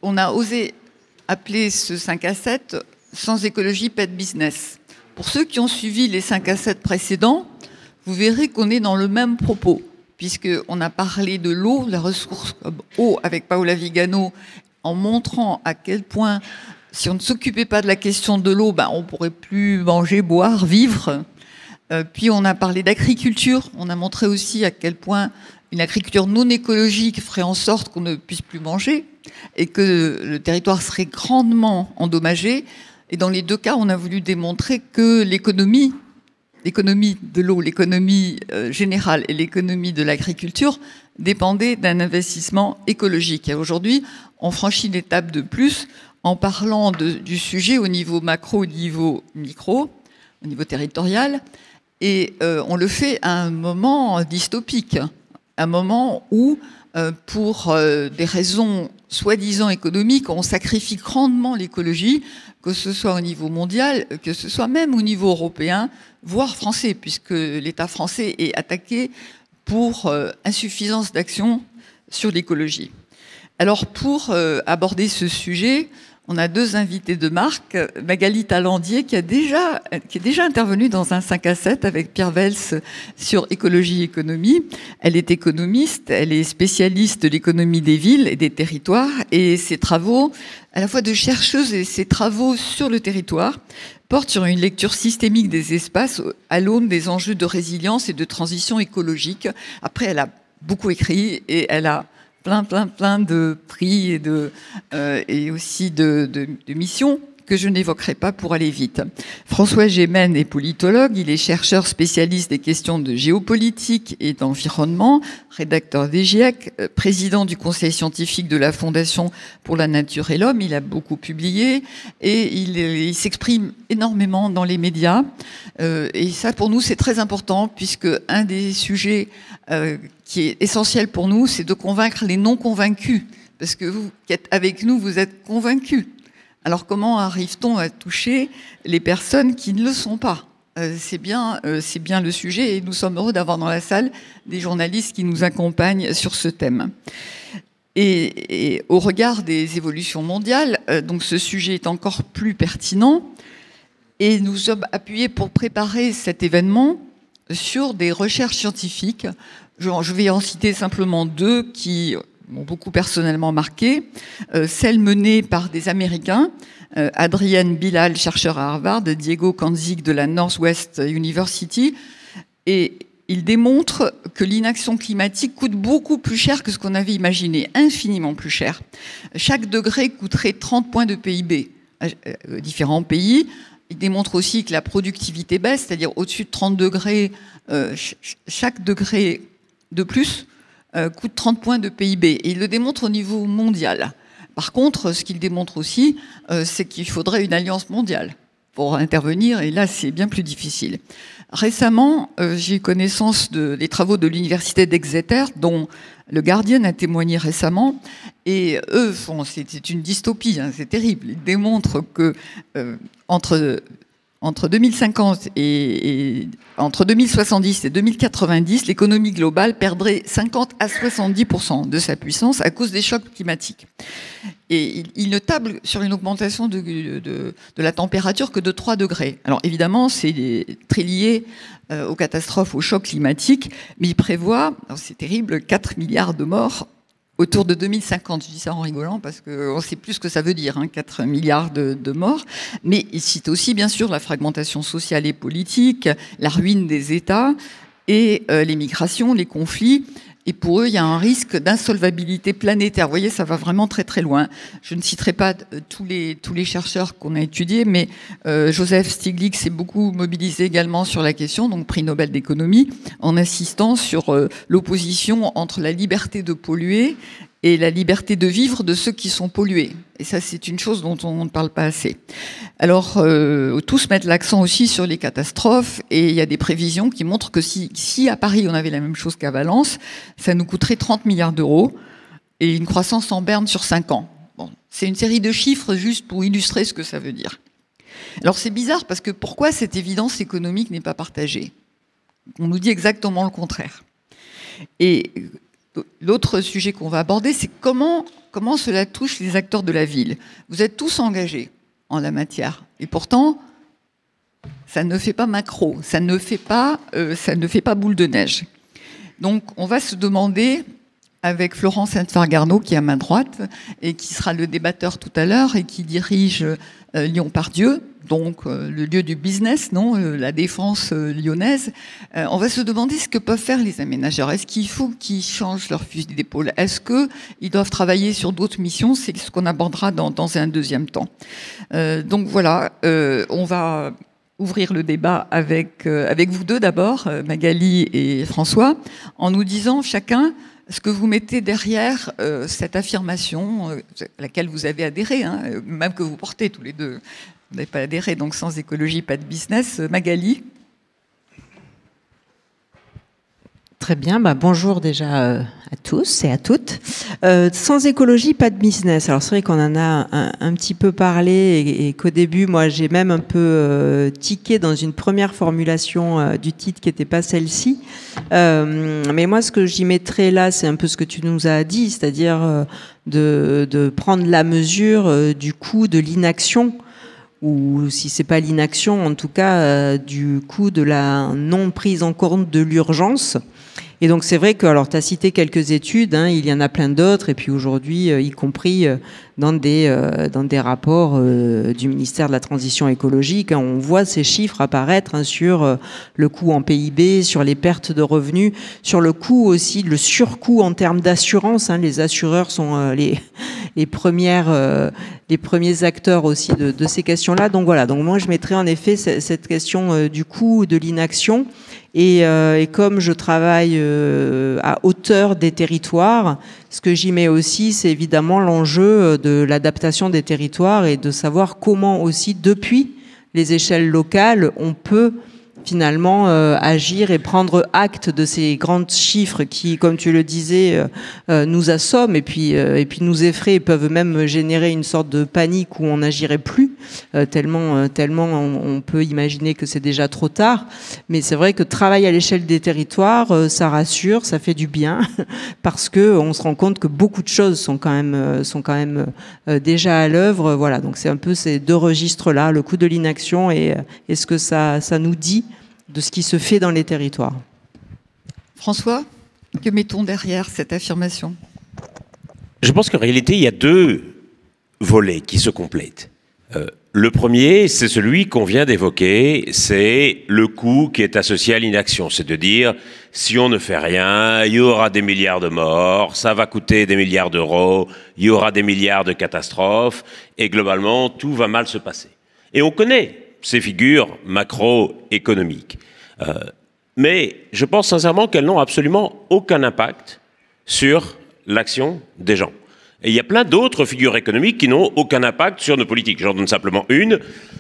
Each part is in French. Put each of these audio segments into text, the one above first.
on a osé appeler ce 5 à 7 « Sans écologie, pas de business ». Pour ceux qui ont suivi les 5 à 7 précédents, vous verrez qu'on est dans le même propos, puisqu'on a parlé de l'eau, de la ressource eau avec Paola Vigano, en montrant à quel point, si on ne s'occupait pas de la question de l'eau, on ne pourrait plus manger, boire, vivre. Puis on a parlé d'agriculture, on a montré aussi à quel point une agriculture non écologique ferait en sorte qu'on ne puisse plus manger et que le territoire serait grandement endommagé. Et dans les deux cas, on a voulu démontrer que l'économie de l'eau, l'économie générale et l'économie de l'agriculture dépendaient d'un investissement écologique. Et aujourd'hui, on franchit une étape de plus en parlant du sujet au niveau macro, au niveau micro, au niveau territorial. Et on le fait à un moment dystopique, un moment où, pour des raisons soi-disant économiques, on sacrifie grandement l'écologie, que ce soit au niveau mondial, que ce soit même au niveau européen, voire français, puisque l'État français est attaqué pour insuffisance d'action sur l'écologie. Alors pour aborder ce sujet, on a deux invités de marque, Magali Talandier qui est déjà intervenue dans un 5 à 7 avec Pierre Vels sur écologie et économie. Elle est économiste, elle est spécialiste de l'économie des villes et des territoires, et ses travaux, à la fois de chercheuse et ses travaux sur le territoire, portent sur une lecture systémique des espaces à l'aune des enjeux de résilience et de transition écologique. Après, elle a beaucoup écrit et elle a plein de prix et aussi de missions que je n'évoquerai pas pour aller vite. François Gémen est politologue, il est chercheur spécialiste des questions de géopolitique et d'environnement, rédacteur des GIEC, président du conseil scientifique de la Fondation pour la nature et l'homme. Il a beaucoup publié et il s'exprime énormément dans les médias. Et ça, pour nous, c'est très important puisque un des sujets qui est essentiel pour nous, c'est de convaincre les non-convaincus. Parce que vous qui êtes avec nous, vous êtes convaincus. Alors comment arrive-t-on à toucher les personnes qui ne le sont pas ? C'est bien le sujet et nous sommes heureux d'avoir dans la salle des journalistes qui nous accompagnent sur ce thème. Et au regard des évolutions mondiales, donc ce sujet est encore plus pertinent et nous sommes appuyés pour préparer cet événement sur des recherches scientifiques. Je vais en citer simplement deux qui m'ont beaucoup personnellement marqué, celle menée par des Américains, Adrienne Bilal, chercheur à Harvard, Diego Kanzik de la Northwest University, et ils démontrent que l'inaction climatique coûte beaucoup plus cher que ce qu'on avait imaginé, infiniment plus cher. Chaque degré coûterait 30 points de PIB à différents pays. Ils démontrent aussi que la productivité baisse, c'est-à-dire au-dessus de 30 degrés, chaque degré de plus coûte 30 points de PIB. Et il le démontre au niveau mondial. Par contre, ce qu'il démontre aussi, c'est qu'il faudrait une alliance mondiale pour intervenir, et là, c'est bien plus difficile. Récemment, j'ai eu connaissance des travaux de l'université d'Exeter, dont le Guardian a témoigné récemment, et eux, c'est une dystopie, hein, c'est terrible. Ils démontrent que entre 2050 et entre 2070 et 2090, l'économie globale perdrait 50 à 70% de sa puissance à cause des chocs climatiques. Et il ne table sur une augmentation de la température que de 3 degrés. Alors évidemment, c'est très lié aux catastrophes, aux chocs climatiques, mais il prévoit, c'est terrible, 4 milliards de morts autour de 2050, je dis ça en rigolant parce qu'on sait plus ce que ça veut dire, 4 milliards de morts. Mais il cite aussi, bien sûr, la fragmentation sociale et politique, la ruine des États et les migrations, les conflits. Et pour eux, il y a un risque d'insolvabilité planétaire. Vous voyez, ça va vraiment très très loin. Je ne citerai pas tous les chercheurs qu'on a étudiés, mais Joseph Stiglitz s'est beaucoup mobilisé également sur la question, donc prix Nobel d'économie, en insistant sur l'opposition entre la liberté de polluer et la liberté de vivre de ceux qui sont pollués. Et ça, c'est une chose dont on ne parle pas assez. Alors, tous mettent l'accent aussi sur les catastrophes, et il y a des prévisions qui montrent que si à Paris, on avait la même chose qu'à Valence, ça nous coûterait 30 milliards d'euros, et une croissance en berne sur 5 ans. Bon, c'est une série de chiffres juste pour illustrer ce que ça veut dire. Alors, c'est bizarre, parce que pourquoi cette évidence économique n'est pas partagée ? On nous dit exactement le contraire. Et l'autre sujet qu'on va aborder, c'est comment comment cela touche les acteurs de la ville. Vous êtes tous engagés en la matière. Et pourtant, ça ne fait pas macro, ça ne fait pas boule de neige. Donc, on va se demander, avec Florent Sainte-Fargarneau, qui est à ma droite, et qui sera le débatteur tout à l'heure, et qui dirige Lyon-Part-Dieu, donc le lieu du business, non, la défense lyonnaise. On va se demander ce que peuvent faire les aménageurs. Est-ce qu'il faut qu'ils changent leur fusil d'épaule? Est-ce qu'ils doivent travailler sur d'autres missions? C'est ce qu'on abordera dans un deuxième temps. Donc voilà, on va ouvrir le débat avec vous deux d'abord, Magali et François, en nous disant chacun ce que vous mettez derrière cette affirmation à laquelle vous avez adhéré, hein, même que vous portez tous les deux. Vous n'avez pas adhéré, donc sans écologie, pas de business. Magali? Très bien, bonjour déjà à tous et à toutes. Sans écologie, pas de business. Alors c'est vrai qu'on en a un petit peu parlé et qu'au début, moi j'ai même un peu tiqué dans une première formulation du titre qui n'était pas celle-ci. Mais moi ce que j'y mettrais là, c'est un peu ce que tu nous as dit, c'est-à-dire de prendre la mesure du coût de l'inaction, ou si c'est pas l'inaction, en tout cas du coût de la non prise en compte de l'urgence. Et donc c'est vrai que, alors tu as cité quelques études, hein, il y en a plein d'autres, et puis aujourd'hui, y compris dans des rapports du ministère de la Transition écologique, hein, on voit ces chiffres apparaître, hein, sur le coût en PIB, sur les pertes de revenus, sur le coût aussi, le surcoût en termes d'assurance, hein, les assureurs sont les premiers acteurs aussi de ces questions-là. Donc voilà, donc moi je mettrais en effet cette question du coût de l'inaction. Et comme je travaille à hauteur des territoires, ce que j'y mets aussi, c'est évidemment l'enjeu de l'adaptation des territoires et de savoir comment aussi, depuis les échelles locales, on peut finalement agir et prendre acte de ces grands chiffres qui, comme tu le disais, nous assomment et puis nous effraient et peuvent même générer une sorte de panique où on n'agirait plus, tellement on peut imaginer que c'est déjà trop tard. Mais c'est vrai que travailler à l'échelle des territoires, ça rassure, ça fait du bien, parce que on se rend compte que beaucoup de choses sont quand même déjà à l'œuvre. Voilà, donc c'est un peu ces deux registres-là, le coût de l'inaction et ce que ça nous dit de ce qui se fait dans les territoires. François, que mettons derrière cette affirmation? Je pense qu'en réalité, il y a deux volets qui se complètent. Le premier, c'est celui qu'on vient d'évoquer, c'est le coût qui est associé à l'inaction. C'est de dire, si on ne fait rien, il y aura des milliards de morts, ça va coûter des milliards d'euros, il y aura des milliards de catastrophes, et globalement, tout va mal se passer. Et on connaît ces figures macroéconomiques. Mais je pense sincèrement qu'elles n'ont absolument aucun impact sur l'action des gens. Et il y a plein d'autres figures économiques qui n'ont aucun impact sur nos politiques. J'en donne simplement une.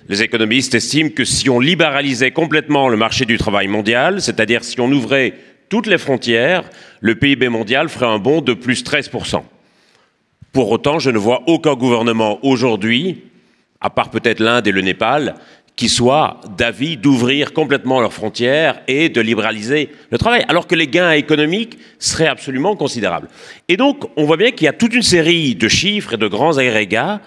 Les économistes estiment que si on libéralisait complètement le marché du travail mondial, c'est-à-dire si on ouvrait toutes les frontières, le PIB mondial ferait un bond de plus 13%. Pour autant, je ne vois aucun gouvernement aujourd'hui, à part peut-être l'Inde et le Népal, qui soient d'avis d'ouvrir complètement leurs frontières et de libéraliser le travail, alors que les gains économiques seraient absolument considérables. Et donc, on voit bien qu'il y a toute une série de chiffres et de grands agrégats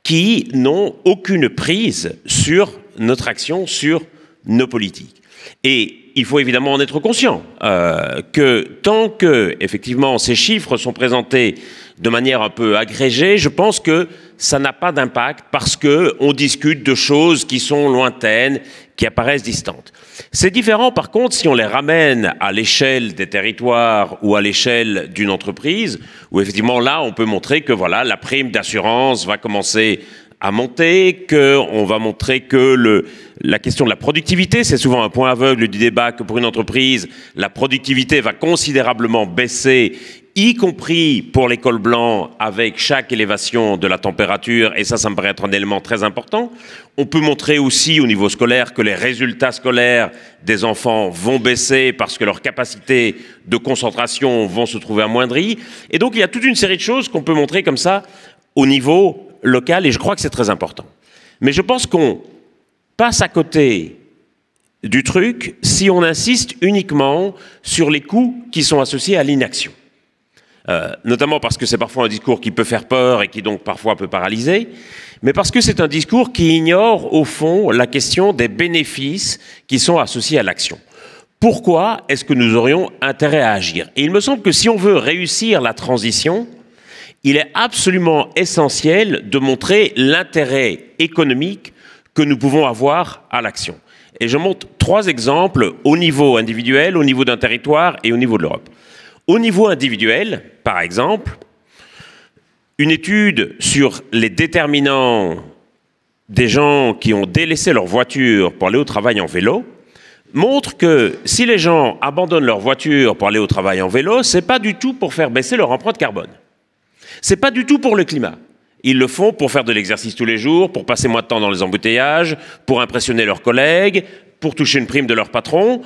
qui n'ont aucune prise sur notre action, sur nos politiques. Et il faut évidemment en être conscient que tant que, effectivement, ces chiffres sont présentés de manière un peu agrégée, je pense que ça n'a pas d'impact parce qu'on discute de choses qui sont lointaines, qui apparaissent distantes. C'est différent, par contre, si on les ramène à l'échelle des territoires ou à l'échelle d'une entreprise, où effectivement là, on peut montrer que voilà, la prime d'assurance va commencer à monter, qu'on va montrer que la question de la productivité, c'est souvent un point aveugle du débat, que pour une entreprise, la productivité va considérablement baisser, y compris pour les cols blancs, avec chaque élévation de la température, et ça me paraît être un élément très important. On peut montrer aussi au niveau scolaire que les résultats scolaires des enfants vont baisser parce que leurs capacités de concentration vont se trouver amoindries. Et donc il y a toute une série de choses qu'on peut montrer comme ça au niveau local, et je crois que c'est très important. Mais je pense qu'on passe à côté du truc si on insiste uniquement sur les coûts qui sont associés à l'inaction. notamment parce que c'est parfois un discours qui peut faire peur et qui donc parfois peut paralyser, mais parce que c'est un discours qui ignore au fond la question des bénéfices qui sont associés à l'action. Pourquoi est-ce que nous aurions intérêt à agir? Et il me semble que si on veut réussir la transition, il est absolument essentiel de montrer l'intérêt économique que nous pouvons avoir à l'action. Et je montre 3 exemples au niveau individuel, au niveau d'un territoire et au niveau de l'Europe. Au niveau individuel, par exemple, une étude sur les déterminants des gens qui ont délaissé leur voiture pour aller au travail en vélo montre que si les gens abandonnent leur voiture pour aller au travail en vélo, c'est pas du tout pour faire baisser leur empreinte carbone. C'est pas du tout pour le climat. Ils le font pour faire de l'exercice tous les jours, pour passer moins de temps dans les embouteillages, pour impressionner leurs collègues, pour toucher une prime de leur patron.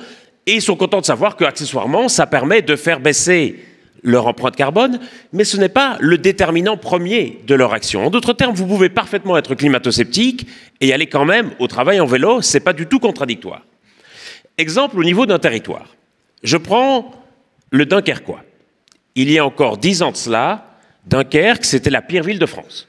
Et ils sont contents de savoir qu'accessoirement, ça permet de faire baisser leur empreinte carbone, mais ce n'est pas le déterminant premier de leur action. En d'autres termes, vous pouvez parfaitement être climato-sceptique et aller quand même au travail en vélo, c'est pas du tout contradictoire. Exemple au niveau d'un territoire. Je prends le Dunkerquois. Il y a encore 10 ans de cela, Dunkerque, c'était la pire ville de France.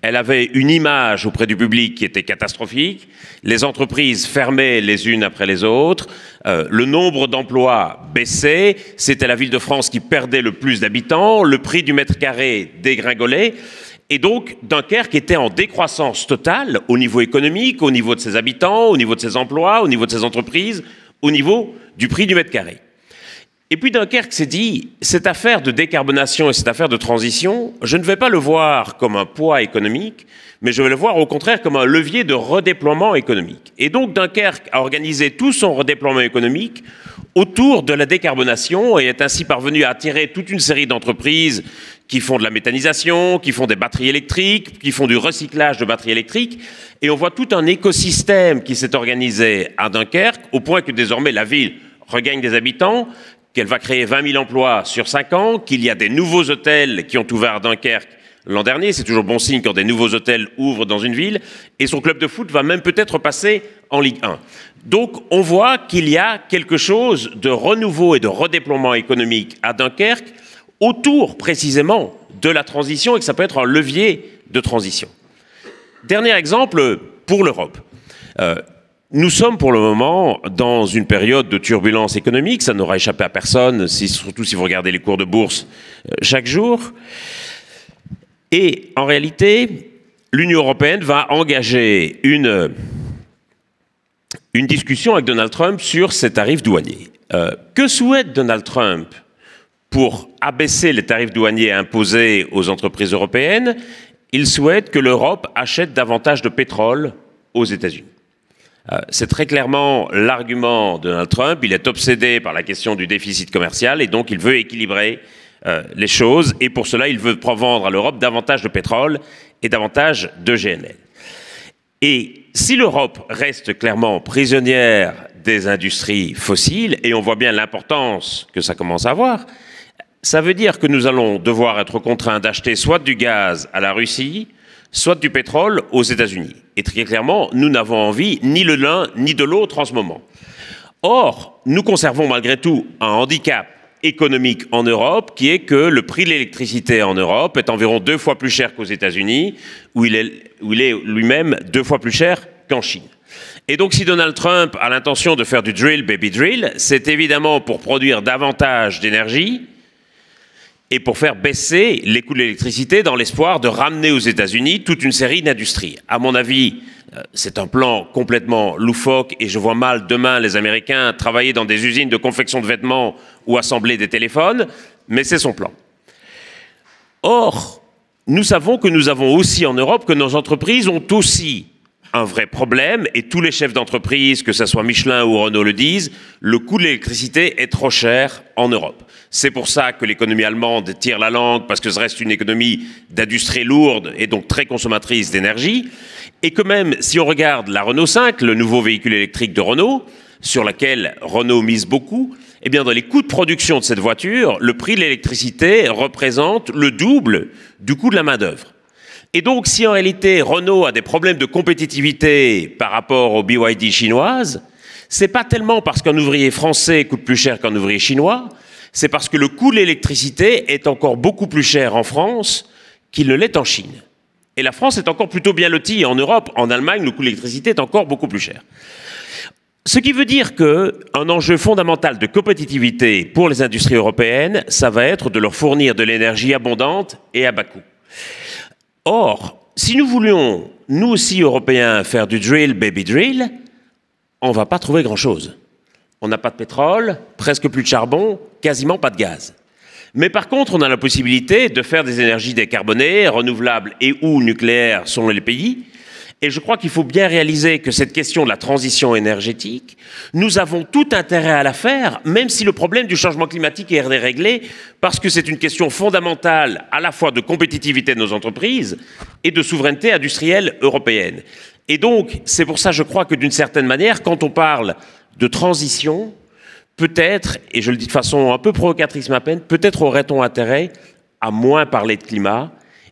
Elle avait une image auprès du public qui était catastrophique. Les entreprises fermaient les unes après les autres. Le nombre d'emplois baissait. C'était la ville de France qui perdait le plus d'habitants. Le prix du mètre carré dégringolait. Et donc, Dunkerque était en décroissance totale au niveau économique, au niveau de ses habitants, au niveau de ses emplois, au niveau de ses entreprises, au niveau du prix du mètre carré. Et puis Dunkerque s'est dit, cette affaire de décarbonation et cette affaire de transition, je ne vais pas le voir comme un poids économique, mais je vais le voir au contraire comme un levier de redéploiement économique. Et donc Dunkerque a organisé tout son redéploiement économique autour de la décarbonation et est ainsi parvenu à attirer toute une série d'entreprises qui font de la méthanisation, qui font des batteries électriques, qui font du recyclage de batteries électriques. Et on voit tout un écosystème qui s'est organisé à Dunkerque, au point que désormais la ville regagne des habitants, qu'elle va créer 20 000 emplois sur 5 ans, qu'il y a des nouveaux hôtels qui ont ouvert à Dunkerque l'an dernier. C'est toujours bon signe quand des nouveaux hôtels ouvrent dans une ville. Et son club de foot va même peut-être passer en Ligue 1. Donc on voit qu'il y a quelque chose de renouveau et de redéploiement économique à Dunkerque autour précisément de la transition et que ça peut être un levier de transition. Dernier exemple pour l'Europe. Nous sommes pour le moment dans une période de turbulence économique, ça n'aura échappé à personne, surtout si vous regardez les cours de bourse chaque jour. Et en réalité, l'Union européenne va engager une discussion avec Donald Trump sur ses tarifs douaniers. Que souhaite Donald Trump pour abaisser les tarifs douaniers imposés aux entreprises européennes? Il souhaite que l'Europe achète davantage de pétrole aux États-Unis. C'est très clairement l'argument de Donald Trump. Il est obsédé par la question du déficit commercial et donc il veut équilibrer les choses. Et pour cela, il veut vendre à l'Europe davantage de pétrole et davantage de GNL. Et si l'Europe reste clairement prisonnière des industries fossiles, et on voit bien l'importance que ça commence à avoir, ça veut dire que nous allons devoir être contraints d'acheter soit du gaz à la Russie, soit du pétrole aux États-Unis. Et très clairement, nous n'avons envie ni le l'un ni de l'autre en ce moment. Or, nous conservons malgré tout un handicap économique en Europe qui est que le prix de l'électricité en Europe est environ 2 fois plus cher qu'aux États-Unis, où il est lui-même 2 fois plus cher qu'en Chine. Et donc si Donald Trump a l'intention de faire du drill, baby drill, c'est évidemment pour produire davantage d'énergie et pour faire baisser les coûts de l'électricité dans l'espoir de ramener aux États-Unis toute une série d'industries. À mon avis, c'est un plan complètement loufoque et je vois mal demain les Américains travailler dans des usines de confection de vêtements ou assembler des téléphones, mais c'est son plan. Or, nous savons que nous avons aussi en Europe que nos entreprises ont aussi un vrai problème et tous les chefs d'entreprise, que ce soit Michelin ou Renault le disent, le coût de l'électricité est trop cher en Europe. C'est pour ça que l'économie allemande tire la langue, parce que ça reste une économie d'industrie lourde et donc très consommatrice d'énergie. Et que même si on regarde la Renault 5, le nouveau véhicule électrique de Renault, sur laquelle Renault mise beaucoup, eh bien dans les coûts de production de cette voiture, le prix de l'électricité représente le double du coût de la main-d'œuvre. Et donc si en réalité Renault a des problèmes de compétitivité par rapport aux BYD chinoises, c'est pas tellement parce qu'un ouvrier français coûte plus cher qu'un ouvrier chinois, C'est parce que le coût de l'électricité est encore beaucoup plus cher en France qu'il ne l'est en Chine. Et la France est encore plutôt bien lotie. En Europe, en Allemagne, le coût de l'électricité est encore beaucoup plus cher. Ce qui veut dire qu'un enjeu fondamental de compétitivité pour les industries européennes, ça va être de leur fournir de l'énergie abondante et à bas coût. Or, si nous voulions, nous aussi Européens, faire du drill, baby drill, on ne va pas trouver grand-chose. On n'a pas de pétrole, presque plus de charbon, quasiment pas de gaz. Mais par contre, on a la possibilité de faire des énergies décarbonées, renouvelables et ou nucléaires selon les pays. Et je crois qu'il faut bien réaliser que cette question de la transition énergétique, nous avons tout intérêt à la faire, même si le problème du changement climatique est réglé, parce que c'est une question fondamentale à la fois de compétitivité de nos entreprises et de souveraineté industrielle européenne. Et donc, c'est pour ça, je crois que d'une certaine manière, quand on parle de transition, peut-être, et je le dis de façon un peu provocatrice ma peine, peut-être aurait-on intérêt à moins parler de climat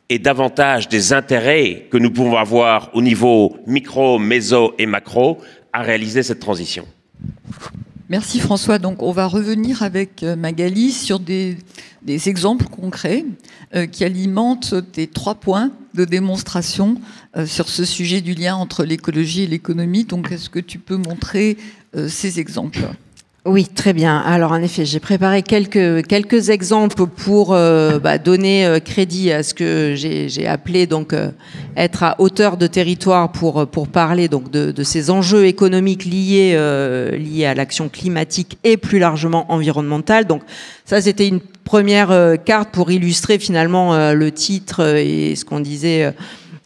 et davantage des intérêts que nous pouvons avoir au niveau micro, méso et macro à réaliser cette transition. Merci François. Donc on va revenir avec Magali sur des exemples concrets qui alimentent tes 3 points de démonstration sur ce sujet du lien entre l'écologie et l'économie. Donc est-ce que tu peux montrer ces exemples ? Oui, très bien. Alors en effet, j'ai préparé quelques exemples pour donner crédit à ce que j'ai appelé donc être à hauteur de territoire pour parler donc de ces enjeux économiques liés à l'action climatique et plus largement environnementale. Donc ça, c'était une première carte pour illustrer finalement le titre et ce qu'on disait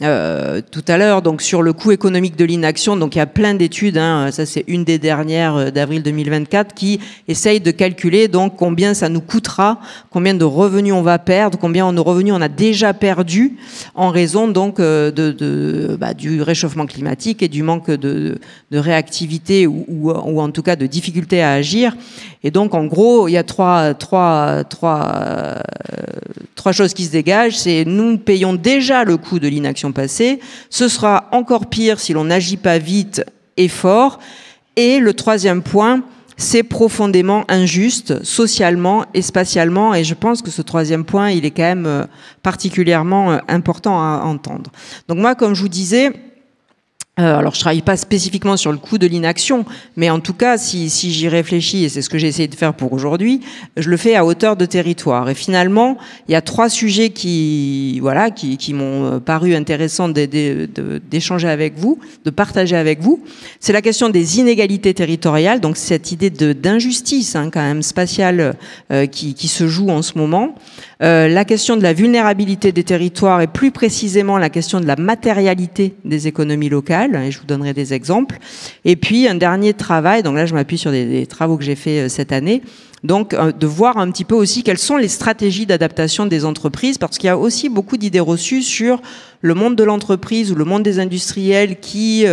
tout à l'heure, donc sur le coût économique de l'inaction. Donc il y a plein d'études, ça c'est une des dernières d'avril 2024, qui essayent de calculer donc combien ça nous coûtera, combien de revenus on va perdre, combien de revenus on a déjà perdu en raison donc du réchauffement climatique et du manque de réactivité ou en tout cas de difficulté à agir. Et donc en gros il y a trois choses qui se dégagent. C'est nous payons déjà le coût de l'inaction passée, ce sera encore pire si l'on n'agit pas vite et fort. Et le 3e point, c'est profondément injuste socialement et spatialement. Et je pense que ce 3e point, il est quand même particulièrement important à entendre. Donc moi, comme je vous disais, alors je travaille pas spécifiquement sur le coût de l'inaction, mais en tout cas, si j'y réfléchis, et c'est ce que j'ai essayé de faire pour aujourd'hui, je le fais à hauteur de territoire. Et finalement, il y a 3 sujets qui m'ont paru intéressants d'échanger avec vous, de partager avec vous. C'est la question des inégalités territoriales, donc cette idée d'injustice quand même spatiale qui se joue en ce moment. La question de la vulnérabilité des territoires et plus précisément la question de la matérialité des économies locales, et je vous donnerai des exemples. Et puis un dernier travail, donc là je m'appuie sur des travaux que j'ai fait cette année, donc de voir un petit peu aussi quelles sont les stratégies d'adaptation des entreprises, parce qu'il y a aussi beaucoup d'idées reçues sur le monde de l'entreprise ou le monde des industriels qui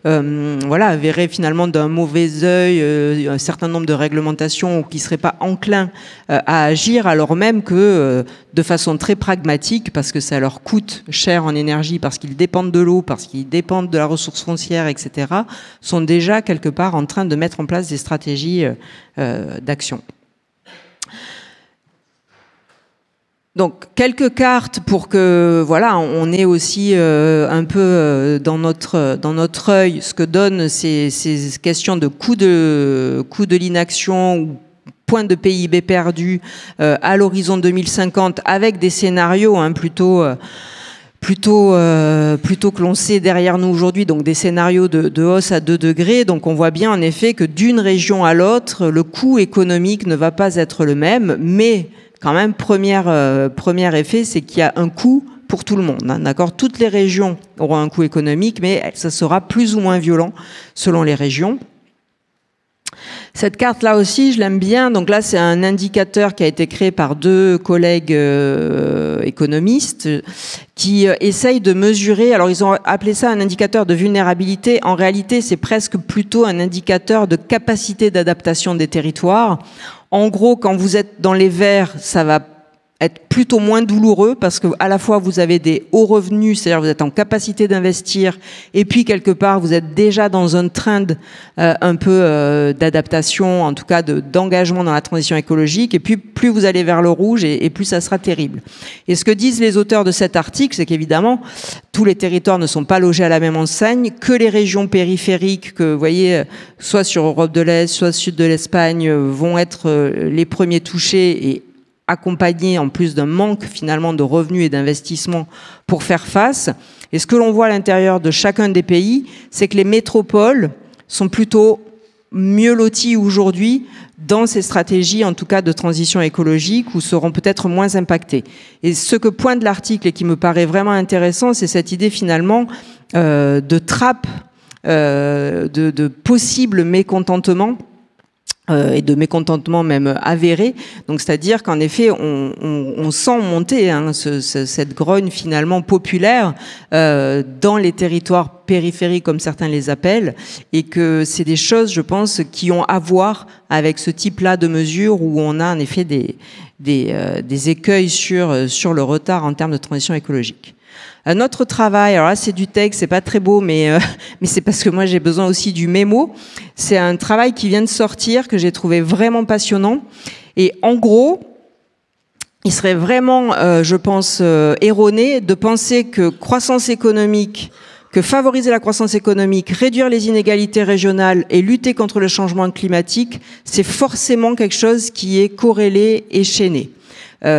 verraient finalement d'un mauvais œil un certain nombre de réglementations ou qui ne seraient pas enclins à agir, alors même que de façon très pragmatique, parce que ça leur coûte cher en énergie, parce qu'ils dépendent de l'eau, parce qu'ils dépendent de la ressource foncière, etc., sont déjà quelque part en train de mettre en place des stratégies d'action. Donc quelques cartes pour que on ait aussi un peu dans notre œil ce que donnent ces questions de coût de l'inaction ou point de PIB perdu à l'horizon 2050 avec des scénarios plutôt que l'on sait derrière nous aujourd'hui, donc des scénarios de hausse à 2 degrés. Donc on voit bien en effet que d'une région à l'autre, le coût économique ne va pas être le même, mais quand même, premier effet, c'est qu'il y a un coût pour tout le monde. D'accord ? Toutes les régions auront un coût économique, mais ça sera plus ou moins violent selon les régions. Cette carte-là aussi, je l'aime bien. Donc là, c'est un indicateur qui a été créé par 2 collègues économistes qui essayent de mesurer. Alors, ils ont appelé ça un indicateur de vulnérabilité. En réalité, c'est presque plutôt un indicateur de capacité d'adaptation des territoires. En gros, quand vous êtes dans les verts, ça va être plutôt moins douloureux parce que à la fois vous avez des hauts revenus, c'est-à-dire vous êtes en capacité d'investir, et puis quelque part vous êtes déjà dans un trend un peu d'adaptation, en tout cas d'engagement dans la transition écologique, et puis plus vous allez vers le rouge et plus ça sera terrible. Et ce que disent les auteurs de cet article, c'est qu'évidemment tous les territoires ne sont pas logés à la même enseigne, que les régions périphériques que vous voyez soit sur Europe de l'Est, soit sud de l'Espagne vont être les premiers touchés et accompagné en plus d'un manque finalement de revenus et d'investissements pour faire face. Et ce que l'on voit à l'intérieur de chacun des pays, c'est que les métropoles sont plutôt mieux lotis aujourd'hui dans ces stratégies, en tout cas de transition écologique, ou seront peut-être moins impactées. Et ce que pointe l'article et qui me paraît vraiment intéressant, c'est cette idée finalement de trappe, de possible mécontentement, et de mécontentement même avéré. Donc, c'est-à-dire qu'en effet, on sent monter cette grogne finalement populaire dans les territoires périphériques, comme certains les appellent, et que c'est des choses, je pense, qui ont à voir avec ce type-là de mesures où on a en effet des écueils sur le retard en termes de transition écologique. Un autre travail, alors là c'est du texte, c'est pas très beau, mais c'est parce que moi j'ai besoin aussi du mémo. C'est un travail qui vient de sortir, que j'ai trouvé vraiment passionnant. Et en gros, il serait vraiment, je pense, erroné de penser que favoriser la croissance économique, réduire les inégalités régionales et lutter contre le changement climatique, c'est forcément quelque chose qui est corrélé et chaîné.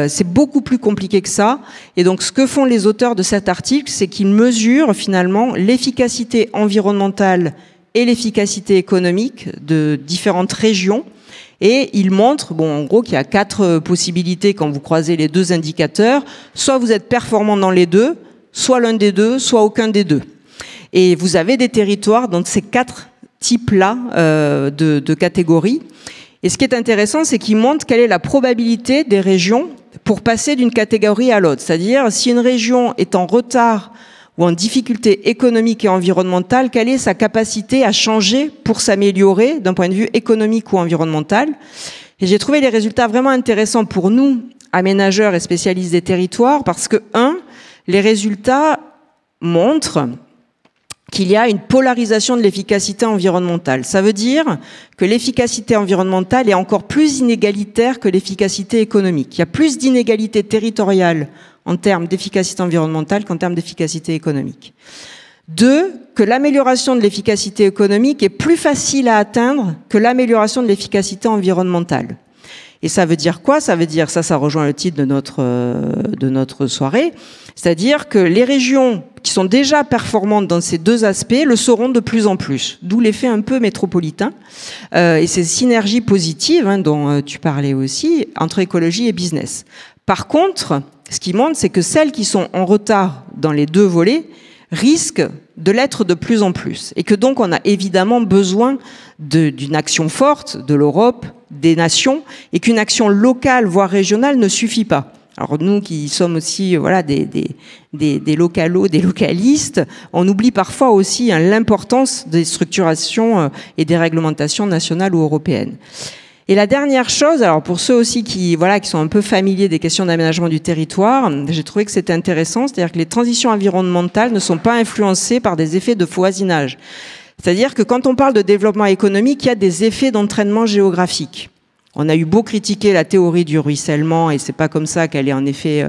C'est beaucoup plus compliqué que ça. Et donc, ce que font les auteurs de cet article, c'est qu'ils mesurent finalement l'efficacité environnementale et l'efficacité économique de différentes régions. Et ils montrent, en gros, qu'il y a 4 possibilités quand vous croisez les 2 indicateurs. Soit vous êtes performant dans les 2, soit l'un des 2, soit aucun des 2. Et vous avez des territoires dans ces 4 types-là de catégories. Et ce qui est intéressant, c'est qu'il montre quelle est la probabilité des régions pour passer d'une catégorie à l'autre. C'est-à-dire, si une région est en retard ou en difficulté économique et environnementale, quelle est sa capacité à changer pour s'améliorer d'un point de vue économique ou environnemental. Et j'ai trouvé les résultats vraiment intéressants pour nous, aménageurs et spécialistes des territoires, parce que, les résultats montrent qu'il y a une polarisation de l'efficacité environnementale. Ça veut dire que l'efficacité environnementale est encore plus inégalitaire que l'efficacité économique. Il y a plus d'inégalités territoriales en termes d'efficacité environnementale qu'en termes d'efficacité économique. 2, que l'amélioration de l'efficacité économique est plus facile à atteindre que l'amélioration de l'efficacité environnementale. Et ça veut dire quoi? Ça veut dire, ça rejoint le titre de notre soirée, c'est-à-dire que les régions qui sont déjà performantes dans ces 2 aspects le seront de plus en plus, d'où l'effet un peu métropolitain et ces synergies positives dont tu parlais aussi entre écologie et business. Par contre, ce qui montre, c'est que celles qui sont en retard dans les 2 volets risquent de l'être de plus en plus. Et que donc on a évidemment besoin d'une action forte de l'Europe, des nations, et qu'une action locale, voire régionale, ne suffit pas. Alors nous qui sommes aussi des localos, des localistes, on oublie parfois aussi l'importance des structurations et des réglementations nationales ou européennes. Et la dernière chose, alors pour ceux aussi qui sont un peu familiers des questions d'aménagement du territoire, j'ai trouvé que c'était intéressant, c'est-à-dire que les transitions environnementales ne sont pas influencées par des effets de voisinage. C'est-à-dire que quand on parle de développement économique, il y a des effets d'entraînement géographique. On a eu beau critiquer la théorie du ruissellement, et c'est pas comme ça qu'elle est en effet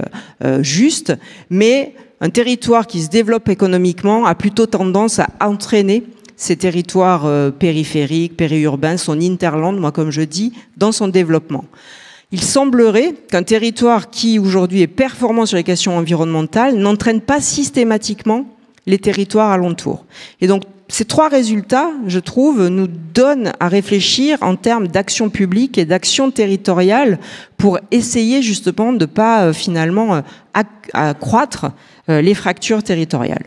juste, mais un territoire qui se développe économiquement a plutôt tendance à entraîner ces territoires périphériques, périurbains, son hinterland, moi comme je dis, dans son développement. Il semblerait qu'un territoire qui aujourd'hui est performant sur les questions environnementales n'entraîne pas systématiquement les territoires alentours. Et donc ces 3 résultats, je trouve, nous donnent à réfléchir en termes d'action publique et d'action territoriale pour essayer justement de ne pas finalement accroître les fractures territoriales.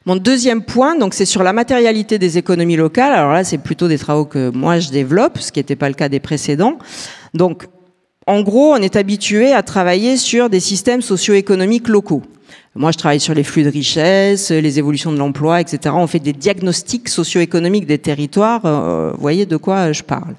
Mon deuxième point, donc, c'est sur la matérialité des économies locales. Alors là, c'est plutôt des travaux que moi je développe, ce qui n'était pas le cas des précédents. Donc, en gros, on est habitué à travailler sur des systèmes socio-économiques locaux. Moi, je travaille sur les flux de richesse, les évolutions de l'emploi, etc. On fait des diagnostics socio-économiques des territoires. Vous voyez de quoi je parle.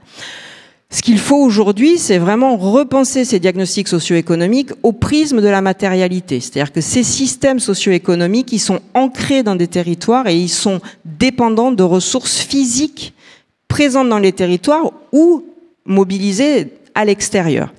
Ce qu'il faut aujourd'hui, c'est vraiment repenser ces diagnostics socio-économiques au prisme de la matérialité. C'est-à-dire que ces systèmes socio-économiques, ils sont ancrés dans des territoires et ils sont dépendants de ressources physiques présentes dans les territoires ou mobilisées à l'extérieur.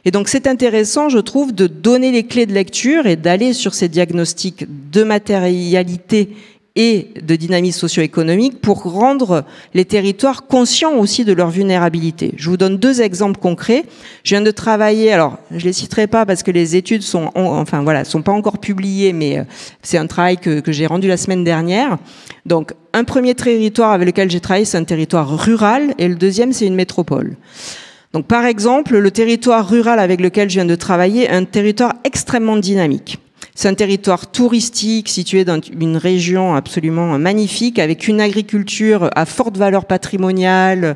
Et donc c'est intéressant, je trouve, de donner les clés de lecture et d'aller sur ces diagnostics de matérialité et de dynamisme socio-économique pour rendre les territoires conscients aussi de leur vulnérabilité. Je vous donne 2 exemples concrets. Je viens de travailler, alors je les citerai pas parce que les études sont pas encore publiées, mais c'est un travail que j'ai rendu la semaine dernière. Donc un premier territoire avec lequel j'ai travaillé, c'est un territoire rural et le deuxième, c'est une métropole. Donc par exemple, le territoire rural avec lequel je viens de travailler est un territoire extrêmement dynamique. C'est un territoire touristique situé dans une région absolument magnifique avec une agriculture à forte valeur patrimoniale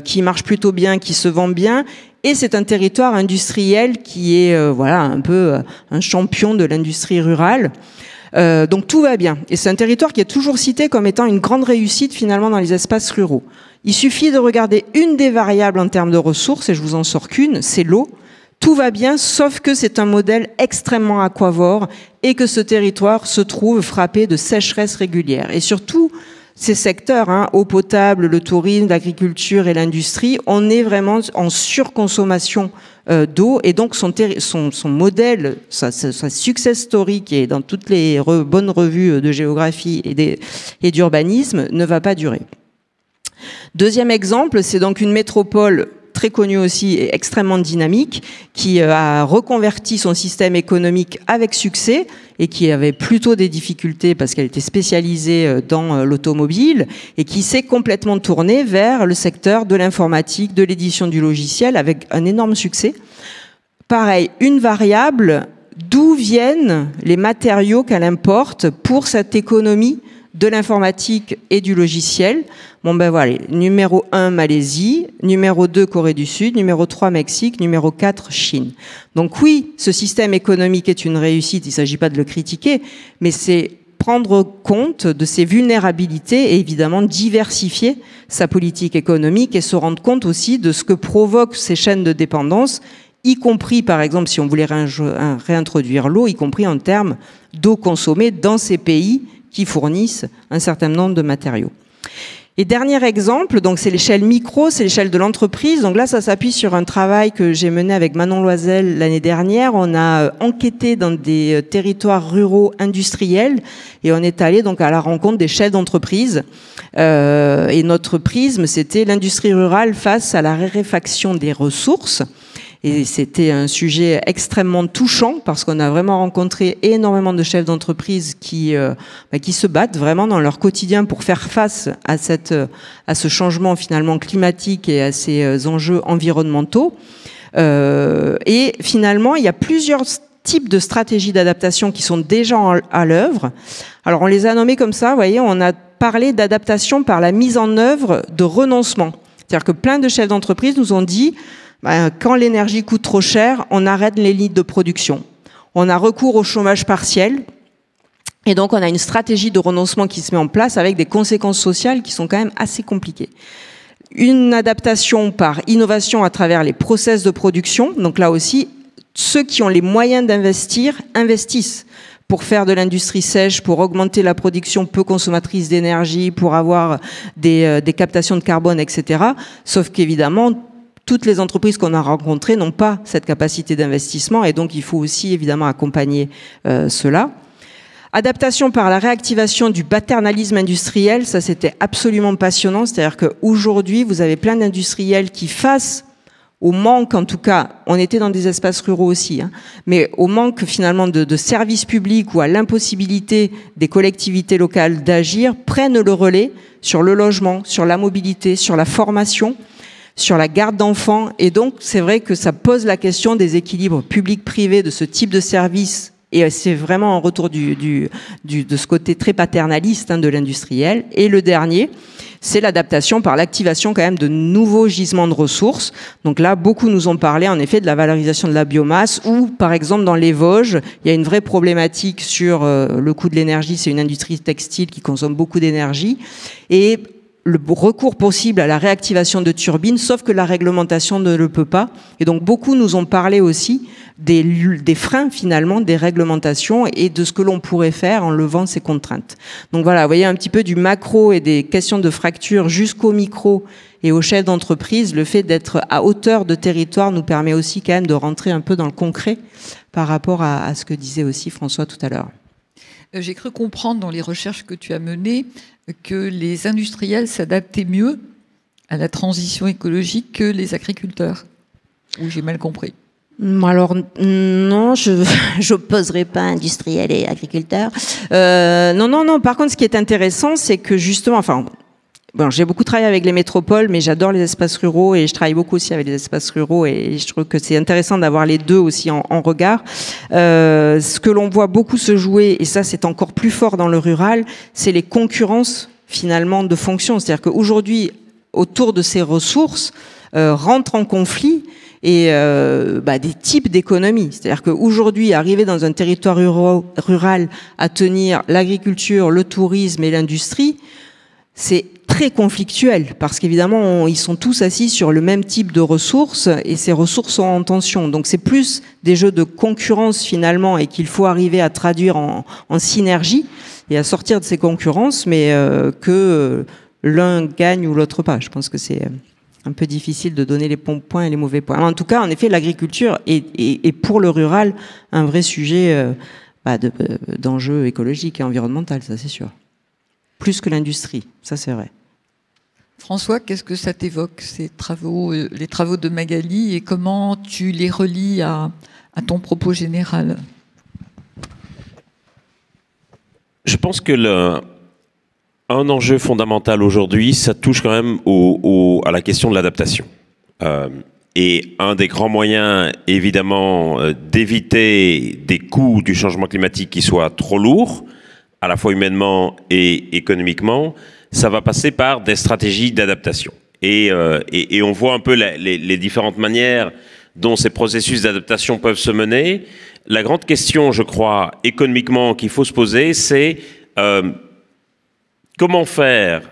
qui marche plutôt bien, qui se vend bien. Et c'est un territoire industriel qui est un peu un champion de l'industrie rurale. Donc tout va bien. Et c'est un territoire qui est toujours cité comme étant une grande réussite finalement dans les espaces ruraux. Il suffit de regarder une des variables en termes de ressources, et je vous en sors qu'une, c'est l'eau. Tout va bien, sauf que c'est un modèle extrêmement aquavore et que ce territoire se trouve frappé de sécheresse régulière. Et surtout, ces secteurs, eau potable, le tourisme, l'agriculture et l'industrie, on est vraiment en surconsommation d'eau. Et donc, son modèle, sa success story, qui est dans toutes les bonnes revues de géographie et d'urbanisme, ne va pas durer. Deuxième exemple, c'est donc une métropole très connue aussi et extrêmement dynamique, qui a reconverti son système économique avec succès et qui avait plutôt des difficultés parce qu'elle était spécialisée dans l'automobile et qui s'est complètement tournée vers le secteur de l'informatique, de l'édition du logiciel avec un énorme succès. Pareil, une variable, d'où viennent les matériaux qu'elle importe pour cette économie de l'informatique et du logiciel. Bon ben voilà, numéro 1 Malaisie, numéro 2 Corée du Sud, numéro 3 Mexique, numéro 4 Chine. Donc oui, ce système économique est une réussite, il ne s'agit pas de le critiquer, mais c'est prendre compte de ses vulnérabilités et évidemment diversifier sa politique économique et se rendre compte aussi de ce que provoquent ces chaînes de dépendance, y compris par exemple si on voulait réintroduire l'eau, y compris en termes d'eau consommée dans ces pays qui fournissent un certain nombre de matériaux. Et dernier exemple, donc c'est l'échelle micro, c'est l'échelle de l'entreprise. Donc là, ça s'appuie sur un travail que j'ai mené avec Manon Loisel l'année dernière. On a enquêté dans des territoires ruraux industriels et on est allé donc à la rencontre des chefs d'entreprise. Et notre prisme, c'était l'industrie rurale face à la raréfaction des ressources. Et c'était un sujet extrêmement touchant parce qu'on a vraiment rencontré énormément de chefs d'entreprise qui se battent vraiment dans leur quotidien pour faire face à ce changement finalement climatique et à ces enjeux environnementaux. Et finalement, il y a plusieurs types de stratégies d'adaptation qui sont déjà à l'œuvre. Alors on les a nommées comme ça, vous voyez, on a parlé d'adaptation par la mise en œuvre de renoncement. C'est-à-dire que plein de chefs d'entreprise nous ont dit quand l'énergie coûte trop cher, on arrête les lignes de production. On a recours au chômage partiel. Et donc, on a une stratégie de renoncement qui se met en place avec des conséquences sociales qui sont quand même assez compliquées. Une adaptation par innovation à travers les process de production. Donc là aussi, ceux qui ont les moyens d'investir, investissent pour faire de l'industrie sèche, pour augmenter la production peu consommatrice d'énergie, pour avoir des captations de carbone, etc. Sauf qu'évidemment, toutes les entreprises qu'on a rencontrées n'ont pas cette capacité d'investissement et donc il faut aussi évidemment accompagner cela. Adaptation par la réactivation du paternalisme industriel, ça c'était absolument passionnant, c'est-à-dire qu'aujourd'hui vous avez plein d'industriels qui face au manque, en tout cas, on était dans des espaces ruraux aussi, mais au manque finalement de services publics ou à l'impossibilité des collectivités locales d'agir, prennent le relais sur le logement, sur la mobilité, sur la formation, sur la garde d'enfants. Et donc, c'est vrai que ça pose la question des équilibres publics-privés de ce type de service. Et c'est vraiment un retour de ce côté très paternaliste de l'industriel. Et le dernier, c'est l'adaptation par l'activation quand même de nouveaux gisements de ressources. Donc là, beaucoup nous ont parlé en effet de la valorisation de la biomasse ou par exemple dans les Vosges, il y a une vraie problématique sur le coût de l'énergie. C'est une industrie textile qui consomme beaucoup d'énergie. Et le recours possible à la réactivation de turbines, sauf que la réglementation ne le peut pas. Et donc beaucoup nous ont parlé aussi des freins finalement, des réglementations et de ce que l'on pourrait faire en levant ces contraintes. Donc voilà, vous voyez un petit peu du macro et des questions de fracture jusqu'au micro et aux chefs d'entreprise. Le fait d'être à hauteur de territoire nous permet aussi quand même de rentrer un peu dans le concret par rapport à ce que disait aussi François tout à l'heure. J'ai cru comprendre dans les recherches que tu as menées que les industriels s'adaptaient mieux à la transition écologique que les agriculteurs. Ou j'ai mal compris? Alors non, je n'opposerai pas industriels et agriculteurs. Non. Par contre, ce qui est intéressant, c'est que justement, bon, j'ai beaucoup travaillé avec les métropoles, mais j'adore les espaces ruraux et je travaille beaucoup aussi avec les espaces ruraux et je trouve que c'est intéressant d'avoir les deux aussi en regard. Ce que l'on voit beaucoup se jouer, et ça c'est encore plus fort dans le rural, c'est les concurrences finalement de fonctions. C'est-à-dire qu'aujourd'hui, autour de ces ressources, rentrent en conflit et des types d'économies. C'est-à-dire qu'aujourd'hui, arriver dans un territoire rural à tenir l'agriculture, le tourisme et l'industrie, c'est très conflictuel parce qu'évidemment, ils sont tous assis sur le même type de ressources et ces ressources sont en tension. Donc c'est plus des jeux de concurrence finalement et qu'il faut arriver à traduire en synergie et à sortir de ces concurrences, mais que l'un gagne ou l'autre pas. Je pense que c'est un peu difficile de donner les bons points et les mauvais points. En tout cas, en effet, l'agriculture est pour le rural un vrai sujet d'enjeu écologique et environnemental, ça c'est sûr. Plus que l'industrie, ça c'est vrai. François, qu'est-ce que ça t'évoque, ces travaux, les travaux de Magali, et comment tu les relis à ton propos général? Je pense que un enjeu fondamental aujourd'hui, ça touche quand même à la question de l'adaptation. Et un des grands moyens, évidemment, d'éviter des coûts du changement climatique qui soient trop lourds, à la fois humainement et économiquement, ça va passer par des stratégies d'adaptation. Et on voit un peu les différentes manières dont ces processus d'adaptation peuvent se mener. La grande question, je crois, économiquement, qu'il faut se poser, c'est comment faire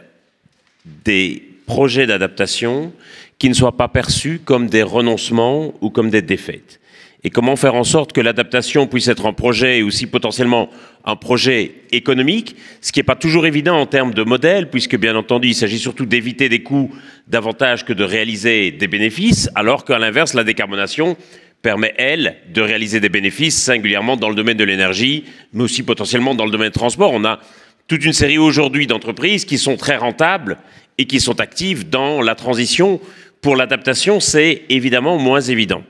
des projets d'adaptation qui ne soient pas perçus comme des renoncements ou comme des défaites. Et comment faire en sorte que l'adaptation puisse être un projet et aussi potentiellement un projet économique, ce qui n'est pas toujours évident en termes de modèle, puisque bien entendu, il s'agit surtout d'éviter des coûts davantage que de réaliser des bénéfices, alors qu'à l'inverse, la décarbonation permet, elle, de réaliser des bénéfices, singulièrement dans le domaine de l'énergie, mais aussi potentiellement dans le domaine du transport. On a toute une série aujourd'hui d'entreprises qui sont très rentables et qui sont actives dans la transition. Pour l'adaptation, c'est évidemment moins évident.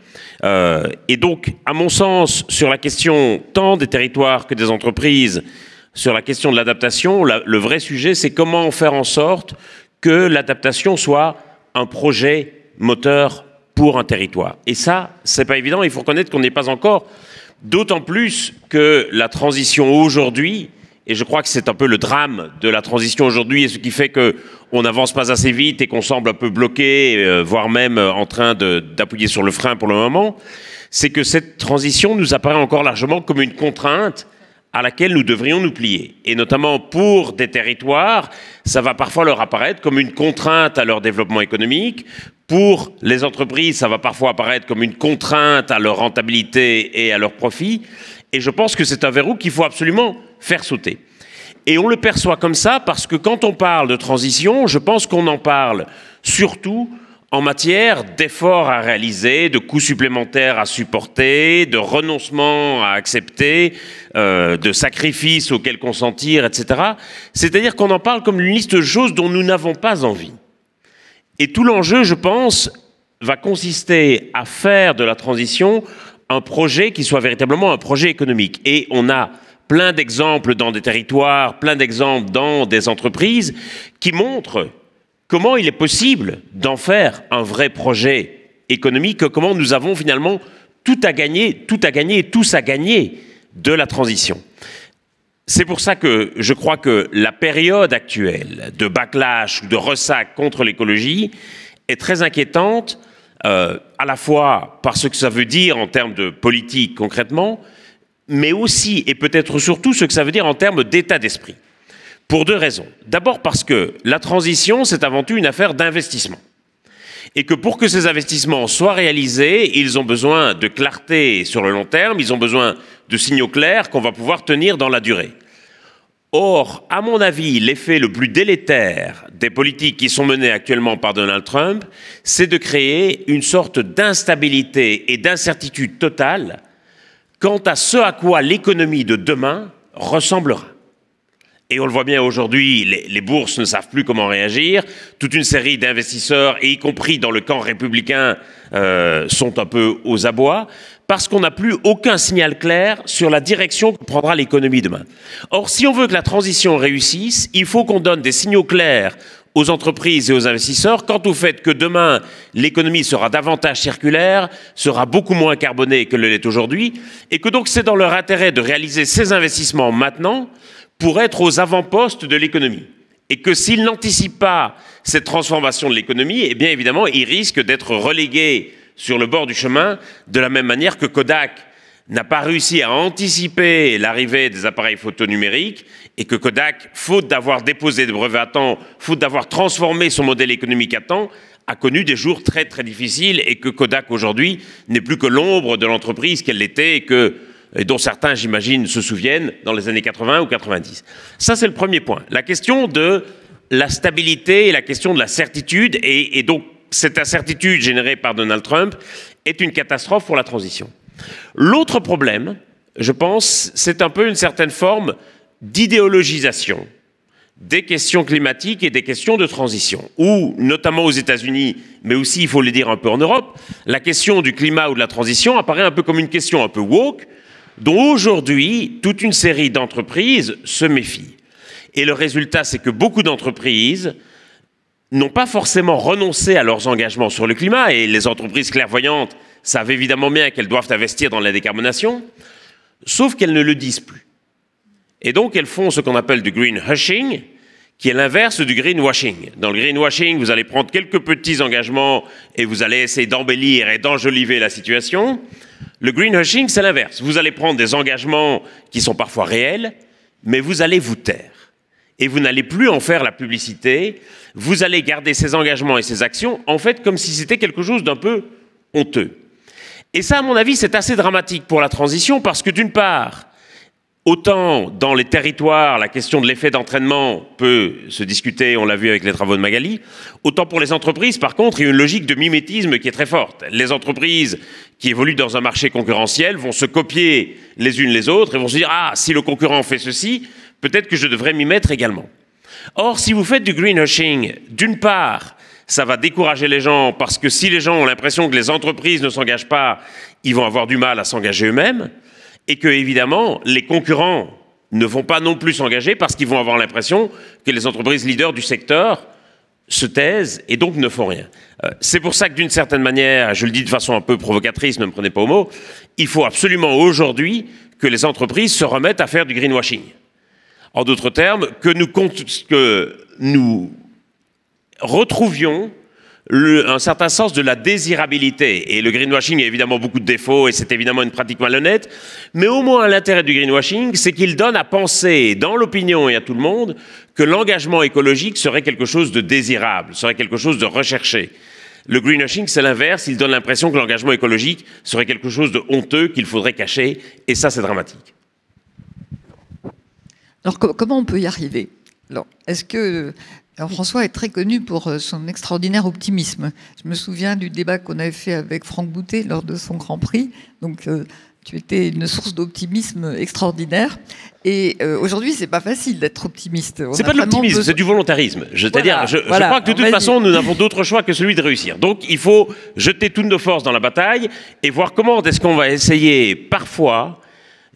Et donc, à mon sens, sur la question tant des territoires que des entreprises, sur la question de l'adaptation, le vrai sujet, c'est comment faire en sorte que l'adaptation soit un projet moteur pour un territoire. Et ça, c'est pas évident. Il faut reconnaître qu'on n'est pas encore, d'autant plus que la transition aujourd'hui, et je crois que c'est un peu le drame de la transition aujourd'hui et ce qui fait qu'on n'avance pas assez vite et qu'on semble un peu bloqué, voire même en train d'appuyer sur le frein pour le moment, c'est que cette transition nous apparaît encore largement comme une contrainte à laquelle nous devrions nous plier. Et notamment pour des territoires, ça va parfois leur apparaître comme une contrainte à leur développement économique. Pour les entreprises, ça va parfois apparaître comme une contrainte à leur rentabilité et à leur profit. Et je pense que c'est un verrou qu'il faut absolument faire sauter. Et on le perçoit comme ça parce que quand on parle de transition, je pense qu'on en parle surtout en matière d'efforts à réaliser, de coûts supplémentaires à supporter, de renoncements à accepter, de sacrifices auxquels consentir, etc. C'est-à-dire qu'on en parle comme une liste de choses dont nous n'avons pas envie. Et tout l'enjeu, je pense, va consister à faire de la transition un projet qui soit véritablement un projet économique. Et on a plein d'exemples dans des territoires, plein d'exemples dans des entreprises qui montrent comment il est possible d'en faire un vrai projet économique, comment nous avons finalement tout à gagner et tous à gagner de la transition. C'est pour ça que je crois que la période actuelle de backlash ou de ressac contre l'écologie est très inquiétante, à la fois par ce que ça veut dire en termes de politique concrètement, mais aussi et peut-être surtout ce que ça veut dire en termes d'état d'esprit. Pour deux raisons. D'abord parce que la transition, c'est avant tout une affaire d'investissement. Et que pour que ces investissements soient réalisés, ils ont besoin de clarté sur le long terme, ils ont besoin de signaux clairs qu'on va pouvoir tenir dans la durée. Or, à mon avis, l'effet le plus délétère des politiques qui sont menées actuellement par Donald Trump, c'est de créer une sorte d'instabilité et d'incertitude totale quant à ce à quoi l'économie de demain ressemblera. Et on le voit bien aujourd'hui, les bourses ne savent plus comment réagir. Toute une série d'investisseurs, et y compris dans le camp républicain, sont un peu aux abois, parce qu'on n'a plus aucun signal clair sur la direction que prendra l'économie demain. Or, si on veut que la transition réussisse, il faut qu'on donne des signaux clairs aux entreprises et aux investisseurs quant au fait que demain, l'économie sera davantage circulaire, sera beaucoup moins carbonée que le l'est aujourd'hui, et que donc c'est dans leur intérêt de réaliser ces investissements maintenant pour être aux avant-postes de l'économie. Et que s'ils n'anticipent pas cette transformation de l'économie, eh bien évidemment, ils risquent d'être relégués sur le bord du chemin, de la même manière que Kodak n'a pas réussi à anticiper l'arrivée des appareils photo numériques et que Kodak, faute d'avoir déposé des brevets à temps, faute d'avoir transformé son modèle économique à temps, a connu des jours très très difficiles et que Kodak aujourd'hui n'est plus que l'ombre de l'entreprise qu'elle l'était et dont certains, j'imagine, se souviennent dans les années 80 ou 90. Ça, c'est le premier point. La question de la stabilité et la question de la certitude, et donc cette incertitude générée par Donald Trump est une catastrophe pour la transition. L'autre problème, je pense, c'est un peu une certaine forme d'idéologisation des questions climatiques et des questions de transition, où, notamment aux États-Unis, mais aussi, il faut le dire, un peu en Europe, la question du climat ou de la transition apparaît un peu comme une question un peu woke, dont aujourd'hui, toute une série d'entreprises se méfient. Et le résultat, c'est que beaucoup d'entreprises n'ont pas forcément renoncé à leurs engagements sur le climat, et les entreprises clairvoyantes savent évidemment bien qu'elles doivent investir dans la décarbonation, sauf qu'elles ne le disent plus. Et donc, elles font ce qu'on appelle du greenwashing, qui est l'inverse du greenwashing. Dans le greenwashing, vous allez prendre quelques petits engagements et vous allez essayer d'embellir et d'enjoliver la situation. Le greenwashing, c'est l'inverse. Vous allez prendre des engagements qui sont parfois réels, mais vous allez vous taire. Et vous n'allez plus en faire la publicité. Vous allez garder ces engagements et ces actions, en fait, comme si c'était quelque chose d'un peu honteux. Et ça, à mon avis, c'est assez dramatique pour la transition, parce que d'une part, autant dans les territoires, la question de l'effet d'entraînement peut se discuter, on l'a vu avec les travaux de Magali, autant pour les entreprises, par contre, il y a une logique de mimétisme qui est très forte. Les entreprises qui évoluent dans un marché concurrentiel vont se copier les unes les autres et vont se dire « Ah, si le concurrent fait ceci, peut-être que je devrais m'y mettre également. » Or, si vous faites du greenwashing, d'une part, ça va décourager les gens, parce que si les gens ont l'impression que les entreprises ne s'engagent pas, ils vont avoir du mal à s'engager eux-mêmes, et que, évidemment, les concurrents ne vont pas non plus s'engager parce qu'ils vont avoir l'impression que les entreprises leaders du secteur se taisent et donc ne font rien. C'est pour ça que, d'une certaine manière, je le dis de façon un peu provocatrice, ne me prenez pas au mot, il faut absolument aujourd'hui que les entreprises se remettent à faire du greenwashing. En d'autres termes, que nous retrouvions un certain sens de la désirabilité. Et le greenwashing a évidemment beaucoup de défauts et c'est évidemment une pratique malhonnête, mais au moins l'intérêt du greenwashing, c'est qu'il donne à penser dans l'opinion et à tout le monde que l'engagement écologique serait quelque chose de désirable, serait quelque chose de recherché. Le greenwashing, c'est l'inverse, il donne l'impression que l'engagement écologique serait quelque chose de honteux qu'il faudrait cacher, et ça, c'est dramatique. Alors, comment on peut y arriver? Alors, alors, François est très connu pour son extraordinaire optimisme. Je me souviens du débat qu'on avait fait avec Franck Boutet lors de son Grand Prix. Donc, tu étais une source d'optimisme extraordinaire. Et aujourd'hui, c'est pas facile d'être optimiste. C'est pas de l'optimisme, c'est du volontarisme. C'est-à-dire, je crois que de toute façon, nous n'avons d'autre choix que celui de réussir. Donc, il faut jeter toutes nos forces dans la bataille et voir comment est-ce qu'on va essayer parfois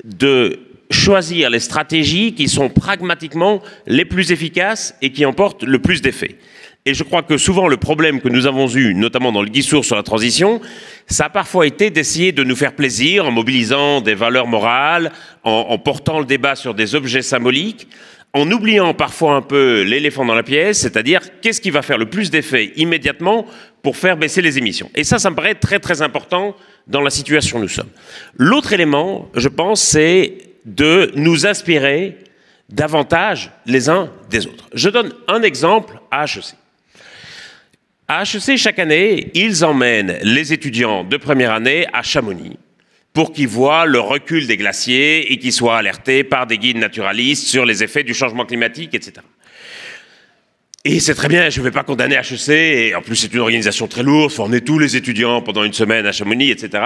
de choisir les stratégies qui sont pragmatiquement les plus efficaces et qui emportent le plus d'effets. Et je crois que souvent le problème que nous avons eu, notamment dans le discours sur la transition, ça a parfois été d'essayer de nous faire plaisir en mobilisant des valeurs morales, en portant le débat sur des objets symboliques, en oubliant parfois un peu l'éléphant dans la pièce, c'est-à-dire qu'est-ce qui va faire le plus d'effet immédiatement pour faire baisser les émissions. Et ça me paraît très très important dans la situation où nous sommes. L'autre élément, je pense, c'est de nous inspirer davantage les uns des autres. Je donne un exemple à HEC. À HEC, chaque année, ils emmènent les étudiants de première année à Chamonix pour qu'ils voient le recul des glaciers et qu'ils soient alertés par des guides naturalistes sur les effets du changement climatique, etc. Et c'est très bien, je ne vais pas condamner HEC, et en plus c'est une organisation très lourde, former tous les étudiants pendant une semaine à Chamonix, etc.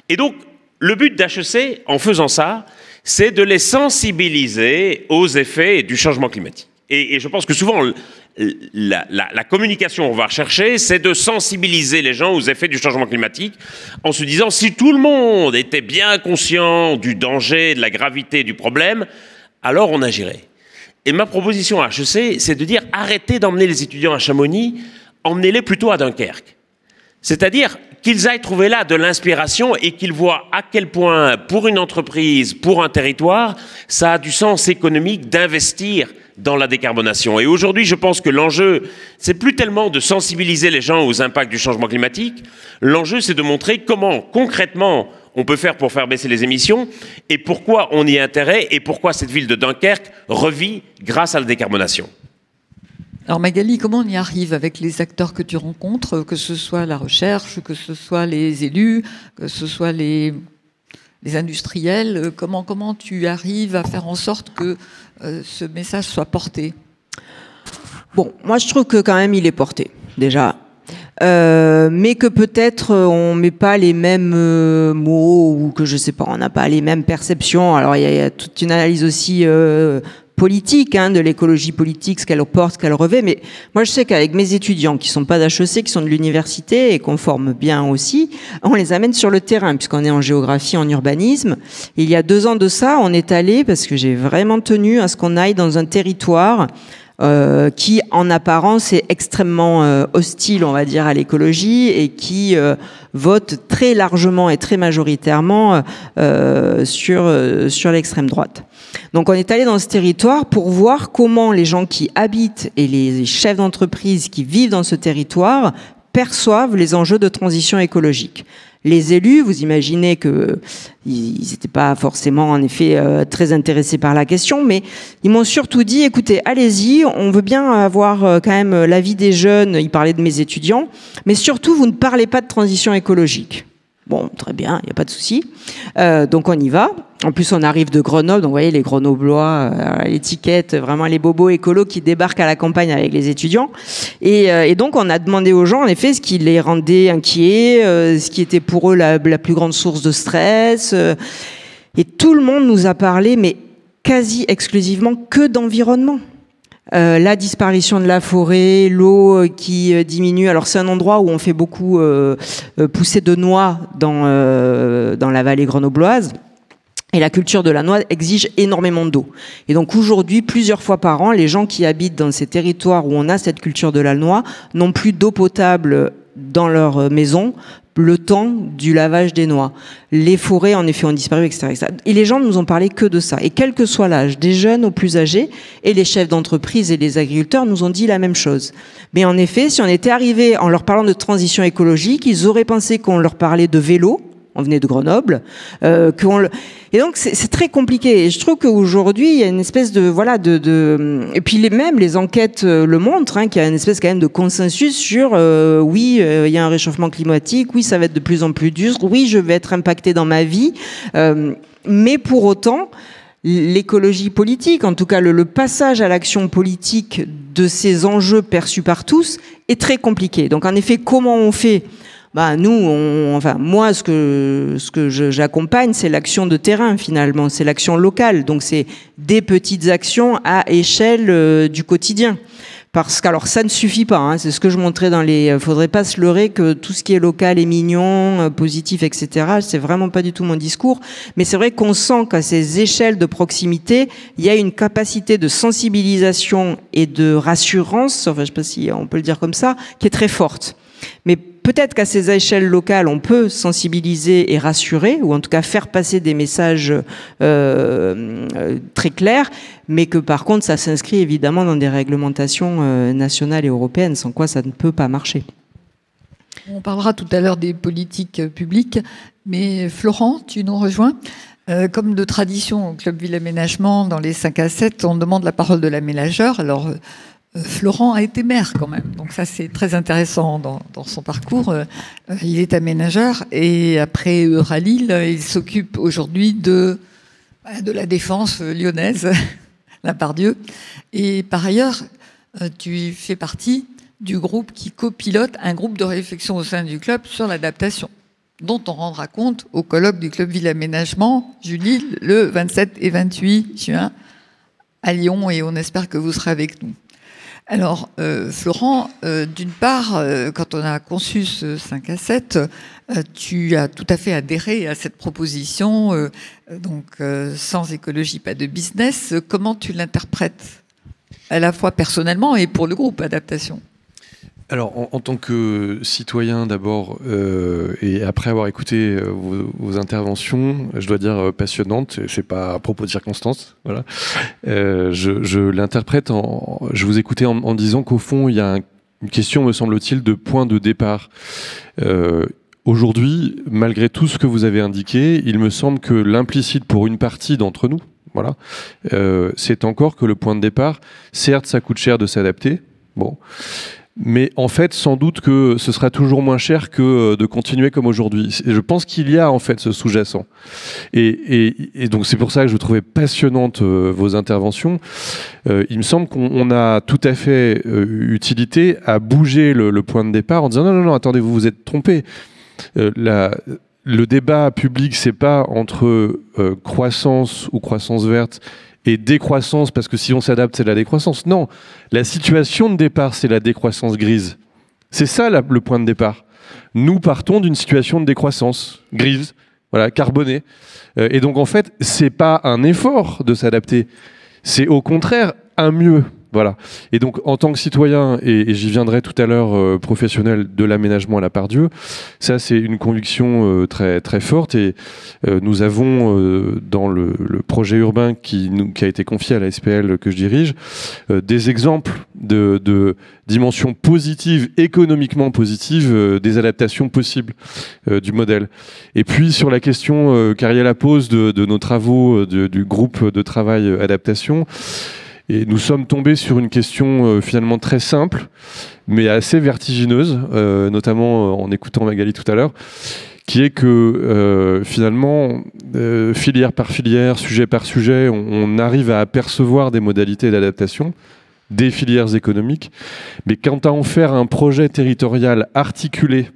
Et donc, le but d'HEC, en faisant ça, c'est de les sensibiliser aux effets du changement climatique. Et je pense que souvent, la communication qu'on va rechercher, c'est de sensibiliser les gens aux effets du changement climatique en se disant, si tout le monde était bien conscient du danger, de la gravité du problème, alors on agirait. Et ma proposition à HEC, c'est de dire, arrêtez d'emmener les étudiants à Chamonix, emmenez-les plutôt à Dunkerque. C'est-à-dire qu'ils aillent trouver là de l'inspiration et qu'ils voient à quel point, pour une entreprise, pour un territoire, ça a du sens économique d'investir dans la décarbonation. Et aujourd'hui, je pense que l'enjeu, c'est plus tellement de sensibiliser les gens aux impacts du changement climatique. L'enjeu, c'est de montrer comment, concrètement, on peut faire pour faire baisser les émissions et pourquoi on y a intérêt et pourquoi cette ville de Dunkerque revit grâce à la décarbonation. Alors Magali, comment on y arrive avec les acteurs que tu rencontres, que ce soit la recherche, que ce soit les élus, que ce soit les industriels, comment tu arrives à faire en sorte que ce message soit porté? Bon, moi je trouve que quand même il est porté, déjà. Mais que peut-être on met pas les mêmes mots ou que je sais pas, on n'a pas les mêmes perceptions. Alors il y a toute une analyse aussi politique, de l'écologie politique, ce qu'elle porte, ce qu'elle revêt. Mais moi, je sais qu'avec mes étudiants qui sont pas d'HEC, qui sont de l'université et qu'on forme bien aussi, on les amène sur le terrain puisqu'on est en géographie, en urbanisme. Et il y a 2 ans de ça, on est allé, parce que j'ai vraiment tenu à ce qu'on aille dans un territoire qui, en apparence, est extrêmement hostile, on va dire, à l'écologie et qui vote très largement et très majoritairement sur l'extrême droite. Donc on est allé dans ce territoire pour voir comment les gens qui habitent et les chefs d'entreprise qui vivent dans ce territoire perçoivent les enjeux de transition écologique. Les élus, vous imaginez que ils n'étaient pas forcément en effet très intéressés par la question, mais ils m'ont surtout dit, écoutez, allez-y, on veut bien avoir quand même l'avis des jeunes, ils parlaient de mes étudiants, mais surtout vous ne parlez pas de transition écologique. Bon, très bien, il n'y a pas de souci. Donc on y va. En plus, on arrive de Grenoble, donc vous voyez les Grenoblois, l'étiquette, vraiment les bobos écolos qui débarquent à la campagne avec les étudiants. Et donc on a demandé aux gens, en effet, ce qui les rendait inquiets, ce qui était pour eux la plus grande source de stress. Et tout le monde nous a parlé, mais quasi exclusivement que d'environnement. La disparition de la forêt, l'eau qui diminue. Alors c'est un endroit où on fait beaucoup pousser de noix dans la vallée grenobloise. Et la culture de la noix exige énormément d'eau. Et donc aujourd'hui, plusieurs fois par an, les gens qui habitent dans ces territoires où on a cette culture de la noix n'ont plus d'eau potable dans leur maison le temps du lavage des noix. Les forêts, en effet, ont disparu, etc., etc. Et les gens ne nous ont parlé que de ça. Et quel que soit l'âge, des jeunes aux plus âgés, et les chefs d'entreprise et les agriculteurs nous ont dit la même chose. Mais en effet, si on était arrivé en leur parlant de transition écologique, ils auraient pensé qu'on leur parlait de vélo. On venait de Grenoble, et donc c'est très compliqué. Et je trouve qu'aujourd'hui il y a une espèce de et puis même les enquêtes le montrent, qu'il y a une espèce quand même de consensus sur oui, il y a un réchauffement climatique, oui, ça va être de plus en plus dur, oui, je vais être impacté dans ma vie, mais pour autant l'écologie politique, en tout cas le passage à l'action politique de ces enjeux perçus par tous est très compliqué. Donc en effet, comment on fait? Moi, ce que j'accompagne, c'est l'action de terrain, finalement. C'est l'action locale. Donc, c'est des petites actions à échelle du quotidien. Parce qu'alors, ça ne suffit pas, c'est ce que je montrais faudrait pas se leurrer que tout ce qui est local est mignon, positif, etc. C'est vraiment pas du tout mon discours. Mais c'est vrai qu'on sent qu'à ces échelles de proximité, il y a une capacité de sensibilisation et de rassurance, je sais pas si on peut le dire comme ça, qui est très forte. Mais peut-être qu'à ces échelles locales, on peut sensibiliser et rassurer, ou en tout cas faire passer des messages très clairs, mais que par contre, ça s'inscrit évidemment dans des réglementations nationales et européennes, sans quoi ça ne peut pas marcher. On parlera tout à l'heure des politiques publiques, mais Florent, tu nous rejoins. Comme de tradition au Club Ville Aménagement, dans les 5 à 7, on demande la parole de l'aménageur. Alors, Florent a été maire quand même, donc ça c'est très intéressant dans son parcours. Il est aménageur et après Euralil, il s'occupe aujourd'hui de la défense lyonnaise, la Pardieu. Et par ailleurs, tu fais partie du groupe qui copilote un groupe de réflexion au sein du club sur l'adaptation, dont on rendra compte au colloque du Club Ville Aménagement, Julie, le 27 et 28 juin à Lyon, et on espère que vous serez avec nous. Alors, Florent, d'une part, quand on a conçu ce 5 à 7, tu as tout à fait adhéré à cette proposition, donc sans écologie, pas de business. Comment tu l'interprètes, à la fois personnellement et pour le groupe Adaptation ? Alors, en tant que citoyen d'abord, et après avoir écouté vos interventions, je dois dire passionnantes, c'est pas à propos de circonstances, voilà. Je l'interprète je vous écoutais en disant qu'au fond, il y a une question, me semble-t-il, de point de départ. Aujourd'hui, malgré tout ce que vous avez indiqué, il me semble que l'implicite pour une partie d'entre nous, voilà, c'est encore que le point de départ, certes, ça coûte cher de s'adapter, bon. Mais en fait, sans doute que ce sera toujours moins cher que de continuer comme aujourd'hui. Je pense qu'il y a en fait ce sous-jacent. Et donc c'est pour ça que je trouvais passionnantes vos interventions. Il me semble qu'on a tout à fait utilité à bouger le point de départ en disant non, attendez, vous vous êtes trompé. Le débat public, c'est pas entre croissance ou croissance verte et décroissance, parce que si on s'adapte, c'est la décroissance. Non, la situation de départ, c'est la décroissance grise. C'est ça le point de départ. Nous partons d'une situation de décroissance grise, voilà, carbonée. Et donc en fait, c'est pas un effort de s'adapter, c'est au contraire un mieux. Voilà. Et donc, en tant que citoyen, et j'y viendrai tout à l'heure, professionnel de l'aménagement à la Pardieu, ça, c'est une conviction très, très forte. Et nous avons, dans le projet urbain qui a été confié à la SPL que je dirige, des exemples de dimensions positives, économiquement positives, des adaptations possibles du modèle. Et puis, sur la question qu'Ariel pose de nos travaux du groupe de travail adaptation, et nous sommes tombés sur une question finalement très simple, mais assez vertigineuse, notamment en écoutant Magali tout à l'heure, qui est que finalement, filière par filière, sujet par sujet, on arrive à apercevoir des modalités d'adaptation, des filières économiques, mais quant à en faire un projet territorial articulé,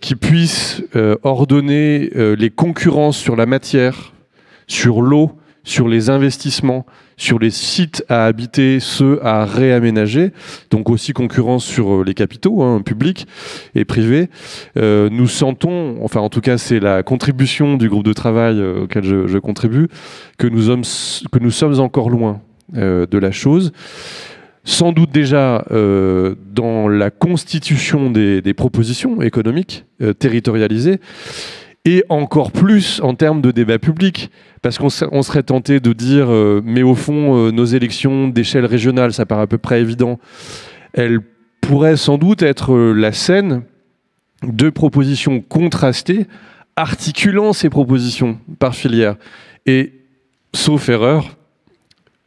qui puisse ordonner les concurrences sur la matière, sur l'eau, sur les investissements, sur les sites à habiter, ceux à réaménager, donc aussi concurrence sur les capitaux, publics et privés. Nous sentons, enfin en tout cas c'est la contribution du groupe de travail auquel je contribue, que nous sommes encore loin de la chose. Sans doute déjà dans la constitution des propositions économiques territorialisées, et encore plus en termes de débat public, parce qu'on serait tenté de dire mais au fond, nos élections d'échelle régionale, ça paraît à peu près évident, elles pourraient sans doute être la scène de propositions contrastées, articulant ces propositions par filière. Et, sauf erreur,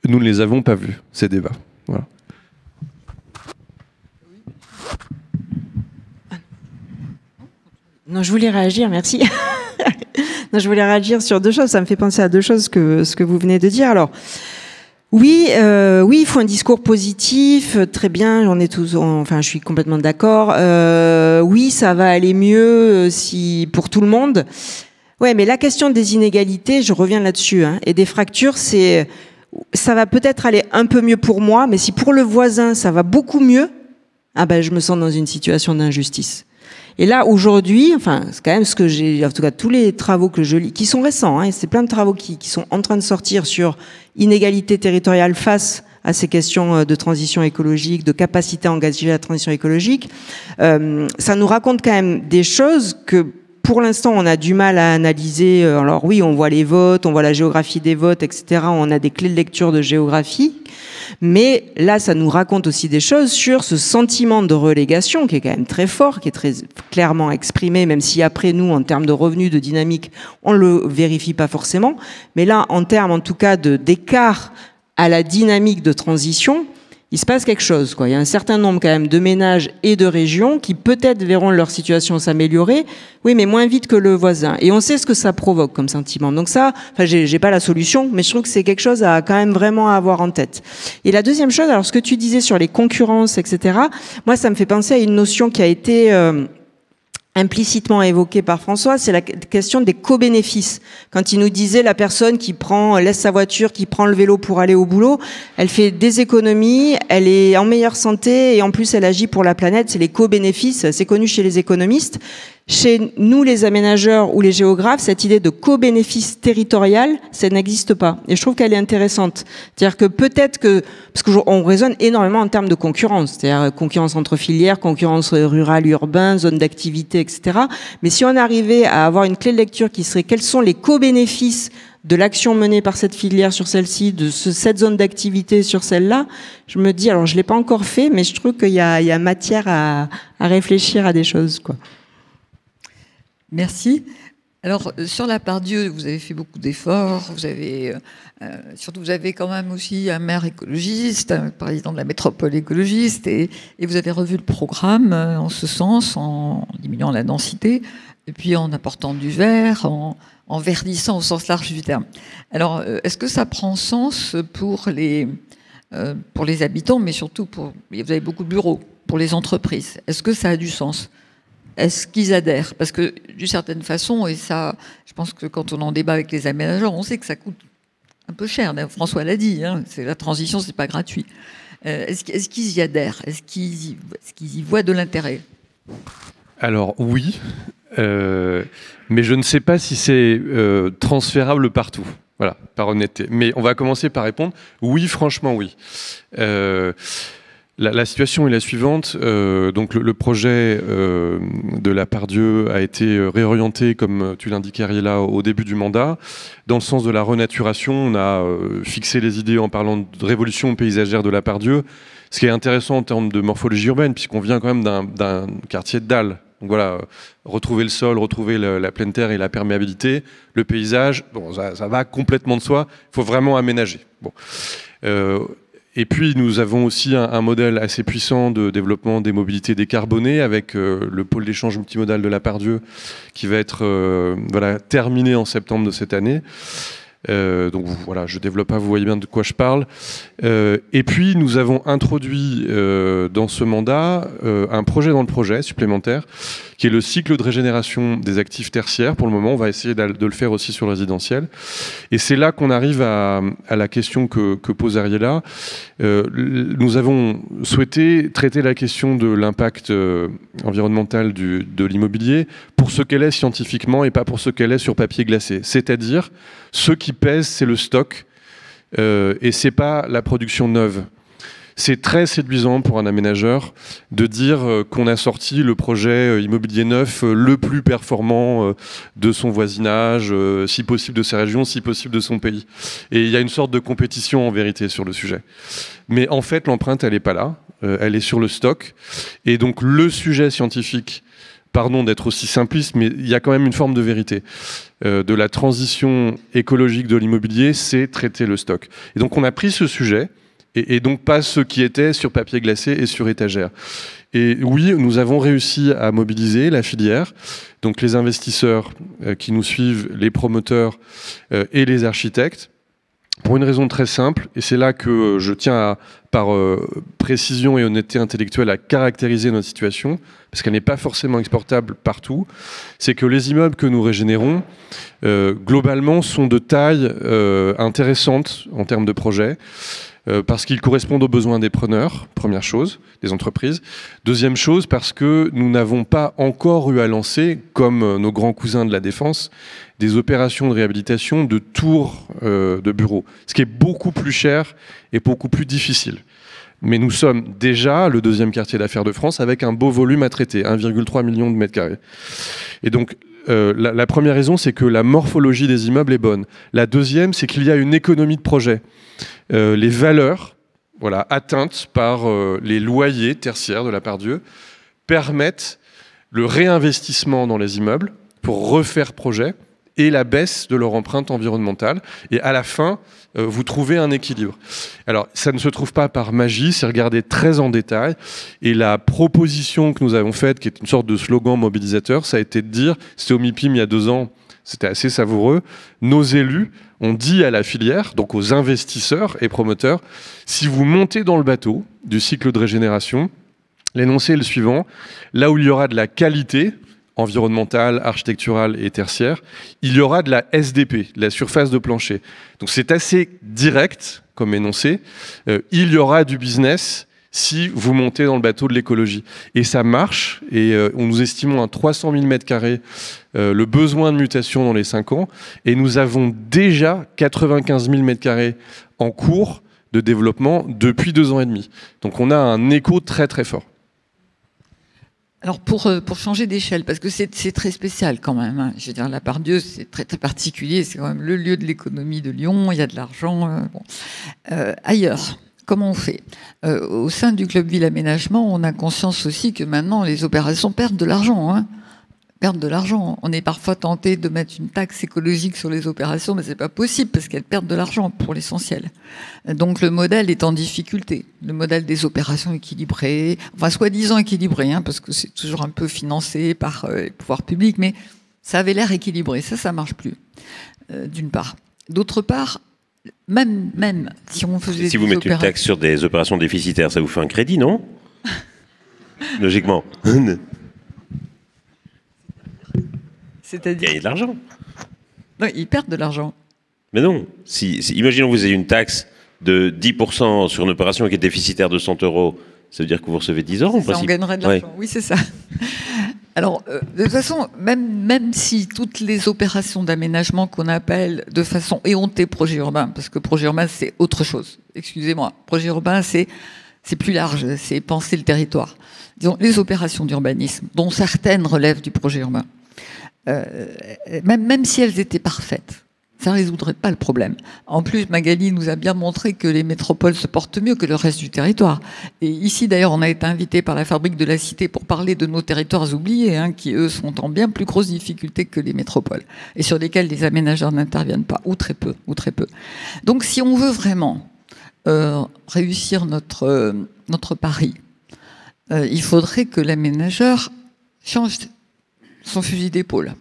nous ne les avons pas vus, ces débats. Voilà. Non, je voulais réagir, merci. Non, je voulais réagir sur deux choses. Ça me fait penser à deux choses ce que vous venez de dire. Alors, oui, il faut un discours positif. Très bien, je suis complètement d'accord. Oui, ça va aller mieux pour tout le monde. Ouais, mais la question des inégalités, je reviens là-dessus, et des fractures, ça va peut-être aller un peu mieux pour moi, mais si pour le voisin ça va beaucoup mieux, je me sens dans une situation d'injustice. Et là, aujourd'hui, c'est quand même ce que j'ai, en tout cas, tous les travaux que je lis, qui sont récents, c'est plein de travaux qui sont en train de sortir sur inégalité territoriale face à ces questions de transition écologique, de capacité à engager la transition écologique. Ça nous raconte quand même des choses que pour l'instant, on a du mal à analyser. Alors oui, on voit les votes, on voit la géographie des votes, etc. On a des clés de lecture de géographie. Mais là, ça nous raconte aussi des choses sur ce sentiment de relégation qui est quand même très fort, qui est très clairement exprimé, même si après nous, en termes de revenus, de dynamique, on le vérifie pas forcément. Mais là, en termes, en tout cas, d'écart à la dynamique de transition, il se passe quelque chose, quoi. Il y a un certain nombre quand même de ménages et de régions qui peut-être verront leur situation s'améliorer, oui, mais moins vite que le voisin. Et on sait ce que ça provoque comme sentiment. Donc ça, enfin, j'ai pas la solution, mais je trouve que c'est quelque chose à quand même vraiment avoir en tête. Et la deuxième chose, alors ce que tu disais sur les concurrences, etc., moi, ça me fait penser à une notion qui a été implicitement évoqué par François, c'est la question des co-bénéfices. Quand il nous disait la personne qui laisse sa voiture, qui prend le vélo pour aller au boulot, elle fait des économies, elle est en meilleure santé et en plus elle agit pour la planète, c'est les co-bénéfices, c'est connu chez les économistes. Chez nous, les aménageurs ou les géographes, cette idée de co-bénéfice territorial, ça n'existe pas. Et je trouve qu'elle est intéressante. C'est-à-dire que peut-être que, parce qu'on raisonne énormément en termes de concurrence, c'est-à-dire concurrence entre filières, concurrence rurale, urbaine, zone d'activité, etc. Mais si on arrivait à avoir une clé de lecture qui serait quels sont les co-bénéfices de l'action menée par cette filière sur celle-ci, de cette zone d'activité sur celle-là, je me dis, alors je l'ai pas encore fait, mais je trouve qu'il y a matière à réfléchir à des choses, quoi. Merci. Alors, sur la Pardieu, vous avez fait beaucoup d'efforts. Vous avez quand même aussi un maire écologiste, un président de la métropole écologiste, et vous avez revu le programme en ce sens, en diminuant la densité, et puis en apportant du vert, en verdissant au sens large du terme. Alors, est-ce que ça prend sens pour les habitants, mais surtout vous avez beaucoup de bureaux, pour les entreprises? Est-ce que ça a du sens? Est-ce qu'ils adhèrent? Parce que d'une certaine façon, et ça, je pense que quand on en débat avec les aménageurs, on sait que ça coûte un peu cher. François l'a dit, hein, la transition, c'est pas gratuit. Est-ce qu'ils y adhèrent? Est-ce qu'ils y voient de l'intérêt? Alors oui, mais je ne sais pas si c'est transférable partout. Voilà, par honnêteté. Mais on va commencer par répondre. Oui, franchement, oui. La situation est la suivante. Donc le projet de la Pardieu a été réorienté, comme tu l'indiquais, Ariella, au début du mandat, dans le sens de la renaturation. On a fixé les idées en parlant de révolution paysagère de la Pardieu, ce qui est intéressant en termes de morphologie urbaine, puisqu'on vient quand même d'un quartier de dalles. Donc voilà, retrouver le sol, retrouver la pleine terre et la perméabilité, le paysage, bon, ça va complètement de soi. Il faut vraiment aménager. Bon. Et puis, nous avons aussi un modèle assez puissant de développement des mobilités décarbonées avec le pôle d'échange multimodal de la Pardieu qui va être terminé en septembre de cette année. Donc voilà, je développe pas, vous voyez bien de quoi je parle. Et puis, nous avons introduit dans ce mandat un projet dans le projet supplémentaire qui est le cycle de régénération des actifs tertiaires. Pour le moment, on va essayer de le faire aussi sur le résidentiel. Et c'est là qu'on arrive à la question que pose Ariella. Nous avons souhaité traiter la question de l'impact environnemental de l'immobilier pour ce qu'elle est scientifiquement et pas pour ce qu'elle est sur papier glacé. C'est-à-dire, ce qui pèse, c'est le stock et c'est pas la production neuve. C'est très séduisant pour un aménageur de dire qu'on a sorti le projet immobilier neuf le plus performant de son voisinage, si possible de sa région, si possible de son pays. Et il y a une sorte de compétition en vérité sur le sujet. Mais en fait, l'empreinte, elle n'est pas là. Elle est sur le stock. Et donc, le sujet scientifique, pardon d'être aussi simpliste, mais il y a quand même une forme de vérité. De la transition écologique de l'immobilier, c'est traiter le stock. Et donc, on a pris ce sujet, et donc pas ce qui était sur papier glacé et sur étagère. Et oui, nous avons réussi à mobiliser la filière, donc les investisseurs qui nous suivent, les promoteurs et les architectes, pour une raison très simple, et c'est là que je tiens par précision et honnêteté intellectuelle à caractériser notre situation, parce qu'elle n'est pas forcément exportable partout, c'est que les immeubles que nous régénérons, globalement, sont de taille intéressante en termes de projet, parce qu'ils correspondent aux besoins des preneurs, première chose, des entreprises. Deuxième chose, parce que nous n'avons pas encore eu à lancer, comme nos grands cousins de la Défense, des opérations de réhabilitation de tours de bureaux, ce qui est beaucoup plus cher et beaucoup plus difficile. Mais nous sommes déjà le deuxième quartier d'affaires de France avec un beau volume à traiter, 1,3 million de mètres carrés. Et donc, la première raison, c'est que la morphologie des immeubles est bonne. La deuxième, c'est qu'il y a une économie de projet. Les valeurs atteintes par les loyers tertiaires de la part Dieu permettent le réinvestissement dans les immeubles pour refaire projet et la baisse de leur empreinte environnementale. Et à la fin, vous trouvez un équilibre. Alors, ça ne se trouve pas par magie, c'est regardé très en détail. Et la proposition que nous avons faite, qui est une sorte de slogan mobilisateur, ça a été de dire, c'était au MIPIM il y a 2 ans, c'était assez savoureux, nos élus ont dit à la filière, donc aux investisseurs et promoteurs, si vous montez dans le bateau du cycle de régénération, l'énoncé est le suivant, là où il y aura de la qualité environnementale, architecturale et tertiaire, il y aura de la SDP, de la surface de plancher. Donc c'est assez direct comme énoncé. Il y aura du business si vous montez dans le bateau de l'écologie. Et ça marche, et nous estimons à 300 000 m² le besoin de mutation dans les 5 ans, et nous avons déjà 95 000 m² en cours de développement depuis 2 ans et demi. Donc on a un écho très très fort. Alors pour changer d'échelle, parce que c'est très spécial quand même, hein. Je veux dire, la Part-Dieu, c'est très, très particulier, c'est quand même le lieu de l'économie de Lyon, il y a de l'argent. Ailleurs, comment on fait? Au sein du Club Ville Aménagement, on a conscience aussi que maintenant les opérations perdent de l'argent, hein. Perdent de l'argent. On est parfois tenté de mettre une taxe écologique sur les opérations, mais c'est pas possible parce qu'elles perdent de l'argent pour l'essentiel. Donc le modèle est en difficulté. Le modèle des opérations équilibrées, enfin soi-disant équilibrées, hein, parce que c'est toujours un peu financé par les pouvoirs publics, mais ça avait l'air équilibré. Ça marche plus, d'une part. D'autre part, même si on faisait si vous mettez une taxe sur des opérations déficitaires, ça vous fait un crédit, non? Logiquement. C'est-à-dire gagner de l'argent. Non, ils perdent de l'argent. Mais non. Imaginons que vous ayez une taxe de 10% sur une opération qui est déficitaire de 100 €, ça veut dire que vous recevez 10 € en principe. On gagnerait de l'argent, oui, c'est ça. Alors, de toute façon, même si toutes les opérations d'aménagement qu'on appelle de façon éhontée projet urbain, parce que projet urbain, c'est autre chose. Excusez-moi, projet urbain, c'est plus large, c'est penser le territoire. Disons, les opérations d'urbanisme, dont certaines relèvent du projet urbain, même si elles étaient parfaites, ça ne résoudrait pas le problème. En plus, Magali nous a bien montré que les métropoles se portent mieux que le reste du territoire. Et ici, d'ailleurs, on a été invité par la Fabrique de la Cité pour parler de nos territoires oubliés, hein, qui, eux, sont en bien plus grosse difficulté que les métropoles, et sur lesquels les aménageurs n'interviennent pas, ou très peu. Donc, si on veut vraiment réussir notre pari, il faudrait que l'aménageur change son fusil d'épaule.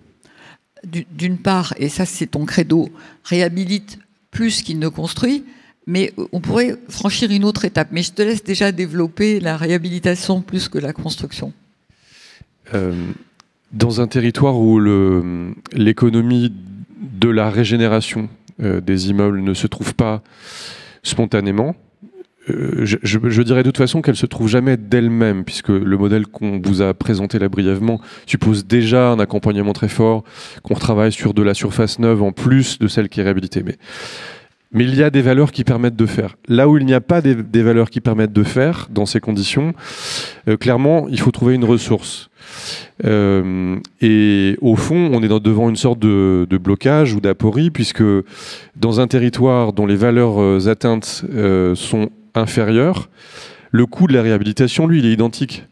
D'une part, et ça c'est ton credo, réhabilite plus qu'il ne construit, mais on pourrait franchir une autre étape. Mais je te laisse déjà développer la réhabilitation plus que la construction. Dans un territoire où l'économie de la régénération des immeubles ne se trouve pas spontanément, je dirais de toute façon qu'elle se trouve jamais d'elle-même, puisque le modèle qu'on vous a présenté là brièvement suppose déjà un accompagnement très fort, qu'on retravaille sur de la surface neuve en plus de celle qui est réhabilitée. Mais il y a des valeurs qui permettent de faire. Là où il n'y a pas des valeurs qui permettent de faire, dans ces conditions, clairement, il faut trouver une ressource. Et au fond, on est devant une sorte de blocage ou d'aporie, puisque dans un territoire dont les valeurs atteintes sont inférieures, le coût de la réhabilitation, lui, il est identique.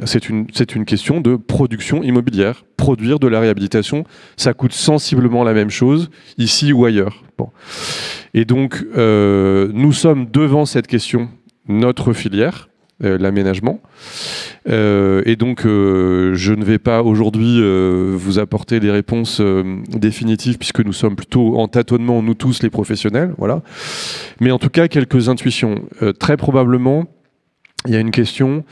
C'est une question de production immobilière. Produire de la réhabilitation, ça coûte sensiblement la même chose, ici ou ailleurs. Bon. Et donc, nous sommes devant cette question, notre filière, l'aménagement. Et donc, je ne vais pas aujourd'hui vous apporter des réponses définitives, puisque nous sommes plutôt en tâtonnement, nous tous les professionnels. Voilà. Mais en tout cas, quelques intuitions. Très probablement, il y a une question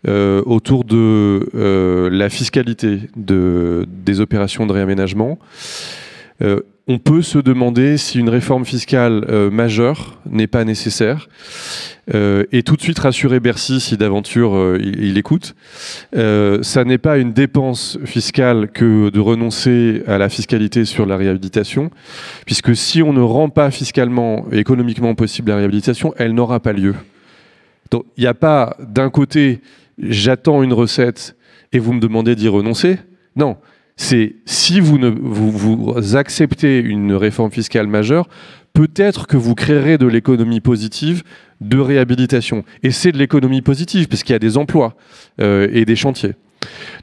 autour de la fiscalité des opérations de réaménagement. On peut se demander si une réforme fiscale majeure n'est pas nécessaire. Et tout de suite rassurer Bercy si d'aventure il écoute. Ça n'est pas une dépense fiscale que de renoncer à la fiscalité sur la réhabilitation, puisque si on ne rend pas fiscalement et économiquement possible la réhabilitation, elle n'aura pas lieu. Donc il n'y a pas d'un côté, j'attends une recette et vous me demandez d'y renoncer. Non. C'est si vous acceptez une réforme fiscale majeure, peut-être que vous créerez de l'économie positive de réhabilitation. Et c'est de l'économie positive, parce qu'il y a des emplois et des chantiers.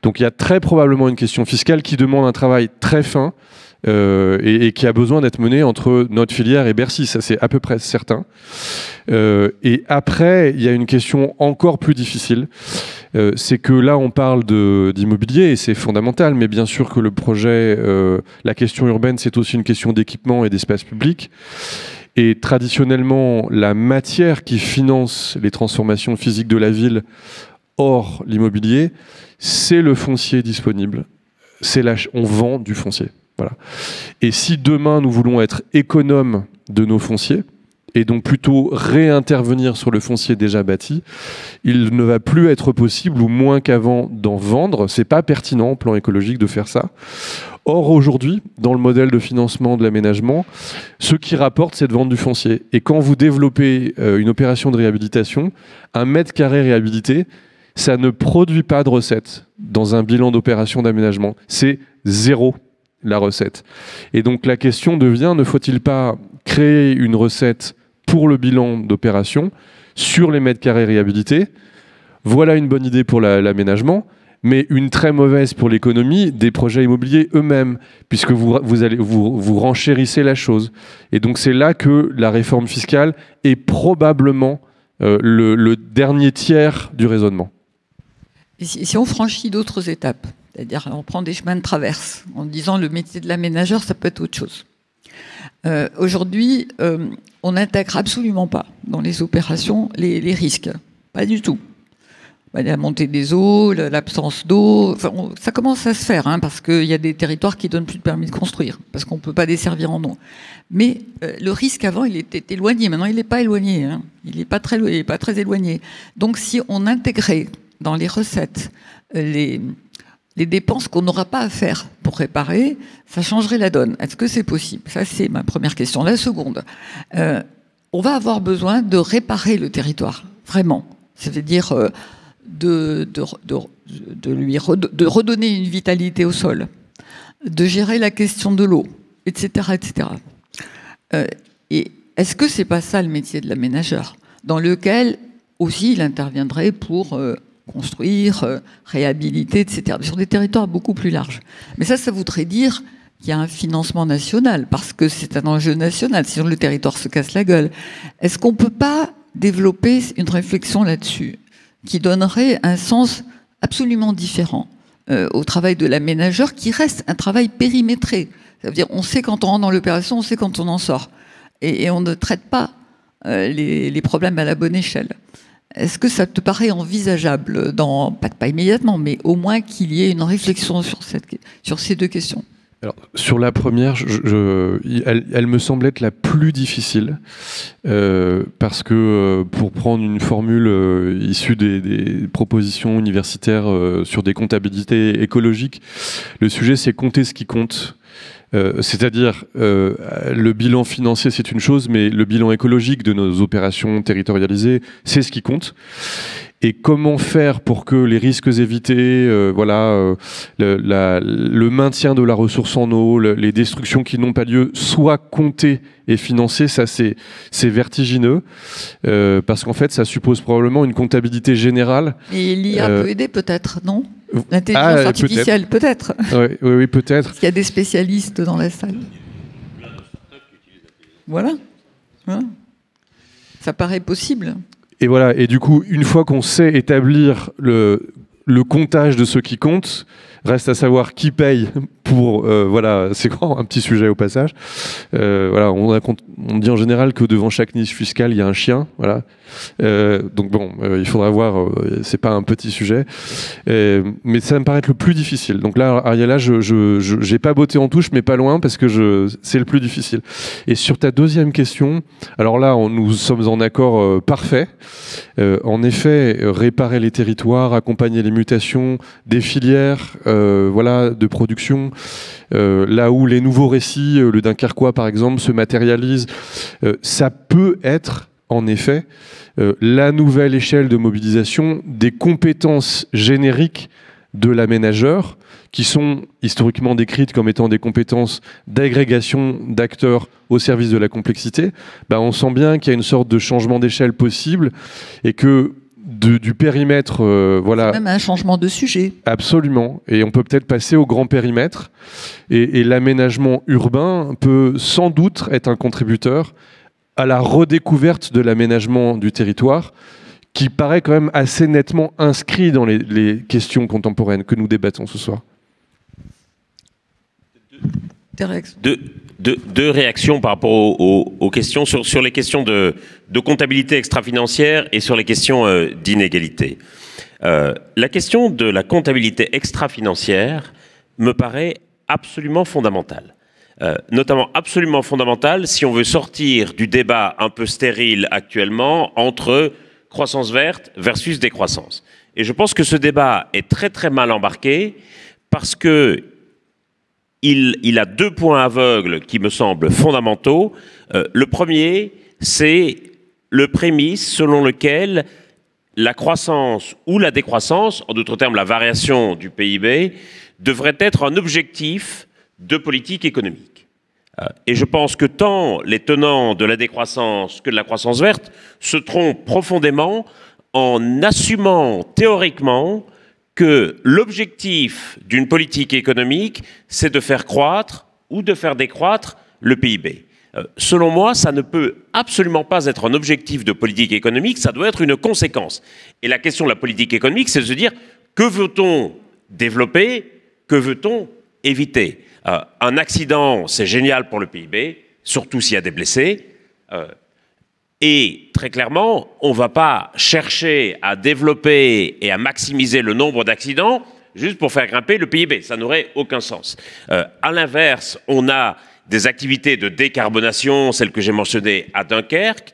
Donc il y a très probablement une question fiscale qui demande un travail très fin et qui a besoin d'être mené entre notre filière et Bercy, ça c'est à peu près certain. Et après, il y a une question encore plus difficile, c'est que là on parle d'immobilier et c'est fondamental, mais bien sûr que le projet, la question urbaine, c'est aussi une question d'équipement et d'espace public. Et traditionnellement, la matière qui finance les transformations physiques de la ville hors l'immobilier, c'est le foncier disponible. On vend du foncier. Voilà. Et si demain nous voulons être économes de nos fonciers, et donc plutôt réintervenir sur le foncier déjà bâti, il ne va plus être possible, ou moins qu'avant, d'en vendre. C'est pas pertinent au plan écologique de faire ça. Or, aujourd'hui, dans le modèle de financement de l'aménagement, ce qui rapporte, c'est de vendre du foncier. Et quand vous développez une opération de réhabilitation, 1 mètre carré réhabilité, ça ne produit pas de recettes dans un bilan d'opération d'aménagement. C'est 0 la recette. Et donc la question devient, ne faut-il pas créer une recette pour le bilan d'opération sur les mètres carrés réhabilités? Voilà une bonne idée pour l'aménagement, mais une très mauvaise pour l'économie des projets immobiliers eux-mêmes, puisque vous renchérissez la chose. Et donc c'est là que la réforme fiscale est probablement le dernier tiers du raisonnement. Et si on franchit d'autres étapes, c'est-à-dire on prend des chemins de traverse, en disant le métier de l'aménageur, ça peut être autre chose. Aujourd'hui, on n'intègre absolument pas dans les opérations les risques, pas du tout. La montée des eaux, l'absence d'eau, enfin, ça commence à se faire, hein, parce qu'il y a des territoires qui donnent plus de permis de construire, parce qu'on ne peut pas desservir en eau. Mais le risque avant, il était éloigné. Maintenant, il n'est pas éloigné. Hein. Il n'est pas très éloigné. Donc, si on intégrait dans les recettes les dépenses qu'on n'aura pas à faire pour réparer, ça changerait la donne. Est-ce que c'est possible? Ça, c'est ma première question. La seconde, on va avoir besoin de réparer le territoire, vraiment. C'est-à-dire de redonner une vitalité au sol, de gérer la question de l'eau, etc., etc. Et est-ce que c'est pas ça le métier de l'aménageur, dans lequel aussi il interviendrait pour construire, réhabiliter, etc., sur des territoires beaucoup plus larges. Mais ça voudrait dire qu'il y a un financement national, parce que c'est un enjeu national, sinon le territoire se casse la gueule. Est-ce qu'on ne peut pas développer une réflexion là-dessus, qui donnerait un sens absolument différent au travail de l'aménageur, qui reste un travail périmétré? Ça veut dire on sait quand on rentre dans l'opération, on sait quand on en sort. Et on ne traite pas les problèmes à la bonne échelle. Est-ce que ça te paraît envisageable, pas immédiatement, mais au moins qu'il y ait une réflexion sur ces deux questions? Alors, sur la première, elle me semble être la plus difficile, parce que pour prendre une formule issue des propositions universitaires sur des comptabilités écologiques, le sujet c'est compter ce qui compte. C'est-à-dire, le bilan financier, c'est une chose, mais le bilan écologique de nos opérations territorialisées, c'est ce qui compte. Et comment faire pour que les risques évités, le maintien de la ressource en eau, les destructions qui n'ont pas lieu, soient comptés et financés, ça c'est vertigineux, parce qu'en fait, ça suppose probablement une comptabilité générale. Et l'IA peut aider peut-être, non? L'intelligence artificielle, peut-être. Oui, peut-être. Parce qu'il y a des spécialistes dans la salle. Voilà. Ça paraît possible. Et voilà. Et du coup, une fois qu'on sait établir le comptage de ce qui compte, reste à savoir qui paye pour... voilà, c'est un petit sujet au passage. Voilà, on dit en général que devant chaque niche fiscale, il y a un chien. Voilà. Donc bon, il faudra voir, c'est pas un petit sujet. Mais ça me paraît être le plus difficile. Donc là, Ariella, je n'ai pas botté en touche, mais pas loin, parce que c'est le plus difficile. Et sur ta deuxième question, alors là, nous sommes en accord parfait. En effet, réparer les territoires, accompagner les mutations des filières de production, là où les nouveaux récits, le Dunkerquois par exemple, se matérialisent, ça peut être en effet la nouvelle échelle de mobilisation des compétences génériques de l'aménageur, qui sont historiquement décrites comme étant des compétences d'agrégation d'acteurs au service de la complexité, on sent bien qu'il y a une sorte de changement d'échelle possible et que du périmètre... voilà. C'est même un changement de sujet. Absolument. Et on peut peut-être passer au grand périmètre. Et l'aménagement urbain peut sans doute être un contributeur à la redécouverte de l'aménagement du territoire, qui paraît quand même assez nettement inscrit dans les questions contemporaines que nous débattons ce soir. Deux réactions par rapport aux questions, sur les questions de comptabilité extra-financière et sur les questions d'inégalité. La question de la comptabilité extra-financière me paraît absolument fondamentale. Notamment absolument fondamentale si on veut sortir du débat un peu stérile actuellement entre croissance verte versus décroissance. Et je pense que ce débat est très très mal embarqué parce que il a deux points aveugles qui me semblent fondamentaux. Le premier, c'est le prémisse selon lequel la croissance ou la décroissance, en d'autres termes la variation du PIB, devrait être un objectif de politique économique. Et je pense que tant les tenants de la décroissance que de la croissance verte se trompent profondément en assumant théoriquement que l'objectif d'une politique économique, c'est de faire croître ou de faire décroître le PIB. Selon moi, ça ne peut absolument pas être un objectif de politique économique, ça doit être une conséquence. Et la question de la politique économique, c'est de se dire, que veut-on développer, que veut-on éviter ? Un accident, c'est génial pour le PIB, surtout s'il y a des blessés. Et très clairement, on ne va pas chercher à développer et à maximiser le nombre d'accidents juste pour faire grimper le PIB. Ça n'aurait aucun sens. À l'inverse, on a des activités de décarbonation, celles que j'ai mentionnées à Dunkerque,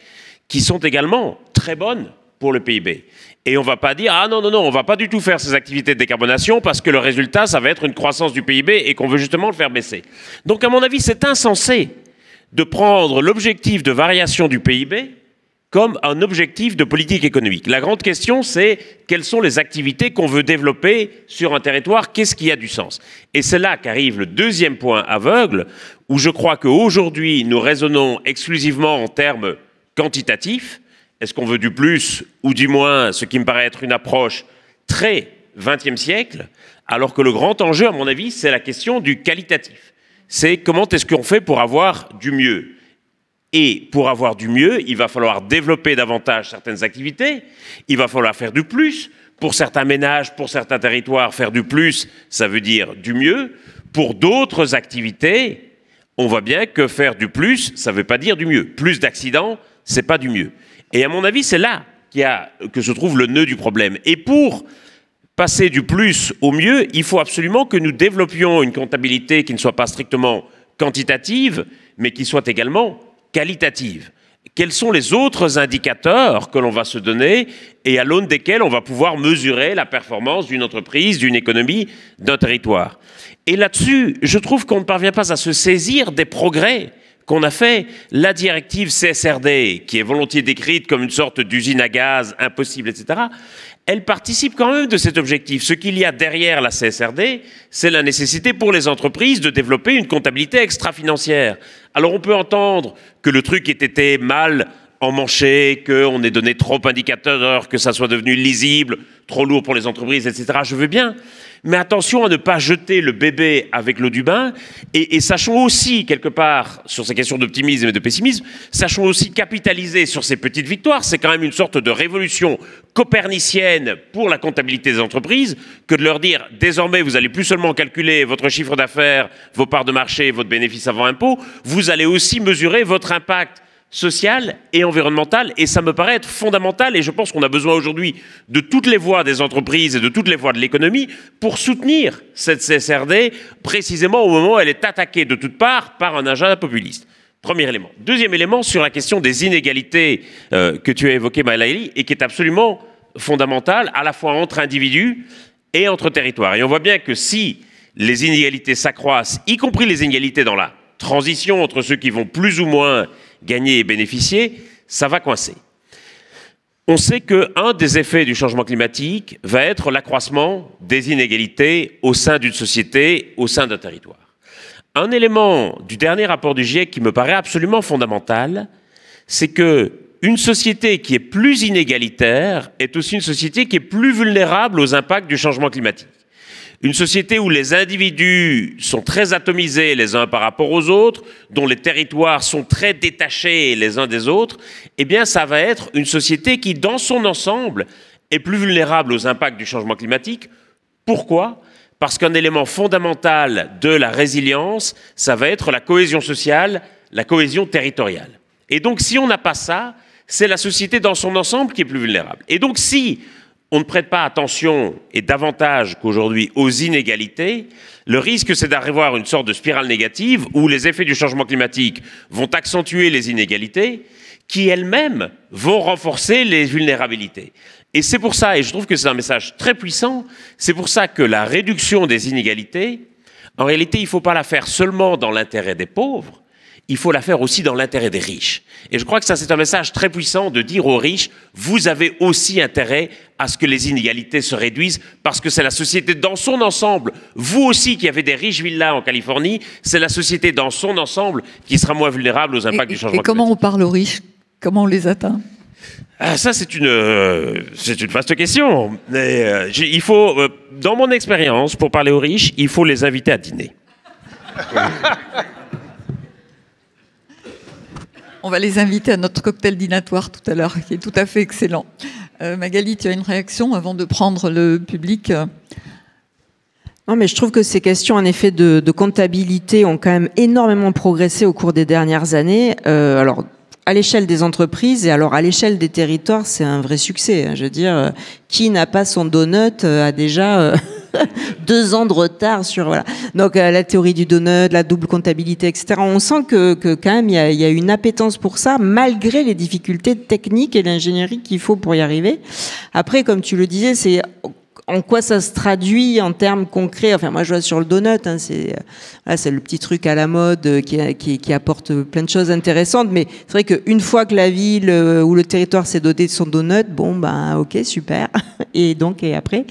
qui sont également très bonnes pour le PIB. Et on ne va pas dire « Ah non, on ne va pas du tout faire ces activités de décarbonation parce que le résultat, ça va être une croissance du PIB et qu'on veut justement le faire baisser. » Donc à mon avis, c'est insensé de prendre l'objectif de variation du PIB comme un objectif de politique économique. La grande question, c'est quelles sont les activités qu'on veut développer sur un territoire, qu'est-ce qui a du sens? Et c'est là qu'arrive le deuxième point aveugle, où je crois qu'aujourd'hui, nous raisonnons exclusivement en termes quantitatifs. Est-ce qu'on veut du plus ou du moins, ce qui me paraît être une approche très 20e siècle, alors que le grand enjeu, à mon avis, c'est la question du qualitatif. C'est comment est-ce qu'on fait pour avoir du mieux. Et pour avoir du mieux, il va falloir développer davantage certaines activités, il va falloir faire du plus. Pour certains ménages, pour certains territoires, faire du plus, ça veut dire du mieux. Pour d'autres activités, on voit bien que faire du plus, ça ne veut pas dire du mieux. Plus d'accidents, ce n'est pas du mieux. Et à mon avis, c'est là que se trouve le nœud du problème. Et pour passer du plus au mieux, il faut absolument que nous développions une comptabilité qui ne soit pas strictement quantitative, mais qui soit également qualitative. Quels sont les autres indicateurs que l'on va se donner et à l'aune desquels on va pouvoir mesurer la performance d'une entreprise, d'une économie, d'un territoire? Et là-dessus, je trouve qu'on ne parvient pas à se saisir des progrès qu'on a fait. La directive CSRD, qui est volontiers décrite comme une sorte d'usine à gaz impossible, etc., elle participe quand même de cet objectif. Ce qu'il y a derrière la CSRD, c'est la nécessité pour les entreprises de développer une comptabilité extra-financière. Alors on peut entendre que le truc ait été mal emmanché, qu'on ait donné trop d'indicateurs, que ça soit devenu lisible, trop lourd pour les entreprises, etc. Je veux bien. Mais attention à ne pas jeter le bébé avec l'eau du bain et sachons aussi, quelque part, sur ces questions d'optimisme et de pessimisme, sachons aussi capitaliser sur ces petites victoires. C'est quand même une sorte de révolution copernicienne pour la comptabilité des entreprises que de leur dire désormais vous allez plus seulement calculer votre chiffre d'affaires, vos parts de marché, votre bénéfice avant impôt, vous allez aussi mesurer votre impact social et environnemental, et ça me paraît être fondamental, et je pense qu'on a besoin aujourd'hui de toutes les voix des entreprises et de toutes les voix de l'économie pour soutenir cette CSRD, précisément au moment où elle est attaquée de toutes parts par un agenda populiste. Premier élément. Deuxième élément, sur la question des inégalités que tu as évoquées, Maëla Elie, et qui est absolument fondamentale, à la fois entre individus et entre territoires. Et on voit bien que si les inégalités s'accroissent, y compris les inégalités dans la transition entre ceux qui vont plus ou moins gagner et bénéficier, ça va coincer. On sait qu'un des effets du changement climatique va être l'accroissement des inégalités au sein d'une société, au sein d'un territoire. Un élément du dernier rapport du GIEC qui me paraît absolument fondamental, c'est qu'une société qui est plus inégalitaire est aussi une société qui est plus vulnérable aux impacts du changement climatique. Une société où les individus sont très atomisés les uns par rapport aux autres, dont les territoires sont très détachés les uns des autres, eh bien ça va être une société qui, dans son ensemble, est plus vulnérable aux impacts du changement climatique. Pourquoi ? Parce qu'un élément fondamental de la résilience, ça va être la cohésion sociale, la cohésion territoriale. Et donc, si on n'a pas ça, c'est la société dans son ensemble qui est plus vulnérable. Et donc, si on ne prête pas attention, et davantage qu'aujourd'hui, aux inégalités, le risque, c'est d'arriver une sorte de spirale négative où les effets du changement climatique vont accentuer les inégalités, qui elles-mêmes vont renforcer les vulnérabilités. Et c'est pour ça, et je trouve que c'est un message très puissant, c'est pour ça que la réduction des inégalités, en réalité, il ne faut pas la faire seulement dans l'intérêt des pauvres, il faut la faire aussi dans l'intérêt des riches. Et je crois que ça, c'est un message très puissant de dire aux riches, vous avez aussi intérêt à ce que les inégalités se réduisent, parce que c'est la société dans son ensemble, vous aussi qui avez des riches villas en Californie, c'est la société dans son ensemble qui sera moins vulnérable aux impacts du changement climatique. Et comment on parle aux riches? Comment on les atteint? Ah, ça, c'est une vaste question. Mais, il faut, dans mon expérience, pour parler aux riches, il faut les inviter à dîner. On va les inviter à notre cocktail dînatoire tout à l'heure, qui est tout à fait excellent. Magali, tu as une réaction avant de prendre le public? Non, mais je trouve que ces questions, en effet, de comptabilité ont quand même énormément progressé au cours des dernières années. Alors, à l'échelle des entreprises et alors à l'échelle des territoires, c'est un vrai succès. Je veux dire, qui n'a pas son donut a déjà 2 ans de retard sur voilà. Donc la théorie du donut, la double comptabilité, etc. On sent que quand même il y a une appétence pour ça, malgré les difficultés techniques et l'ingénierie qu'il faut pour y arriver. Après, comme tu le disais, c'est en quoi ça se traduit en termes concrets. Enfin, moi, je vois sur le donut, hein, c'est le petit truc à la mode qui apporte plein de choses intéressantes. Mais c'est vrai qu'une fois que la ville ou le territoire s'est doté de son donut, bon, ben, ok, super. Et après,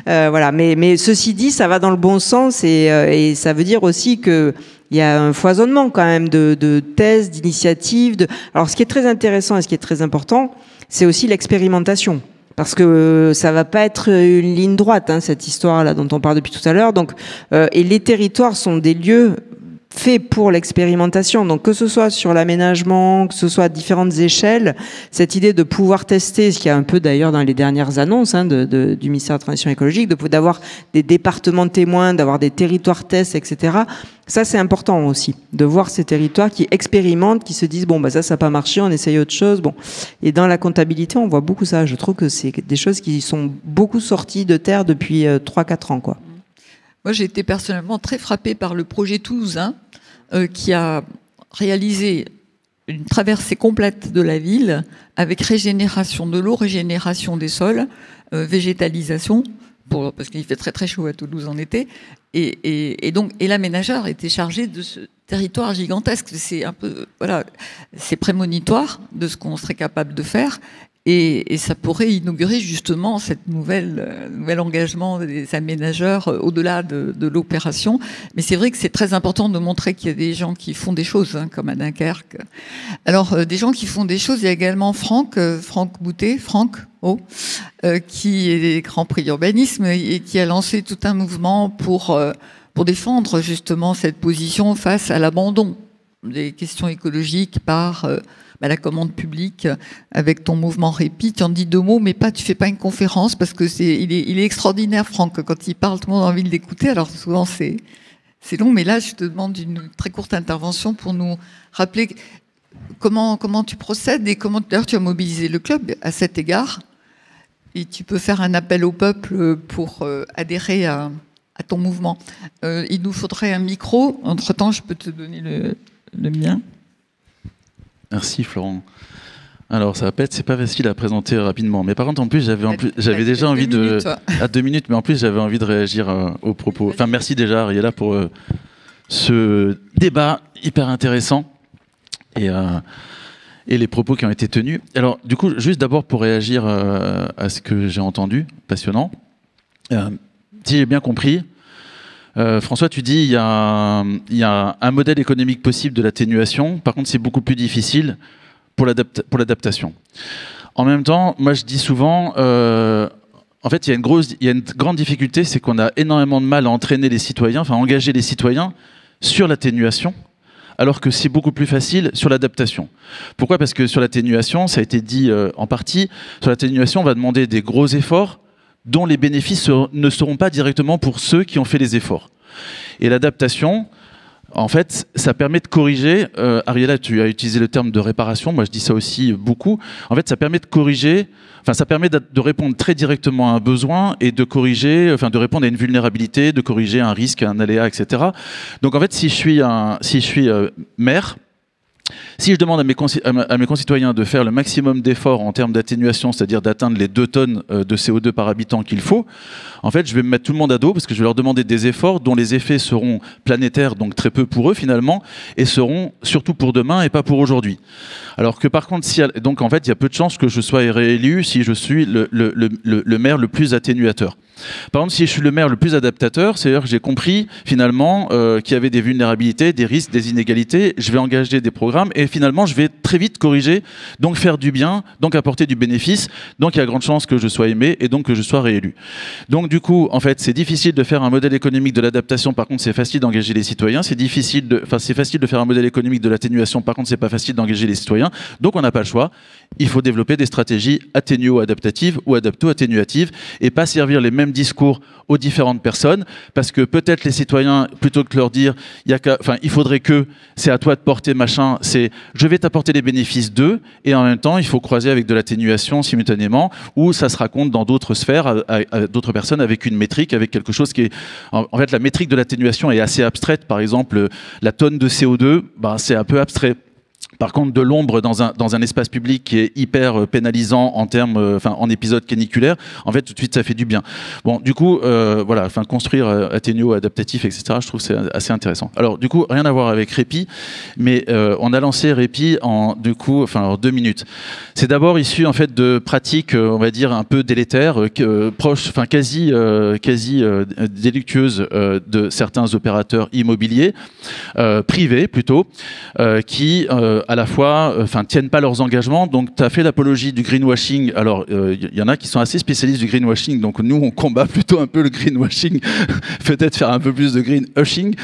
voilà. Mais ceci dit, ça va dans le bon sens et ça veut dire aussi que il y a un foisonnement quand même de thèses, d'initiatives. Alors, ce qui est très intéressant et ce qui est très important, c'est aussi l'expérimentation. Parce que ça va pas être une ligne droite, hein, cette histoire-là dont on parle depuis tout à l'heure. Donc, et les territoires sont des lieux faits pour l'expérimentation. Donc, que ce soit sur l'aménagement, que ce soit à différentes échelles, cette idée de pouvoir tester, ce qu'il y a un peu d'ailleurs dans les dernières annonces hein, du ministère de la Transition écologique, d'avoir des départements témoins, d'avoir des territoires tests, etc. Ça, c'est important aussi, de voir ces territoires qui expérimentent, qui se disent, bon, bah ça n'a pas marché, on essaye autre chose. Bon. Et dans la comptabilité, on voit beaucoup ça. Je trouve que c'est des choses qui sont beaucoup sorties de terre depuis 3-4 ans, quoi. Moi, j'ai été personnellement très frappée par le projet toulousain qui a réalisé une traversée complète de la ville avec régénération de l'eau, régénération des sols, végétalisation, parce qu'il fait très très chaud à Toulouse en été. Et donc l'aménageur était chargé de ce territoire gigantesque. C'est un peu, voilà, c'est prémonitoire de ce qu'on serait capable de faire. Et ça pourrait inaugurer justement cette nouvel engagement des aménageurs au-delà de l'opération. Mais c'est vrai que c'est très important de montrer qu'il y a des gens qui font des choses, hein, comme à Dunkerque. Alors, des gens qui font des choses, il y a également Franck Boutet, qui est Grand Prix d'urbanisme et qui a lancé tout un mouvement pour défendre justement cette position face à l'abandon des questions écologiques par la commande publique avec ton mouvement Répit. Tu en dis 2 mots, mais tu fais pas une conférence parce que il est extraordinaire, Franck. Quand il parle, tout le monde a envie de l'écouter. Alors souvent c'est long, mais là je te demande une très courte intervention pour nous rappeler comment tu procèdes et comment d'ailleurs tu as mobilisé le club à cet égard. Et tu peux faire un appel au peuple pour adhérer à ton mouvement. Il nous faudrait un micro. Entre-temps, je peux te donner le mien. Merci Florent. Alors c'est pas facile à présenter rapidement, mais par contre en plus j'avais déjà envie de à 2 minutes, mais en plus j'avais envie de réagir aux propos. Enfin merci déjà Ariella pour ce débat hyper intéressant et et les propos qui ont été tenus. Alors, du coup, juste d'abord pour réagir à ce que j'ai entendu, passionnant. Si j'ai bien compris, François, tu dis il y a un modèle économique possible de l'atténuation. Par contre, c'est beaucoup plus difficile pour l'adaptation. En même temps, moi, je dis souvent, en fait, il y a une grande difficulté, c'est qu'on a énormément de mal à entraîner les citoyens, enfin, engager les citoyens sur l'atténuation, alors que c'est beaucoup plus facile sur l'adaptation. Pourquoi ? Parce que sur l'atténuation, ça a été dit en partie, sur l'atténuation, on va demander des gros efforts dont les bénéfices ne seront pas directement pour ceux qui ont fait les efforts. Et l'adaptation, en fait, ça permet de corriger, Ariela, tu as utilisé le terme de réparation, moi je dis ça aussi beaucoup, en fait ça permet de corriger, enfin ça permet de répondre très directement à un besoin et de corriger, enfin de répondre à une vulnérabilité, de corriger un risque, un aléa, etc. Donc en fait si je suis maire, si je demande à mes concitoyens de faire le maximum d'efforts en termes d'atténuation, c'est-à-dire d'atteindre les 2 tonnes de CO2 par habitant qu'il faut, en fait, je vais me mettre tout le monde à dos parce que je vais leur demander des efforts dont les effets seront planétaires, donc très peu pour eux finalement, et seront surtout pour demain et pas pour aujourd'hui. Alors que par contre, donc en fait, il y a peu de chances que je sois réélu si je suis le maire le plus atténuateur. Par contre, si je suis le maire le plus adaptateur, c'est-à-dire que j'ai compris finalement qu'il y avait des vulnérabilités, des risques, des inégalités, je vais engager des programmes et finalement je vais très vite corriger, donc faire du bien, donc apporter du bénéfice, donc il y a grande chance que je sois aimé et donc que je sois réélu. Donc du coup, en fait, c'est difficile de faire un modèle économique de l'adaptation, par contre c'est facile d'engager les citoyens, c'est facile de faire un modèle économique de l'atténuation, par contre c'est pas facile d'engager les citoyens, donc on n'a pas le choix, il faut développer des stratégies atténuo-adaptatives ou adapto-atténuatives et pas servir les mêmes discours aux différentes personnes, parce que peut-être les citoyens, plutôt que de leur dire il faudrait que, c'est à toi de porter machin, c'est je vais t'apporter les bénéfices d'eux, et en même temps il faut croiser avec de l'atténuation simultanément, ou ça se raconte dans d'autres sphères, à d'autres personnes, avec une métrique, avec quelque chose qui est... En fait, la métrique de l'atténuation est assez abstraite. Par exemple, la tonne de CO2, c'est un peu abstrait. Par contre, de l'ombre dans un espace public qui est hyper pénalisant en termes, en épisode caniculaire, en fait, tout de suite, ça fait du bien. Bon, du coup, construire atténuo, adaptatif, etc., je trouve que c'est assez intéressant. Alors, du coup, rien à voir avec Répi, mais on a lancé Répi en 2 minutes. C'est d'abord issu, en fait, de pratiques, on va dire, un peu délétères, quasi délictueuses de certains opérateurs immobiliers, privés plutôt, qui... à la fois tiennent pas leurs engagements. Donc tu as fait l'apologie du greenwashing. Alors il y en a qui sont assez spécialistes du greenwashing, donc nous on combat plutôt un peu le greenwashing, peut-être faire un peu plus de greenwashing,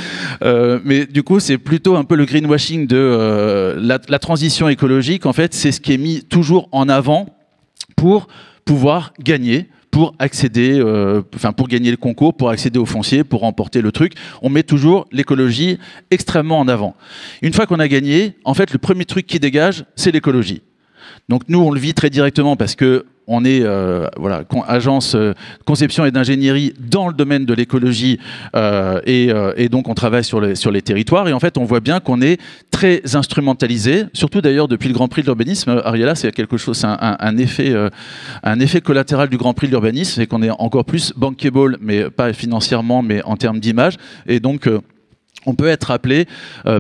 mais du coup c'est plutôt un peu le greenwashing de la transition écologique. En fait, c'est ce qui est mis toujours en avant pour pouvoir gagner, pour accéder, pour gagner le concours, pour accéder au foncier, pour remporter le truc. On met toujours l'écologie extrêmement en avant. Une fois qu'on a gagné, en fait, le premier truc qui dégage, c'est l'écologie. Donc nous, on le vit très directement parce que on est agence conception et d'ingénierie dans le domaine de l'écologie et donc on travaille sur les territoires et en fait on voit bien qu'on est très instrumentalisé, surtout d'ailleurs depuis le Grand Prix de l'urbanisme. Ariela, c'est quelque chose, c'est un effet collatéral du Grand Prix de l'urbanisme, c'est qu'on est encore plus bankable, mais pas financièrement, mais en termes d'image, et donc on peut être appelé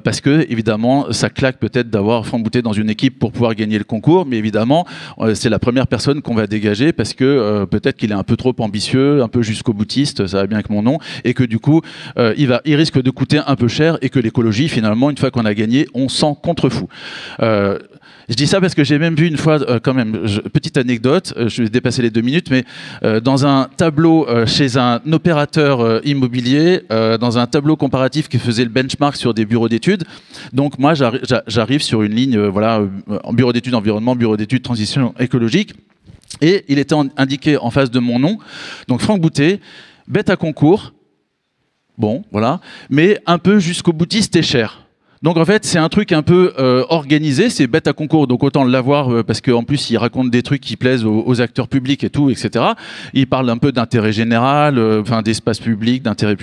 parce que, évidemment, ça claque peut-être d'avoir Franck Boutet dans une équipe pour pouvoir gagner le concours, mais évidemment, c'est la première personne qu'on va dégager parce que peut-être qu'il est un peu trop ambitieux, un peu jusqu'au-boutiste, ça va bien avec mon nom, et que du coup, il risque de coûter un peu cher et que l'écologie, finalement, une fois qu'on a gagné, on s'en contrefou. Je dis ça parce que j'ai même vu une fois, petite anecdote, je vais dépasser les 2 minutes, mais dans un tableau chez un opérateur immobilier, dans un tableau comparatif qui faisait le benchmark sur des bureaux d'études. Donc moi, j'arrive sur une ligne, en bureau d'études environnement, bureau d'études transition écologique, et il était indiqué en face de mon nom, donc Franck Boutet, bête à concours, bon, voilà, mais un peu jusqu'au boutiste et cher. Donc en fait, c'est un truc un peu organisé, c'est bête à concours, donc autant l'avoir parce qu'en plus, il raconte des trucs qui plaisent aux acteurs publics et tout, etc. Il parle un peu d'intérêt général, d'espace public, d'intérêt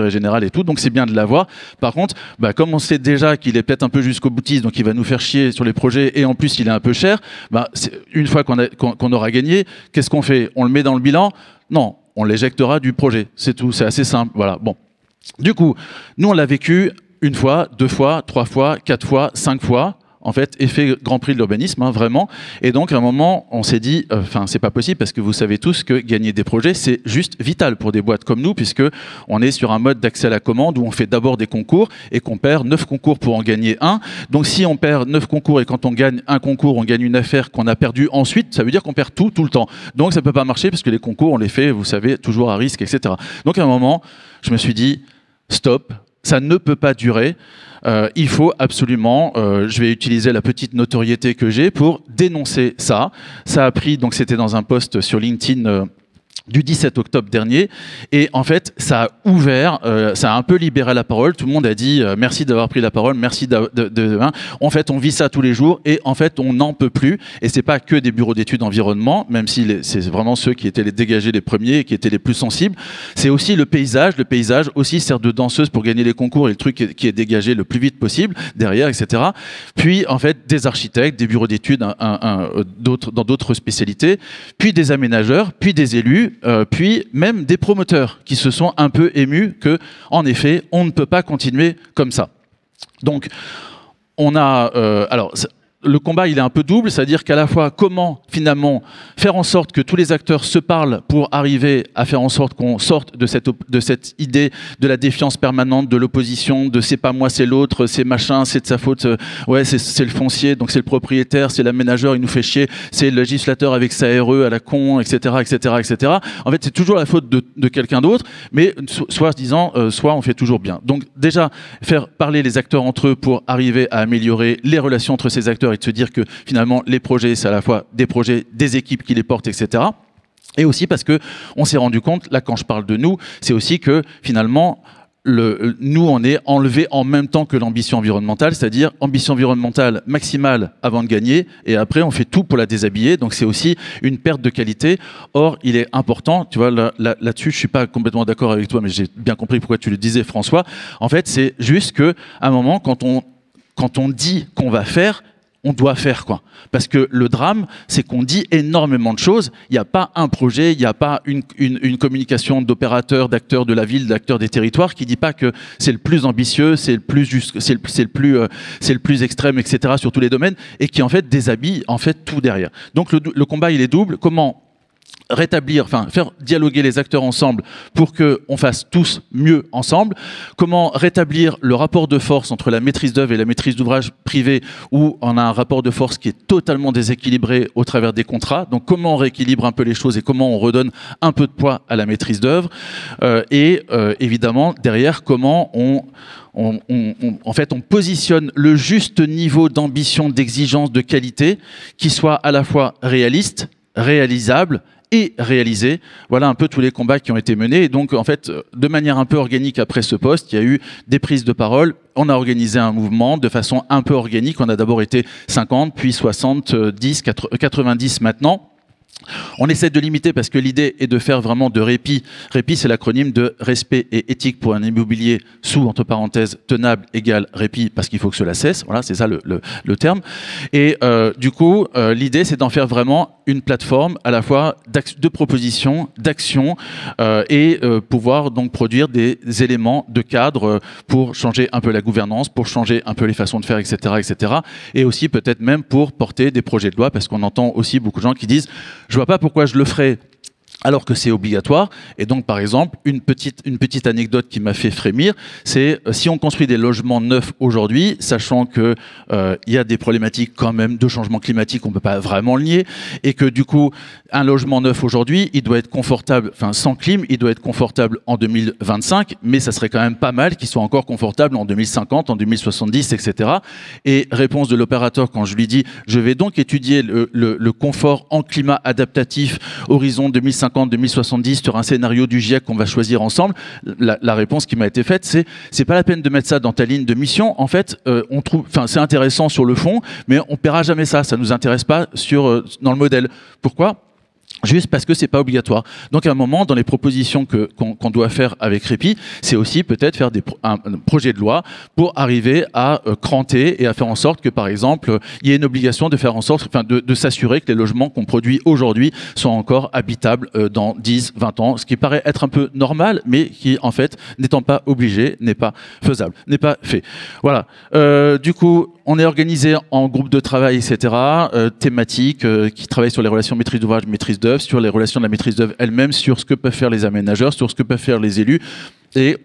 général et tout, donc c'est bien de l'avoir. Par contre, comme on sait déjà qu'il est peut-être un peu jusqu'au boutiste, donc il va nous faire chier sur les projets et en plus, il est un peu cher, une fois qu'on aura gagné, qu'est-ce qu'on fait? On le met dans le bilan? Non, on l'éjectera du projet, c'est tout, c'est assez simple. Voilà. Bon. Du coup, nous, on l'a vécu 1 fois, 2 fois, 3 fois, 4 fois, en fait, effet Grand Prix de l'urbanisme, hein, vraiment. Et donc, à un moment, on s'est dit, c'est pas possible parce que vous savez tous que gagner des projets, c'est juste vital pour des boîtes comme nous, puisque on est sur un mode d'accès à la commande où on fait d'abord des concours et qu'on perd 9 concours pour en gagner un. Donc, si on perd 9 concours et quand on gagne un concours, on gagne une affaire qu'on a perdue ensuite, ça veut dire qu'on perd tout le temps. Donc, ça peut pas marcher parce que les concours, on les fait, vous savez, toujours à risque, etc. Donc, à un moment, je me suis dit, stop, ça ne peut pas durer. Il faut absolument, je vais utiliser la petite notoriété que j'ai pour dénoncer ça. Ça a pris, donc c'était dans un post sur LinkedIn du 17 octobre dernier, et en fait ça a ouvert, ça a un peu libéré la parole. Tout le monde a dit merci d'avoir pris la parole, merci en fait on vit ça tous les jours et en fait on n'en peut plus, et c'est pas que des bureaux d'études environnement, même si c'est vraiment ceux qui étaient les dégagés les premiers et qui étaient les plus sensibles. C'est aussi le paysage aussi sert de danseuse pour gagner les concours, et le truc qui est dégagé le plus vite possible derrière, etc. Puis en fait des architectes, des bureaux d'études dans d'autres spécialités, puis des aménageurs, puis des élus, puis même des promoteurs qui se sont un peu émus que, en effet, on ne peut pas continuer comme ça. Donc, on a... le combat, il est un peu double, c'est-à-dire qu'à la fois, comment, finalement, faire en sorte que tous les acteurs se parlent pour arriver à faire en sorte qu'on sorte de cette idée de la défiance permanente, de l'opposition, de c'est pas moi, c'est l'autre, c'est machin, c'est de sa faute, ouais, c'est le foncier, donc c'est le propriétaire, c'est l'aménageur, il nous fait chier, c'est le législateur avec sa RE à la con, etc., etc., etc. En fait, c'est toujours la faute de quelqu'un d'autre, mais soit on fait toujours bien. Donc, déjà, faire parler les acteurs entre eux pour arriver à améliorer les relations entre ces acteurs et de se dire que finalement les projets, c'est à la fois des projets, des équipes qui les portent, etc. Et aussi parce que on s'est rendu compte, là quand je parle de nous, c'est aussi que finalement nous on est enlevé en même temps que l'ambition environnementale, c'est-à-dire ambition environnementale maximale avant de gagner, et après on fait tout pour la déshabiller, donc c'est aussi une perte de qualité. Or il est important, tu vois, là-dessus je suis pas complètement d'accord avec toi, mais j'ai bien compris pourquoi tu le disais, François. En fait c'est juste que à un moment quand on dit qu'on va faire, on doit faire, quoi. Parce que le drame, c'est qu'on dit énormément de choses. Il n'y a pas un projet, il n'y a pas une communication d'opérateurs, d'acteurs de la ville, d'acteurs des territoires qui ne dit pas que c'est le plus ambitieux, c'est le plus juste, c'est le plus extrême, etc. sur tous les domaines, et qui en fait déshabille en fait tout derrière. Donc le combat, il est double. Comment rétablir, faire dialoguer les acteurs ensemble pour qu'on fasse tous mieux ensemble. Comment rétablir le rapport de force entre la maîtrise d'œuvre et la maîtrise d'ouvrage privée, où on a un rapport de force qui est totalement déséquilibré au travers des contrats. Donc comment on rééquilibre un peu les choses et comment on redonne un peu de poids à la maîtrise d'œuvre. Évidemment, derrière, comment on positionne le juste niveau d'ambition, d'exigence, de qualité qui soit à la fois réaliste, réalisable et réalisé. Voilà un peu tous les combats qui ont été menés. Et donc, en fait, de manière un peu organique après ce poste, il y a eu des prises de parole. On a organisé un mouvement de façon un peu organique. On a d'abord été 50, puis 70, 90 maintenant. On essaie de limiter parce que l'idée est de faire vraiment de Répi. Répi, c'est l'acronyme de respect et éthique pour un immobilier sous, entre parenthèses, tenable égale Répi, parce qu'il faut que cela cesse. Voilà, c'est ça le terme. Et du coup, l'idée, c'est d'en faire vraiment une plateforme à la fois de propositions, d'actions et pouvoir donc produire des éléments de cadre pour changer un peu la gouvernance, pour changer un peu les façons de faire, etc., etc. Et aussi peut-être même pour porter des projets de loi, parce qu'on entend aussi beaucoup de gens qui disent je vois pas pourquoi je le ferais alors que c'est obligatoire. Et donc, par exemple, une petite anecdote qui m'a fait frémir, c'est si on construit des logements neufs aujourd'hui, sachant que y a des problématiques quand même de changement climatique, on peut pas vraiment le nier, et que du coup, un logement neuf aujourd'hui, il doit être confortable, sans clim, il doit être confortable en 2025, mais ça serait quand même pas mal qu'il soit encore confortable en 2050, en 2070, etc. Et réponse de l'opérateur quand je lui dis, je vais donc étudier le confort en climat adaptatif horizon 2050-2070 sur un scénario du GIEC qu'on va choisir ensemble. La réponse qui m'a été faite, c'est pas la peine de mettre ça dans ta ligne de mission. En fait, on trouve, c'est intéressant sur le fond, mais on paiera jamais ça. Ça nous intéresse pas dans le modèle. Pourquoi ? Juste parce que c'est pas obligatoire. Donc à un moment, dans les propositions qu'on doit faire avec Répi, c'est aussi peut-être faire un projet de loi pour arriver à cranter et à faire en sorte que, par exemple, il y ait une obligation de faire en sorte, de s'assurer que les logements qu'on produit aujourd'hui sont encore habitables dans 10, 20 ans, ce qui paraît être un peu normal, mais qui, en fait, n'étant pas obligé, n'est pas faisable, n'est pas fait. Voilà. Du coup, on est organisé en groupe de travail, etc., thématiques, qui travaillent sur les relations maîtrise d'ouvrage, maîtrise d'œuvre, sur les relations de la maîtrise d'œuvre elle-même, sur ce que peuvent faire les aménageurs, sur ce que peuvent faire les élus. Et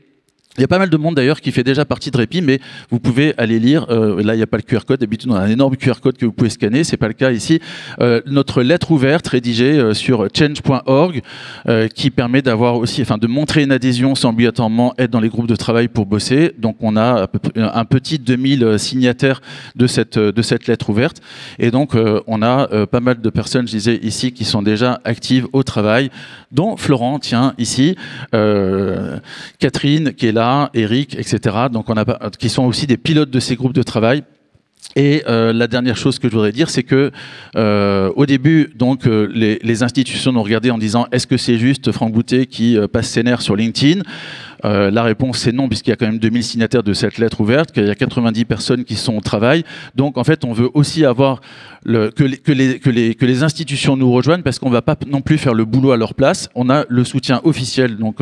il y a pas mal de monde d'ailleurs qui fait déjà partie de Répi, mais vous pouvez aller lire. Là, il n'y a pas le QR code. D'habitude, on a un énorme QR code que vous pouvez scanner. C'est pas le cas ici. Notre lettre ouverte rédigée sur change.org qui permet d'avoir aussi, enfin, de montrer une adhésion sans obligatoirement être dans les groupes de travail pour bosser. Donc, on a à peu près un petit 2000 signataires de cette lettre ouverte. Et donc, on a pas mal de personnes, je disais ici, qui sont déjà actives au travail, dont Florent, tiens, ici, Catherine, qui est là, Eric, etc. Donc qui sont aussi des pilotes de ces groupes de travail. Et la dernière chose que je voudrais dire, c'est que au début, donc les institutions nous regardaient en disant est-ce que c'est juste Franck Boutet qui passe ses nerfs sur LinkedIn? La réponse c'est non, puisqu'il y a quand même 2000 signataires de cette lettre ouverte, qu'il y a 90 personnes qui sont au travail. Donc en fait, on veut aussi avoir que les institutions nous rejoignent, parce qu'on ne va pas non plus faire le boulot à leur place. On a le soutien officiel, donc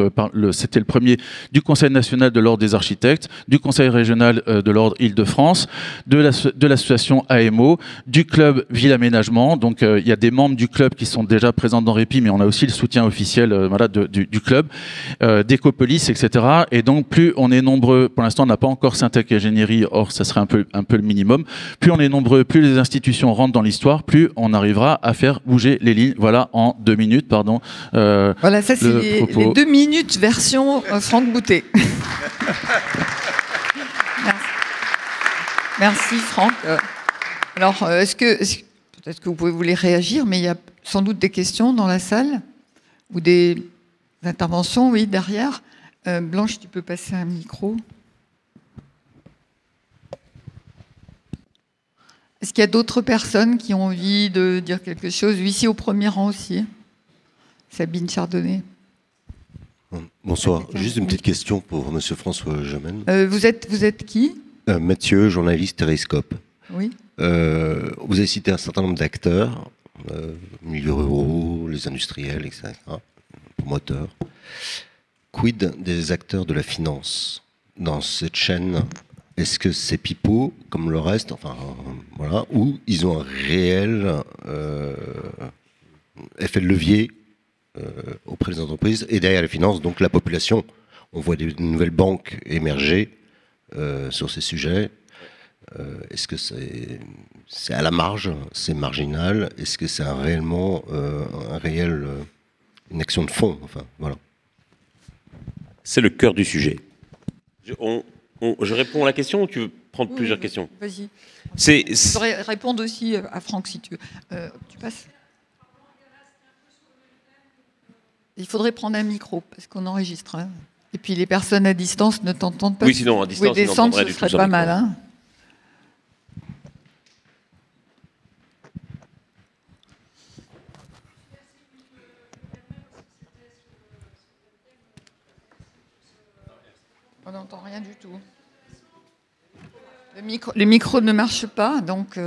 c'était le premier, du Conseil national de l'ordre des architectes, du Conseil régional de l'ordre Île-de-France, de l'association AMO, du club Ville Aménagement. Donc il y a des membres du club qui sont déjà présents dans Répi, mais on a aussi le soutien officiel du club, d'Ecopolis, etc. Et donc plus on est nombreux, pour l'instant on n'a pas encore Syntec Ingénierie, or ça serait un peu le minimum, plus on est nombreux, plus les institutions rentrent dans l'histoire, plus on arrivera à faire bouger les lignes. Voilà, en 2 minutes, pardon. Voilà, ça c'est les 2 minutes version Franck Boutet. Merci Franck. Alors, peut-être que vous pouvez voulez réagir, mais il y a sans doute des questions dans la salle ou des interventions, oui, derrière. Blanche, tu peux passer un micro. Est-ce qu'il y a d'autres personnes qui ont envie de dire quelque chose? Ici, au premier rang aussi. Sabine Chardonnay. Bonsoir. Juste une petite question pour Monsieur François Gemène. Vous êtes qui? Mathieu, journaliste Téléscope. Oui. Vous avez cité un certain nombre d'acteurs, milieux ruraux, les industriels, etc., promoteurs. Quid des acteurs de la finance dans cette chaîne? Est-ce que c'est pipeau, comme le reste, enfin, voilà, ou ils ont un réel effet de levier auprès des entreprises et derrière les finances, donc la population? On voit des nouvelles banques émerger sur ces sujets. Est-ce que c'est à la marge, c'est marginal? Est-ce que c'est réellement une action de fond? Enfin, voilà. C'est le cœur du sujet. Je réponds à la question ou tu veux prendre plusieurs questions? Vas-y. Je pourrais répondre aussi à Franck si tu veux. Tu passes? Il faudrait prendre un micro parce qu'on enregistre. Hein. Et puis les personnes à distance ne t'entendent pas. Oui, sinon à distance, ils descendre, ce serait pas mal. Hein. On n'entend rien du tout. Le micro ne marche pas, donc...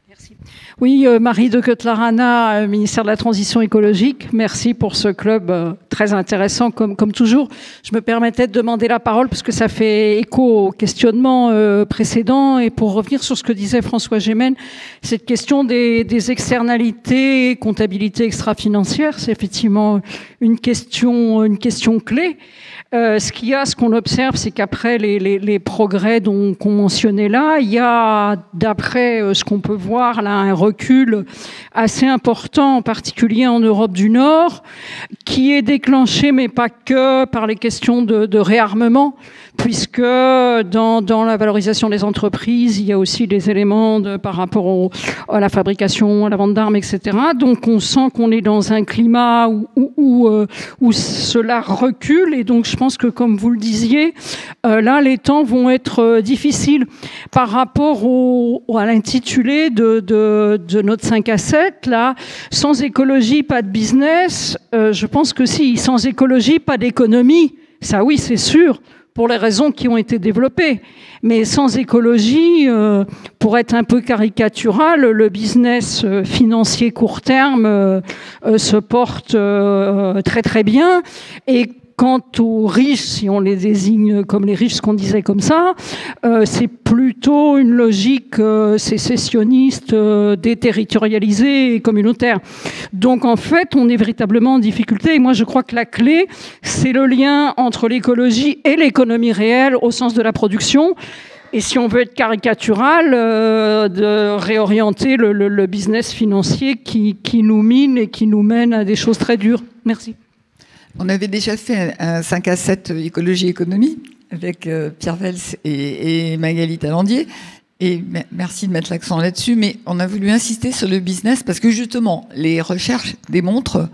Merci. Oui, Marie de Cotlarana, ministère de la Transition écologique. Merci pour ce club très intéressant, comme toujours. Je me permettais de demander la parole parce que ça fait écho au questionnement précédent. Et pour revenir sur ce que disait François Gemène, cette question des externalités, comptabilité extra-financière, c'est effectivement une question clé. Ce qu'on observe, c'est qu'après les progrès qu'on mentionnait là, il y a, d'après ce qu'on peut voir là, un recul assez important, en particulier en Europe du Nord, qui est déclenché, mais pas que, par les questions de réarmement, puisque dans la valorisation des entreprises, il y a aussi des éléments par rapport à la fabrication, à la vente d'armes, etc. Donc on sent qu'on est dans un climat où cela recule, et donc je pense que, comme vous le disiez, là les temps vont être difficiles. Par rapport à l'intitulé de notre 5 à 7, là, sans écologie, pas de business, je pense que si, sans écologie, pas d'économie, ça oui, c'est sûr, pour les raisons qui ont été développées. Mais sans écologie, pour être un peu caricatural, le business financier court terme se porte très très bien. Et quant aux riches, si on les désigne comme les riches, ce qu'on disait comme ça, c'est plutôt une logique sécessionniste, déterritorialisée et communautaire. Donc en fait, on est véritablement en difficulté. Et moi, je crois que la clé, c'est le lien entre l'écologie et l'économie réelle au sens de la production. Et si on veut être caricatural, de réorienter le business financier qui nous mine et qui nous mène à des choses très dures. Merci. On avait déjà fait un 5 à 7 écologie-économie avec Pierre Vels et Magali Talandier. Et merci de mettre l'accent là-dessus, mais on a voulu insister sur le business parce que justement, les recherches démontrent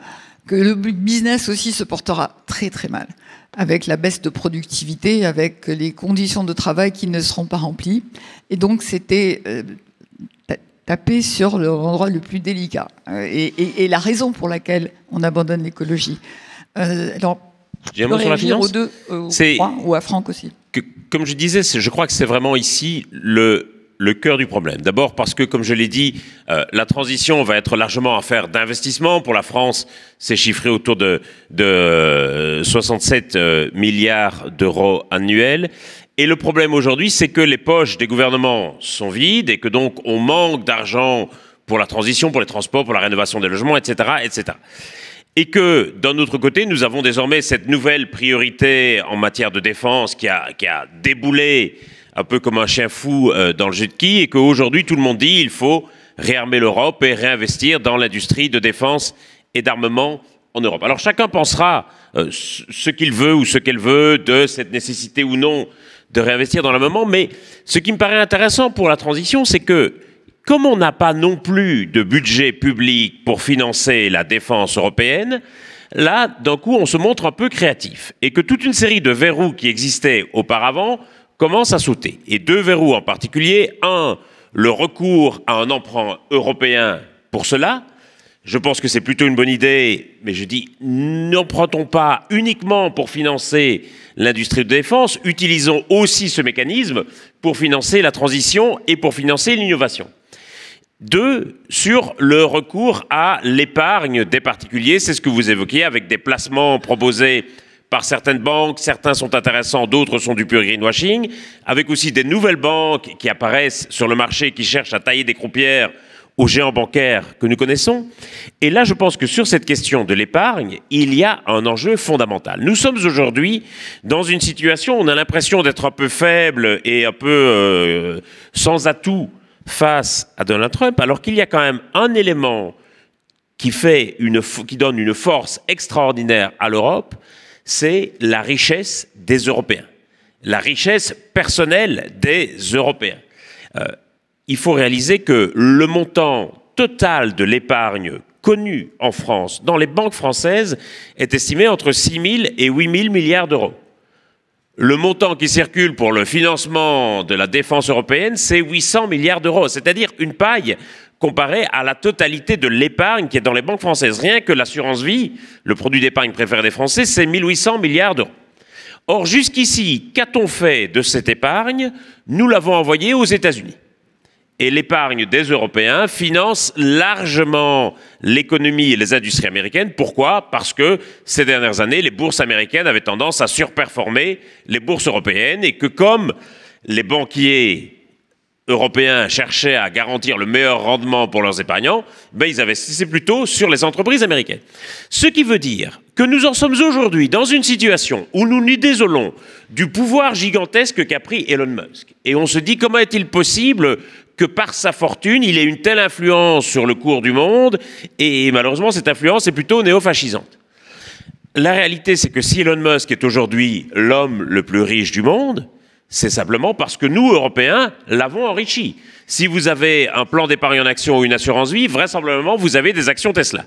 que le business aussi se portera très très mal, avec la baisse de productivité, avec les conditions de travail qui ne seront pas remplies. Et donc, c'était taper sur l'endroit le plus délicat et la raison pour laquelle on abandonne l'écologie. Alors, j'ai un mot sur la finance. Aux deux, ou à Franck aussi. Comme je disais, je crois que c'est vraiment ici le cœur du problème. D'abord parce que, comme je l'ai dit, la transition va être largement affaire d'investissement. Pour la France, c'est chiffré autour de 67 milliards d'euros annuels. Et le problème aujourd'hui, c'est que les poches des gouvernements sont vides et que donc on manque d'argent pour la transition, pour les transports, pour la rénovation des logements, etc., etc. Et que, d'un autre côté, nous avons désormais cette nouvelle priorité en matière de défense qui a déboulé un peu comme un chien fou dans le jeu de quilles, et qu'aujourd'hui, tout le monde dit qu'il faut réarmer l'Europe et réinvestir dans l'industrie de défense et d'armement en Europe. Alors chacun pensera ce qu'il veut ou ce qu'elle veut de cette nécessité ou non de réinvestir dans l'armement, mais ce qui me paraît intéressant pour la transition, c'est que comme on n'a pas non plus de budget public pour financer la défense européenne, là, d'un coup, on se montre un peu créatif. Et que toute une série de verrous qui existaient auparavant commencent à sauter. Et deux verrous en particulier. Un, le recours à un emprunt européen pour cela. Je pense que c'est plutôt une bonne idée, mais je dis, n'empruntons pas uniquement pour financer l'industrie de défense, utilisons aussi ce mécanisme pour financer la transition et pour financer l'innovation. Deux, sur le recours à l'épargne des particuliers, c'est ce que vous évoquiez avec des placements proposés par certaines banques, certains sont intéressants, d'autres sont du pur greenwashing, avec aussi des nouvelles banques qui apparaissent sur le marché, qui cherchent à tailler des croupières aux géants bancaires que nous connaissons. Et là, je pense que sur cette question de l'épargne, il y a un enjeu fondamental. Nous sommes aujourd'hui dans une situation où on a l'impression d'être un peu faible et un peu sans atout face à Donald Trump, alors qu'il y a quand même un élément qui donne une force extraordinaire à l'Europe, c'est la richesse des Européens, la richesse personnelle des Européens. Il faut réaliser que le montant total de l'épargne connue en France, dans les banques françaises, est estimé entre 6 000 et 8 000 milliards d'euros. Le montant qui circule pour le financement de la défense européenne, c'est 800 milliards d'euros, c'est-à-dire une paille comparée à la totalité de l'épargne qui est dans les banques françaises. Rien que l'assurance vie, le produit d'épargne préféré des Français, c'est 1800 milliards d'euros. Or, jusqu'ici, qu'a-t-on fait de cette épargne? Nous l'avons envoyée aux États-Unis. Et l'épargne des Européens finance largement l'économie et les industries américaines. Pourquoi? Parce que ces dernières années, les bourses américaines avaient tendance à surperformer les bourses européennes et que comme les banquiers européens cherchaient à garantir le meilleur rendement pour leurs épargnants, ils investissaient plutôt sur les entreprises américaines. Ce qui veut dire que nous en sommes aujourd'hui dans une situation où nous nous désolons du pouvoir gigantesque qu'a pris Elon Musk. Et on se dit comment est-il possible que par sa fortune, il ait une telle influence sur le cours du monde, et malheureusement, cette influence est plutôt néofascisante. La réalité, c'est que si Elon Musk est aujourd'hui l'homme le plus riche du monde, c'est simplement parce que nous, Européens, l'avons enrichi. Si vous avez un plan d'épargne en action ou une assurance vie, vraisemblablement, vous avez des actions Tesla.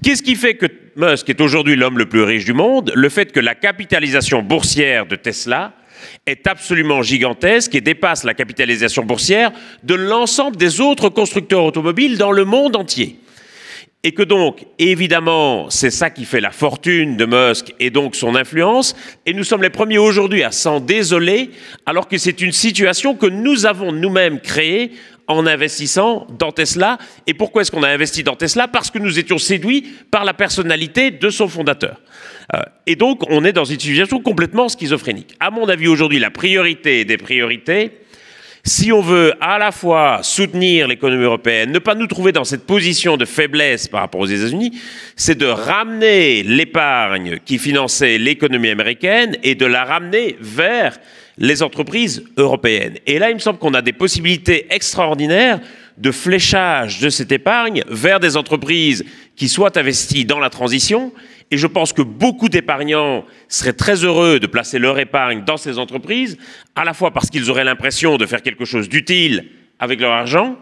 Qu'est-ce qui fait que Musk est aujourd'hui l'homme le plus riche du monde? Le fait que la capitalisation boursière de Tesla est absolument gigantesque et dépasse la capitalisation boursière de l'ensemble des autres constructeurs automobiles dans le monde entier. Et que donc, évidemment, c'est ça qui fait la fortune de Musk et donc son influence. Et nous sommes les premiers aujourd'hui à s'en désoler, alors que c'est une situation que nous avons nous-mêmes créée en investissant dans Tesla. Et pourquoi est-ce qu'on a investi dans Tesla? Parce que nous étions séduits par la personnalité de son fondateur. Et donc, on est dans une situation complètement schizophrénique. À mon avis, aujourd'hui, la priorité des priorités, si on veut à la fois soutenir l'économie européenne, ne pas nous trouver dans cette position de faiblesse par rapport aux États-Unis, c'est de ramener l'épargne qui finançait l'économie américaine et de la ramener vers les entreprises européennes. Et là, il me semble qu'on a des possibilités extraordinaires de fléchage de cette épargne vers des entreprises qui soient investies dans la transition. Et je pense que beaucoup d'épargnants seraient très heureux de placer leur épargne dans ces entreprises, à la fois parce qu'ils auraient l'impression de faire quelque chose d'utile avec leur argent,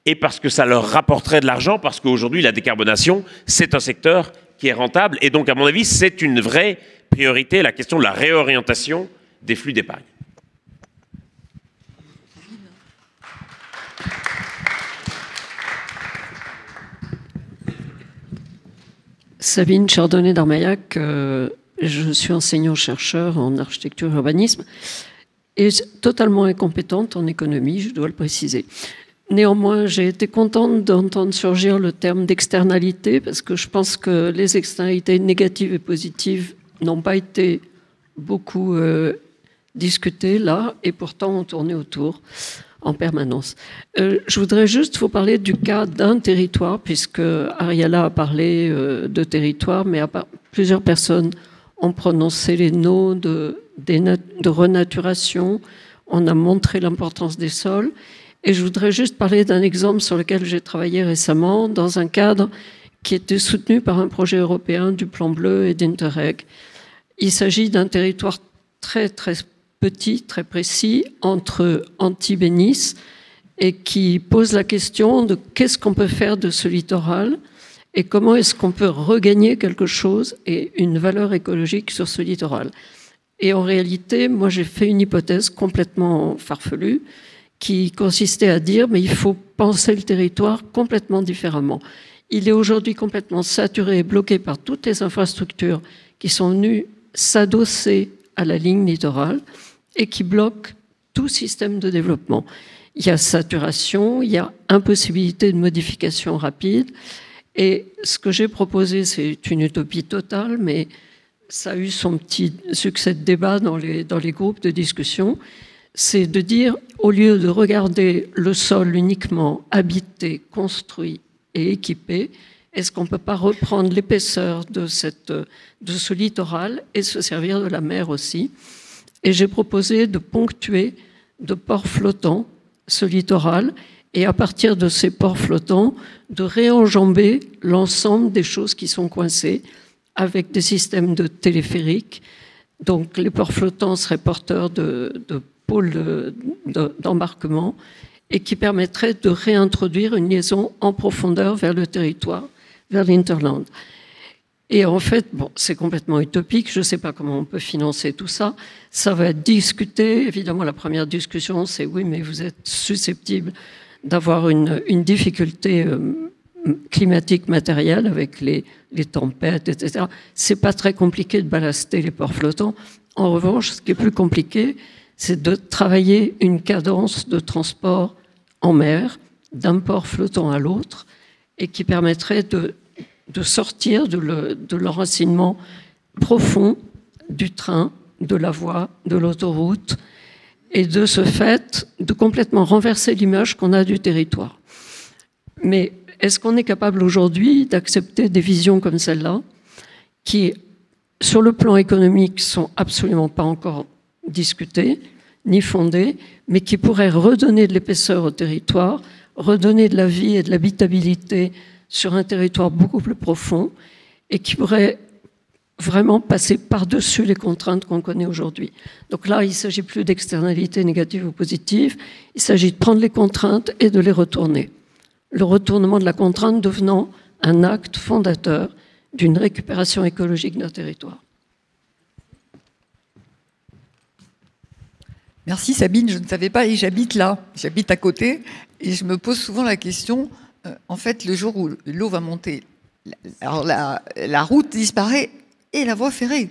et parce que ça leur rapporterait de l'argent, parce qu'aujourd'hui, la décarbonation, c'est un secteur qui est rentable. Et donc, à mon avis, c'est une vraie priorité, la question de la réorientation des flux d'épargne. Sabine Chardonnay-Darmaillac, je suis enseignant-chercheur en architecture et urbanisme et totalement incompétente en économie, je dois le préciser. Néanmoins, j'ai été contente d'entendre surgir le terme d'externalité parce que je pense que les externalités négatives et positives n'ont pas été beaucoup discutées là et pourtant ont tourné autour en permanence. Je voudrais juste vous parler du cas d'un territoire, puisque Ariella a parlé de territoire, mais plusieurs personnes ont prononcé les noms de renaturation, on a montré l'importance des sols, et je voudrais juste parler d'un exemple sur lequel j'ai travaillé récemment, dans un cadre qui était soutenu par un projet européen du Plan Bleu et d'Interreg. Il s'agit d'un territoire très, très petit, très précis, entre Antibes et Nice, et qui pose la question de qu'est-ce qu'on peut faire de ce littoral et comment est-ce qu'on peut regagner quelque chose et une valeur écologique sur ce littoral. Et en réalité, moi j'ai fait une hypothèse complètement farfelue qui consistait à dire mais il faut penser le territoire complètement différemment. Il est aujourd'hui complètement saturé et bloqué par toutes les infrastructures qui sont venues s'adosser à la ligne littorale et qui bloquent tout système de développement. Il y a saturation, il y a impossibilité de modification rapide. Et ce que j'ai proposé, c'est une utopie totale, mais ça a eu son petit succès de débat dans les groupes de discussion. C'est de dire, au lieu de regarder le sol uniquement habité, construit et équipé, est-ce qu'on ne peut pas reprendre l'épaisseur de ce littoral et se servir de la mer aussi? Et j'ai proposé de ponctuer de ports flottants ce littoral et à partir de ces ports flottants, de réenjamber l'ensemble des choses qui sont coincées avec des systèmes de téléphériques. Donc les ports flottants seraient porteurs de pôles d'embarquement et qui permettraient de réintroduire une liaison en profondeur vers le territoire, vers l'Hinterland. Et en fait, bon, c'est complètement utopique, je ne sais pas comment on peut financer tout ça. Ça va être discuté. Évidemment, la première discussion, c'est oui, mais vous êtes susceptible d'avoir une difficulté climatique matérielle avec les tempêtes, etc. C'est pas très compliqué de ballaster les ports flottants. En revanche, ce qui est plus compliqué, c'est de travailler une cadence de transport en mer d'un port flottant à l'autre et qui permettrait de sortir de l'enracinement profond du train, de la voie, de l'autoroute, et de ce fait, de complètement renverser l'image qu'on a du territoire. Mais est-ce qu'on est capable aujourd'hui d'accepter des visions comme celle-là, qui, sur le plan économique, sont absolument pas encore discutées, ni fondées, mais qui pourraient redonner de l'épaisseur au territoire, redonner de la vie et de l'habitabilité sur un territoire beaucoup plus profond et qui pourrait vraiment passer par-dessus les contraintes qu'on connaît aujourd'hui. Donc là, il ne s'agit plus d'externalités négatives ou positives, il s'agit de prendre les contraintes et de les retourner. Le retournement de la contrainte devenant un acte fondateur d'une récupération écologique d'un territoire. Merci Sabine, je ne savais pas et j'habite là, j'habite à côté et je me pose souvent la question, en fait le jour où l'eau va monter, alors la route disparaît et la voie ferrée,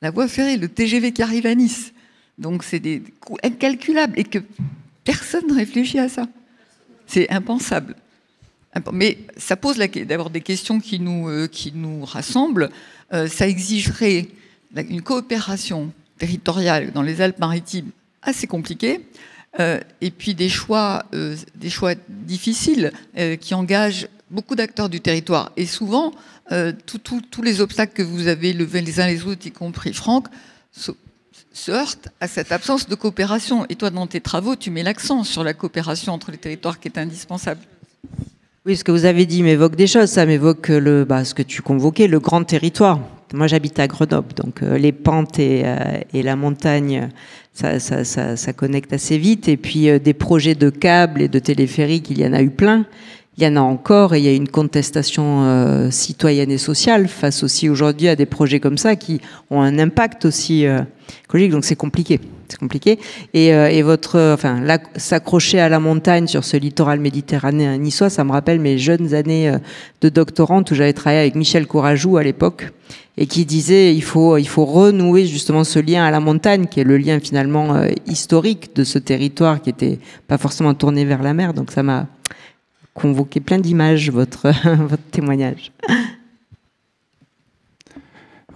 le TGV qui arrive à Nice. Donc c'est des coûts incalculables et que personne ne réfléchit à ça. C'est impensable. Mais ça pose d'abord des questions qui nous rassemblent. Ça exigerait une coopération territoriale dans les Alpes-Maritimes assez compliquée, et puis des choix difficiles qui engagent beaucoup d'acteurs du territoire. Et souvent, tous les obstacles que vous avez levés les uns les autres, y compris Franck, se heurtent à cette absence de coopération. Et toi, dans tes travaux, tu mets l'accent sur la coopération entre les territoires qui est indispensable. Oui, ce que vous avez dit m'évoque des choses. Ça m'évoque ce que tu convoquais, le grand territoire. Moi, j'habite à Grenoble, donc les pentes et la montagne, ça connecte assez vite. Et puis, des projets de câbles et de téléphériques, il y en a eu plein. Il y en a encore, et il y a une contestation citoyenne et sociale face aussi aujourd'hui à des projets comme ça qui ont un impact aussi écologique. Donc, c'est compliqué. C'est compliqué. Et s'accrocher à la montagne sur ce littoral méditerranéen niçois, ça me rappelle mes jeunes années de doctorante où j'avais travaillé avec Michel Courajou à l'époque et qui disait il faut renouer justement ce lien à la montagne qui est le lien finalement historique de ce territoire qui était pas forcément tourné vers la mer. Donc ça m'a convoqué plein d'images, votre témoignage.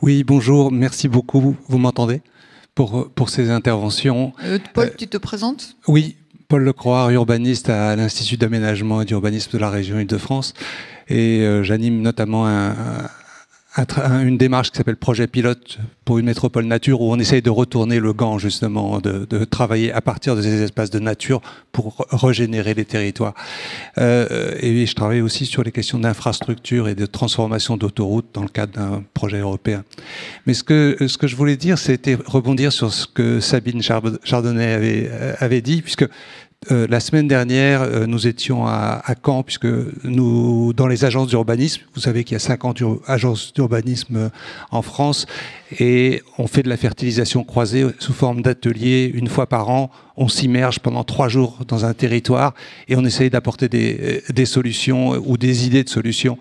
Oui, bonjour, merci beaucoup. Vous m'entendez ? Pour ces interventions. Paul, tu te présentes ? Oui, Paul Lecroix, urbaniste à l'Institut d'aménagement et d'urbanisme de la région Île-de-France. Et j'anime notamment une démarche qui s'appelle Projet Pilote pour une métropole nature, où on essaye de retourner le gant, justement, de travailler à partir de ces espaces de nature pour régénérer les territoires. Et je travaille aussi sur les questions d'infrastructure et de transformation d'autoroutes dans le cadre d'un projet européen. Mais ce que je voulais dire, c'était rebondir sur ce que Sabine Chardonnay avait dit, puisque la semaine dernière, nous étions à Caen, puisque nous, dans les agences d'urbanisme, vous savez qu'il y a 50 agences d'urbanisme en France, et on fait de la fertilisation croisée sous forme d'ateliers une fois par an. On s'immerge pendant 3 jours dans un territoire et on essaye d'apporter des solutions ou des idées de solutions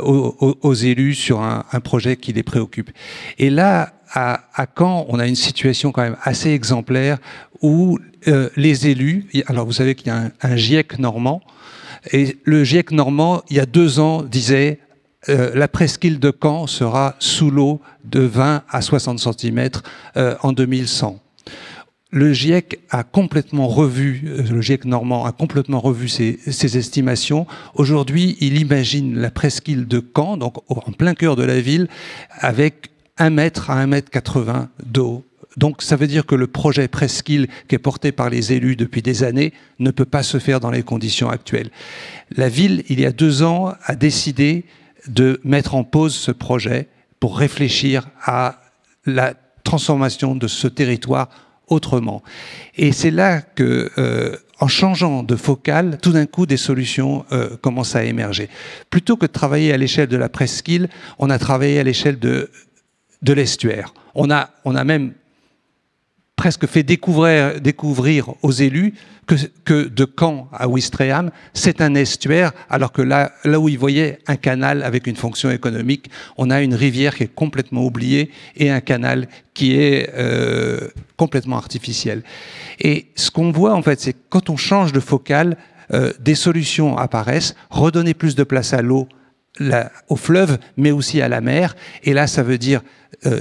aux élus sur un projet qui les préoccupe. Et là, à Caen, on a une situation quand même assez exemplaire où les élus, alors vous savez qu'il y a un GIEC normand, et le GIEC normand, il y a 2 ans, disait la presqu'île de Caen sera sous l'eau de 20 à 60 cm en 2100. Le GIEC a complètement revu, le GIEC normand a complètement revu ses estimations. Aujourd'hui, il imagine la presqu'île de Caen, donc en plein cœur de la ville, avec 1 mètre à 1,80 m d'eau. Donc ça veut dire que le projet Presqu'île, qui est porté par les élus depuis des années, ne peut pas se faire dans les conditions actuelles. La ville, il y a 2 ans, a décidé de mettre en pause ce projet pour réfléchir à la transformation de ce territoire autrement. Et c'est là que, en changeant de focale, tout d'un coup, des solutions commencent à émerger. Plutôt que de travailler à l'échelle de la presqu'île, on a travaillé à l'échelle de l'estuaire. On a même presque fait découvrir aux élus que de Caen à Ouistreham, c'est un estuaire, alors que là où ils voyaient un canal avec une fonction économique, on a une rivière qui est complètement oubliée et un canal qui est complètement artificiel. Et ce qu'on voit, en fait, c'est que quand on change de focale, des solutions apparaissent, redonner plus de place à l'eau, au fleuve, mais aussi à la mer. Et là, ça veut dire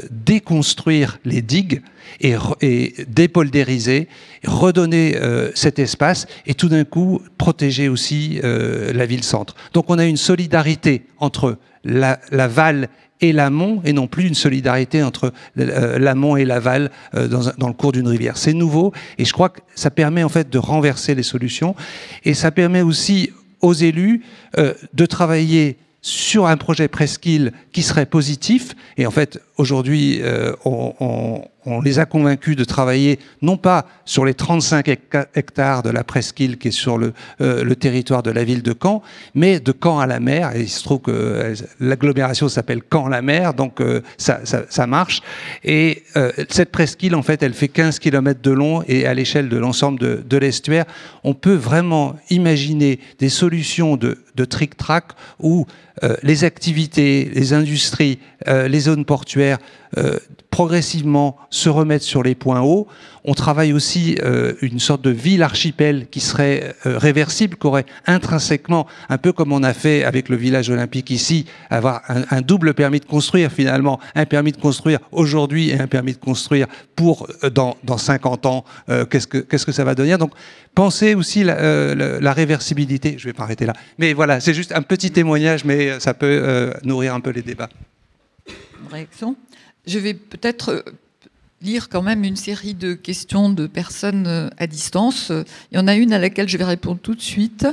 déconstruire les digues et dépoldériser, redonner cet espace et tout d'un coup protéger aussi la ville-centre. Donc on a une solidarité entre l'aval et l'amont, et non plus une solidarité entre l'amont et l'aval dans le cours d'une rivière. C'est nouveau, et je crois que ça permet en fait de renverser les solutions, et ça permet aussi aux élus de travailler sur un projet Presqu'île qui serait positif. Et en fait, aujourd'hui, on les a convaincus de travailler non pas sur les 35 hectares de la Presqu'île qui est sur le territoire de la ville de Caen, mais de Caen à la mer. Et il se trouve que l'agglomération s'appelle Caen-la-Mer, donc ça marche. Et cette Presqu'île, en fait, elle fait 15 km de long, et à l'échelle de l'ensemble de l'estuaire, on peut vraiment imaginer des solutions de tric-trac où les activités, les industries, les zones portuaires progressivement se remettre sur les points hauts. On travaille aussi une sorte de ville archipel qui serait réversible, qui aurait intrinsèquement, un peu comme on a fait avec le village olympique ici, avoir un double permis de construire finalement, un permis de construire aujourd'hui et un permis de construire pour dans 50 ans, qu'est-ce que ça va devenir. Donc pensez aussi la réversibilité. Je vais pas arrêter là. Mais voilà, c'est juste un petit témoignage, mais ça peut nourrir un peu les débats. Réaction. Je vais peut-être lire quand même une série de questions de personnes à distance. Il y en a une à laquelle je vais répondre tout de suite,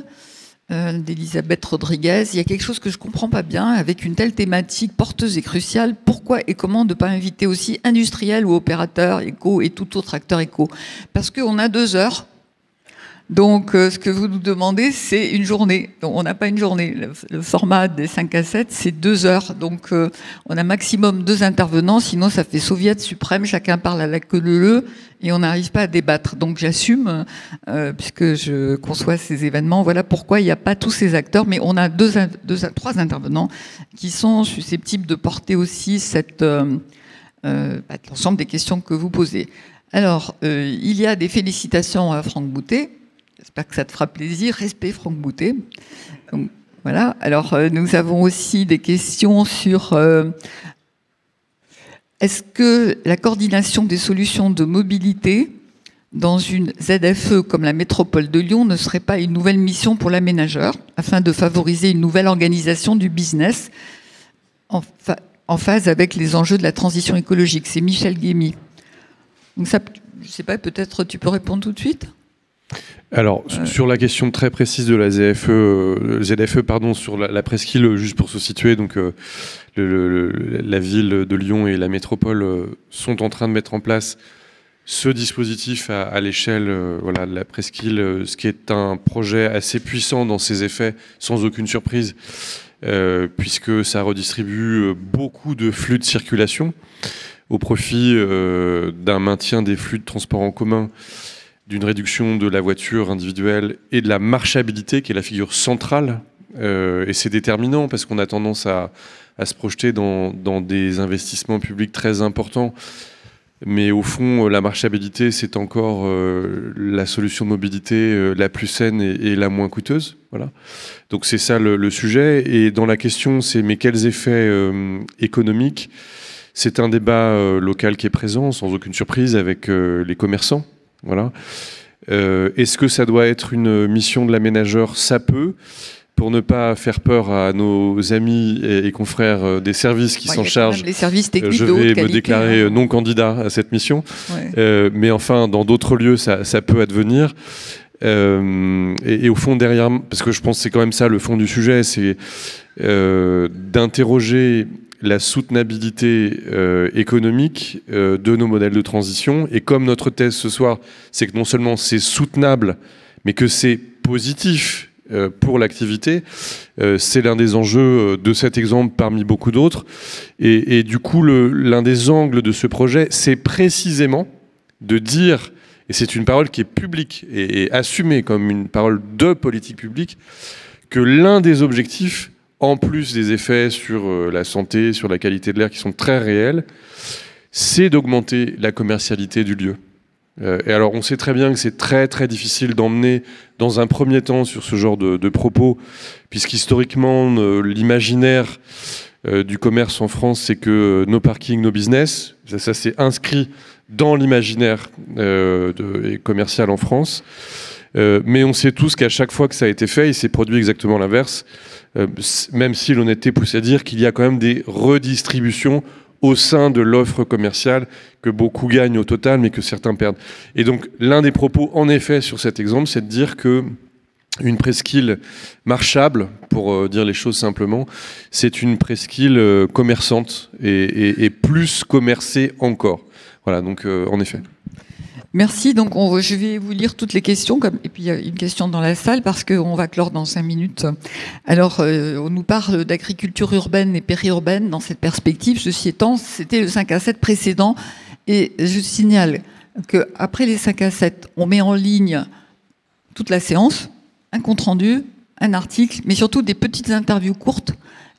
d'Elisabeth Rodriguez. Il y a quelque chose que je ne comprends pas bien avec une telle thématique porteuse et cruciale. Pourquoi et comment ne pas inviter aussi industriels ou opérateurs éco et tout autre acteur éco? Parce qu'on a 2 heures. Donc, ce que vous nous demandez, c'est une journée. Donc, on n'a pas une journée. Le format des 5 à 7, c'est 2 heures. Donc, on a maximum 2 intervenants. Sinon, ça fait soviet suprême. Chacun parle à la queue leu et on n'arrive pas à débattre. Donc, j'assume, puisque je conçois ces événements. Voilà pourquoi il n'y a pas tous ces acteurs. Mais on a 3 intervenants qui sont susceptibles de porter aussi l'ensemble des questions que vous posez. Alors, il y a des félicitations à Franck Boutet. J'espère que ça te fera plaisir. Respect, Franck Boutet. Donc, voilà. Alors, nous avons aussi des questions sur est-ce que la coordination des solutions de mobilité dans une ZFE comme la métropole de Lyon ne serait pas une nouvelle mission pour l'aménageur afin de favoriser une nouvelle organisation du business en phase avec les enjeux de la transition écologique? C'est Michel Guémy. Donc ça, je ne sais pas, peut-être tu peux répondre tout de suite? Alors, sur la question très précise de la ZFE, sur la presqu'île, juste pour se situer, donc la ville de Lyon et la métropole sont en train de mettre en place ce dispositif à l'échelle de la presqu'île, ce qui est un projet assez puissant dans ses effets, sans aucune surprise, puisque ça redistribue beaucoup de flux de circulation au profit d'un maintien des flux de transport en commun, d'une réduction de la voiture individuelle et de la marchabilité qui est la figure centrale. Et c'est déterminant parce qu'on a tendance à se projeter dans des investissements publics très importants. Mais au fond, la marchabilité, c'est encore la solution de mobilité la plus saine et la moins coûteuse. Voilà. Donc c'est ça le sujet. Et dans la question, c'est mais quels effets économiques? C'est un débat local qui est présent, sans aucune surprise, avec les commerçants. Voilà. Est-ce que ça doit être une mission de l'aménageur? Ça peut, pour ne pas faire peur à nos amis et confrères des services qui s'en chargent. Les services techniques je vais me déclarer non candidat à cette mission. Ouais. Mais enfin, dans d'autres lieux, ça peut advenir. Et au fond, derrière, parce que je pense que c'est quand même ça le fond du sujet, c'est d'interroger la soutenabilité économique de nos modèles de transition. Et comme notre thèse ce soir, c'est que non seulement c'est soutenable, mais que c'est positif pour l'activité, c'est l'un des enjeux de cet exemple parmi beaucoup d'autres. Et du coup, l'un des angles de ce projet, c'est précisément de dire, et c'est une parole qui est publique et assumée comme une parole de politique publique, que l'un des objectifs, en plus des effets sur la santé, sur la qualité de l'air qui sont très réels, c'est d'augmenter la commercialité du lieu. Et alors on sait très bien que c'est très très difficile d'emmener dans un premier temps sur ce genre de propos, puisqu'historiquement l'imaginaire du commerce en France, c'est que no parking, no business. Ça c'est inscrit dans l'imaginaire commercial en France. Mais on sait tous qu'à chaque fois que ça a été fait, il s'est produit exactement l'inverse. Même si l'honnêteté pousse à dire qu'il y a quand même des redistributions au sein de l'offre commerciale, que beaucoup gagnent au total, mais que certains perdent. Et donc, l'un des propos, en effet, sur cet exemple, c'est de dire que une presqu'île marchable, pour dire les choses simplement, c'est une presqu'île commerçante et plus commercée encore. Voilà, donc, en effet. Merci. Donc, je vais vous lire toutes les questions. Et puis, il y a une question dans la salle parce qu'on va clore dans 5 minutes. Alors, on nous parle d'agriculture urbaine et périurbaine dans cette perspective. Ceci étant, c'était le 5 à 7 précédent. Et je signale qu'après les 5 à 7, on met en ligne toute la séance, un compte-rendu, un article, mais surtout des petites interviews courtes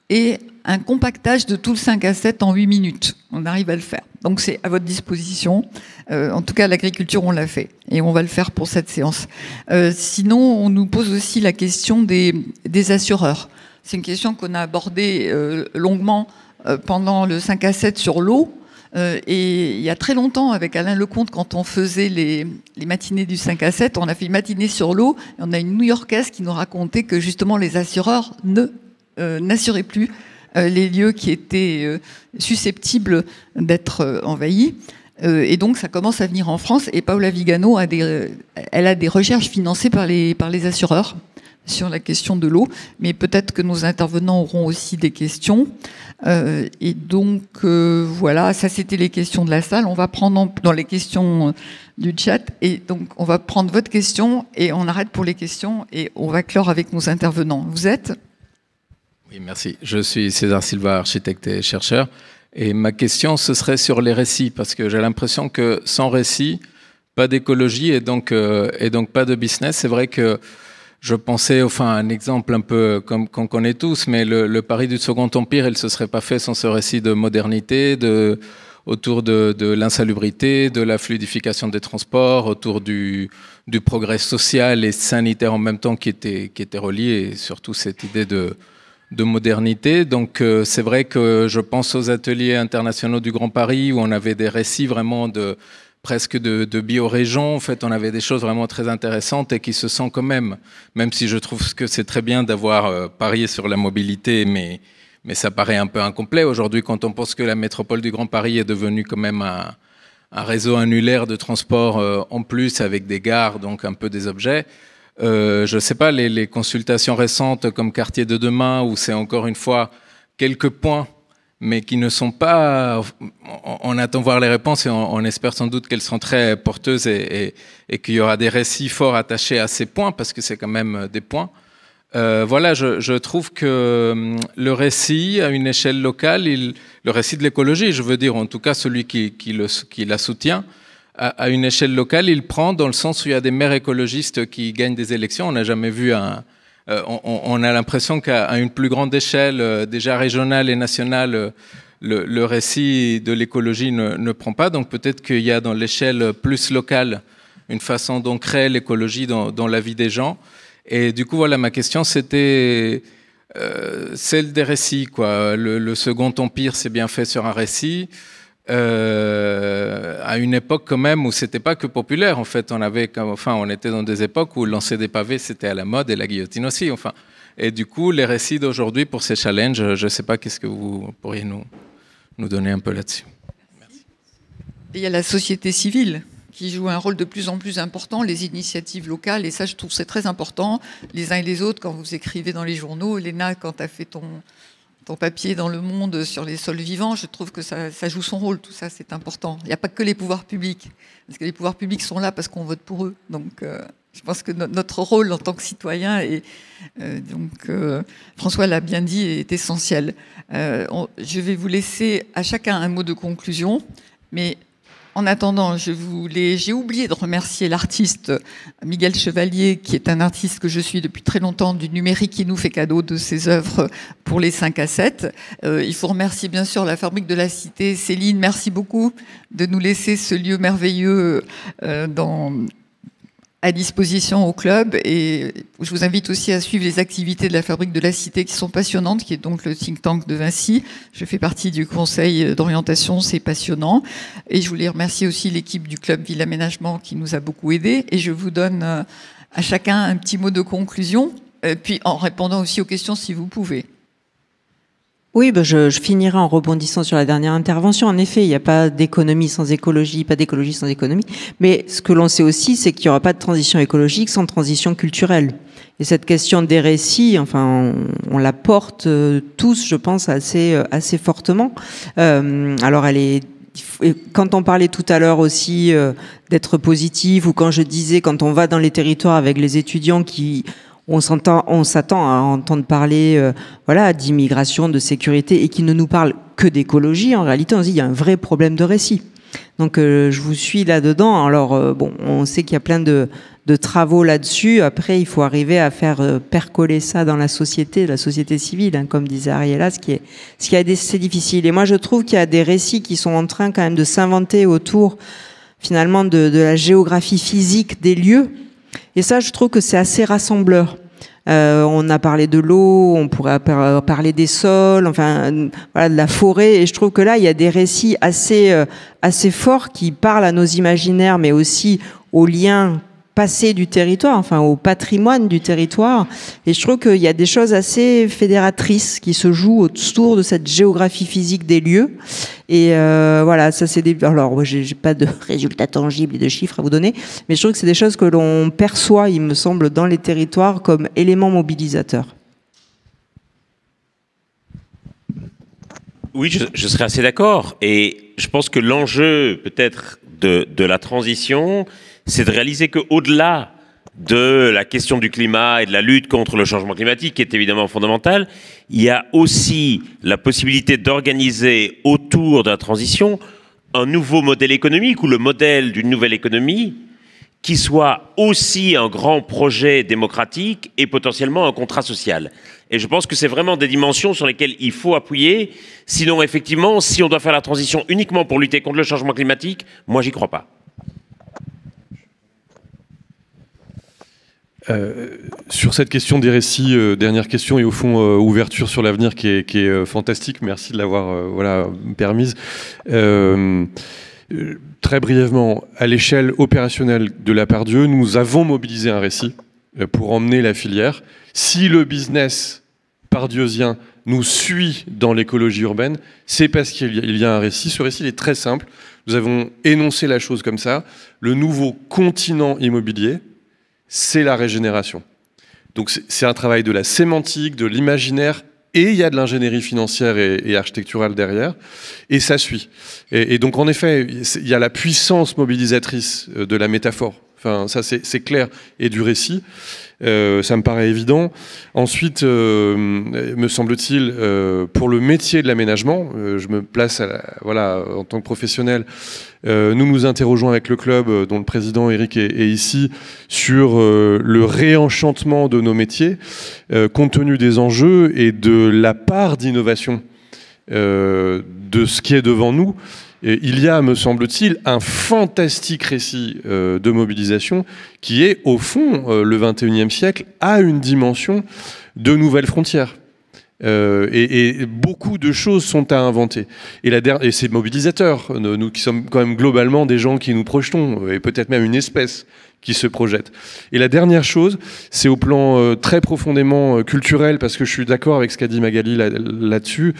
et un compactage de tout le 5 à 7 en 8 minutes. On arrive à le faire. Donc c'est à votre disposition. En tout cas, l'agriculture, on l'a fait. Et on va le faire pour cette séance. Sinon, on nous pose aussi la question des assureurs. C'est une question qu'on a abordée longuement pendant le 5 à 7 sur l'eau. Et il y a très longtemps, avec Alain Lecomte, quand on faisait les matinées du 5 à 7, on a fait une matinée sur l'eau. Et on a une New-Yorkaise qui nous racontait que justement les assureurs n'assuraient plus les lieux qui étaient susceptibles d'être envahis. Et donc ça commence à venir en France. Et Paola Vigano elle a des recherches financées par les assureurs sur la question de l'eau, mais peut-être que nos intervenants auront aussi des questions. Et donc, voilà, ça c'était les questions de la salle. On va prendre dans les questions du chat, et donc on va prendre votre question, et on arrête pour les questions, et on va clore avec nos intervenants. Vous êtes ? Oui, merci. Je suis César Silva, architecte et chercheur, et ma question, ce serait sur les récits, parce que j'ai l'impression que sans récit, pas d'écologie, et donc pas de business. C'est vrai que je pensais, enfin, un exemple un peu comme qu'on connaît tous, mais le Paris du Second Empire, il ne se serait pas fait sans ce récit de modernité, autour de l'insalubrité, de la fluidification des transports, autour du progrès social et sanitaire en même temps qui était relié, et surtout cette idée de modernité. Donc c'est vrai que je pense aux ateliers internationaux du Grand Paris où on avait des récits vraiment presque de biorégion. En fait, on avait des choses vraiment très intéressantes et qui se sentent quand même si je trouve que c'est très bien d'avoir parié sur la mobilité, mais ça paraît un peu incomplet aujourd'hui quand on pense que la métropole du Grand Paris est devenue quand même un réseau annulaire de transport en plus avec des gares, donc un peu des objets. Je ne sais pas, les consultations récentes comme Quartier de demain, où c'est encore une fois quelques points mais qui ne sont pas... On attend voir les réponses et on espère sans doute qu'elles seront très porteuses et qu'il y aura des récits forts attachés à ces points, parce que c'est quand même des points. Voilà, je trouve que le récit, à une échelle locale, le récit de l'écologie, je veux dire, en tout cas celui qui la soutient, à une échelle locale, il prend dans le sens où il y a des maires écologistes qui gagnent des élections. On n'a jamais vu on a l'impression qu'à une plus grande échelle, déjà régionale et nationale, le récit de l'écologie ne prend pas. Donc peut-être qu'il y a dans l'échelle plus locale une façon d'ancrer l'écologie dans la vie des gens. Et du coup, voilà, ma question, c'était celle des récits, quoi. Le Second Empire s'est bien fait sur un récit. À une époque quand même où c'était pas que populaire, en fait, on était dans des époques où lancer des pavés c'était à la mode et la guillotine aussi, enfin. Et du coup, les récits d'aujourd'hui pour ces challenges, je sais pas, qu'est-ce que vous pourriez nous donner un peu là-dessus. Merci. Il y a la société civile qui joue un rôle de plus en plus important, les initiatives locales, et ça, je trouve c'est très important, les uns et les autres, quand vous écrivez dans les journaux. Léna, quand tu as fait ton papier dans Le Monde sur les sols vivants, je trouve que ça joue son rôle, tout ça, c'est important. Il n'y a pas que les pouvoirs publics, parce que les pouvoirs publics sont là parce qu'on vote pour eux. Donc, je pense que notre rôle en tant que citoyen, François l'a bien dit, est essentiel. Je vais vous laisser à chacun un mot de conclusion, mais en attendant, j'ai oublié de remercier l'artiste Miguel Chevalier, qui est un artiste que je suis depuis très longtemps, du numérique, qui nous fait cadeau de ses œuvres pour les 5 à 7. Il faut remercier bien sûr la Fabrique de la Cité. Céline, merci beaucoup de nous laisser ce lieu merveilleux à disposition au club, et je vous invite aussi à suivre les activités de la Fabrique de la Cité qui sont passionnantes, qui est donc le think tank de Vinci. Je fais partie du conseil d'orientation, c'est passionnant. Et je voulais remercier aussi l'équipe du club Ville Aménagement qui nous a beaucoup aidés. Et je vous donne à chacun un petit mot de conclusion, puis en répondant aussi aux questions si vous pouvez. Oui, je finirai en rebondissant sur la dernière intervention. En effet, il n'y a pas d'économie sans écologie, pas d'écologie sans économie. Mais ce que l'on sait aussi, c'est qu'il n'y aura pas de transition écologique sans transition culturelle. Et cette question des récits, enfin, on la porte tous, je pense, assez fortement. Alors, quand on parlait tout à l'heure aussi d'être positif, ou quand je disais, quand on va dans les territoires avec les étudiants on s'attend à entendre parler d'immigration, de sécurité, et qui ne nous parlent que d'écologie. En réalité, on se dit qu'il y a un vrai problème de récit. Donc je vous suis là-dedans. Alors bon, on sait qu'il y a plein de travaux là-dessus. Après, il faut arriver à faire percoler ça dans la société civile, hein, comme disait Ariella, ce qui est assez difficile. Et moi, je trouve qu'il y a des récits qui sont en train quand même de s'inventer autour, finalement, de la géographie physique des lieux. Et ça, je trouve que c'est assez rassembleur. On a parlé de l'eau, on pourrait parler des sols, enfin voilà, de la forêt. Et je trouve que là, il y a des récits assez forts qui parlent à nos imaginaires, mais aussi aux liens passés du territoire, enfin au patrimoine du territoire. Et je trouve qu'il y a des choses assez fédératrices qui se jouent autour de cette géographie physique des lieux. Et voilà, ça c'est des... Alors, j'ai pas de résultats tangibles et de chiffres à vous donner, mais je trouve que c'est des choses que l'on perçoit, il me semble, dans les territoires comme éléments mobilisateurs. Oui, je serais assez d'accord. Et je pense que l'enjeu, peut-être, de la transition, c'est de réaliser qu'au-delà de la question du climat et de la lutte contre le changement climatique, qui est évidemment fondamentale, il y a aussi la possibilité d'organiser autour de la transition un nouveau modèle économique ou le modèle d'une nouvelle économie qui soit aussi un grand projet démocratique et potentiellement un contrat social. Et je pense que c'est vraiment des dimensions sur lesquelles il faut appuyer. Sinon, effectivement, si on doit faire la transition uniquement pour lutter contre le changement climatique, moi, j'y crois pas. Sur cette question des récits, dernière question et au fond ouverture sur l'avenir qui est fantastique, merci de l'avoir permise. Très brièvement, à l'échelle opérationnelle de la Pardieu, nous avons mobilisé un récit pour emmener la filière. Si le business pardieusien nous suit dans l'écologie urbaine, c'est parce qu'il y a un récit. Ce récit il est très simple. Nous avons énoncé la chose comme ça. Le nouveau continent immobilier, c'est la régénération. Donc c'est un travail de la sémantique, de l'imaginaire, et il y a de l'ingénierie financière et architecturale derrière, et ça suit. Et donc en effet, il y a la puissance mobilisatrice de la métaphore. Enfin, ça c'est clair, et du récit. Ça me paraît évident. Ensuite, me semble-t-il, pour le métier de l'aménagement, je me place en tant que professionnel, nous nous interrogeons avec le club, dont le président Eric est ici, sur le réenchantement de nos métiers, compte tenu des enjeux et de la part d'innovation de ce qui est devant nous. Et il y a, me semble-t-il, un fantastique récit de mobilisation qui est, au fond, le XXIe siècle, a une dimension de nouvelles frontières. Et beaucoup de choses sont à inventer. Et c'est mobilisateur. Nous qui sommes quand même globalement des gens qui nous projetons, et peut-être même une espèce qui se projette. Et la dernière chose, c'est au plan très profondément culturel, parce que je suis d'accord avec ce qu'a dit Magali là-dessus.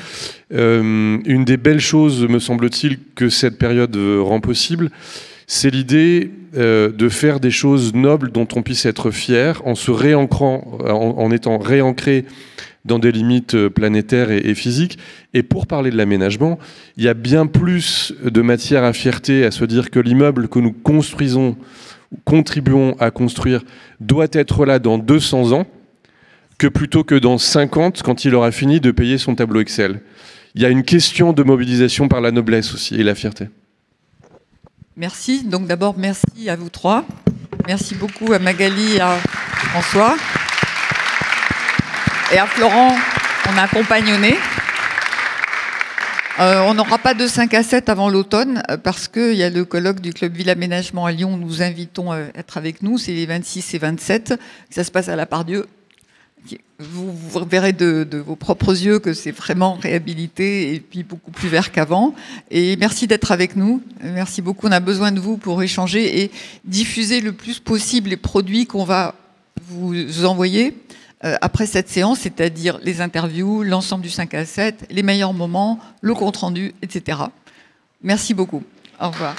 Une des belles choses, me semble-t-il, que cette période rend possible, c'est l'idée de faire des choses nobles dont on puisse être fier, en se réancrant, en étant réancré dans des limites planétaires et physiques. Et pour parler de l'aménagement, il y a bien plus de matière à fierté à se dire que l'immeuble que nous construisons, contribuons à construire, doit être là dans 200 ans, que plutôt que dans 50, quand il aura fini de payer son tableau Excel. Il y a une question de mobilisation par la noblesse aussi, et la fierté. Merci. Donc d'abord, merci à vous trois. Merci beaucoup à Magali et à François. Et à Florent, on a compagnonné. On n'aura pas de 5 à 7 avant l'automne parce qu'il y a le colloque du Club Ville Aménagement à Lyon. Nous invitons à être avec nous. C'est les 26 et 27. Ça se passe à la Pardieu. Vous verrez de vos propres yeux que c'est vraiment réhabilité et puis beaucoup plus vert qu'avant. Et merci d'être avec nous. Merci beaucoup. On a besoin de vous pour échanger et diffuser le plus possible les produits qu'on va vous envoyer après cette séance, c'est-à-dire les interviews, l'ensemble du 5 à 7, les meilleurs moments, le compte-rendu, etc. Merci beaucoup. Au revoir.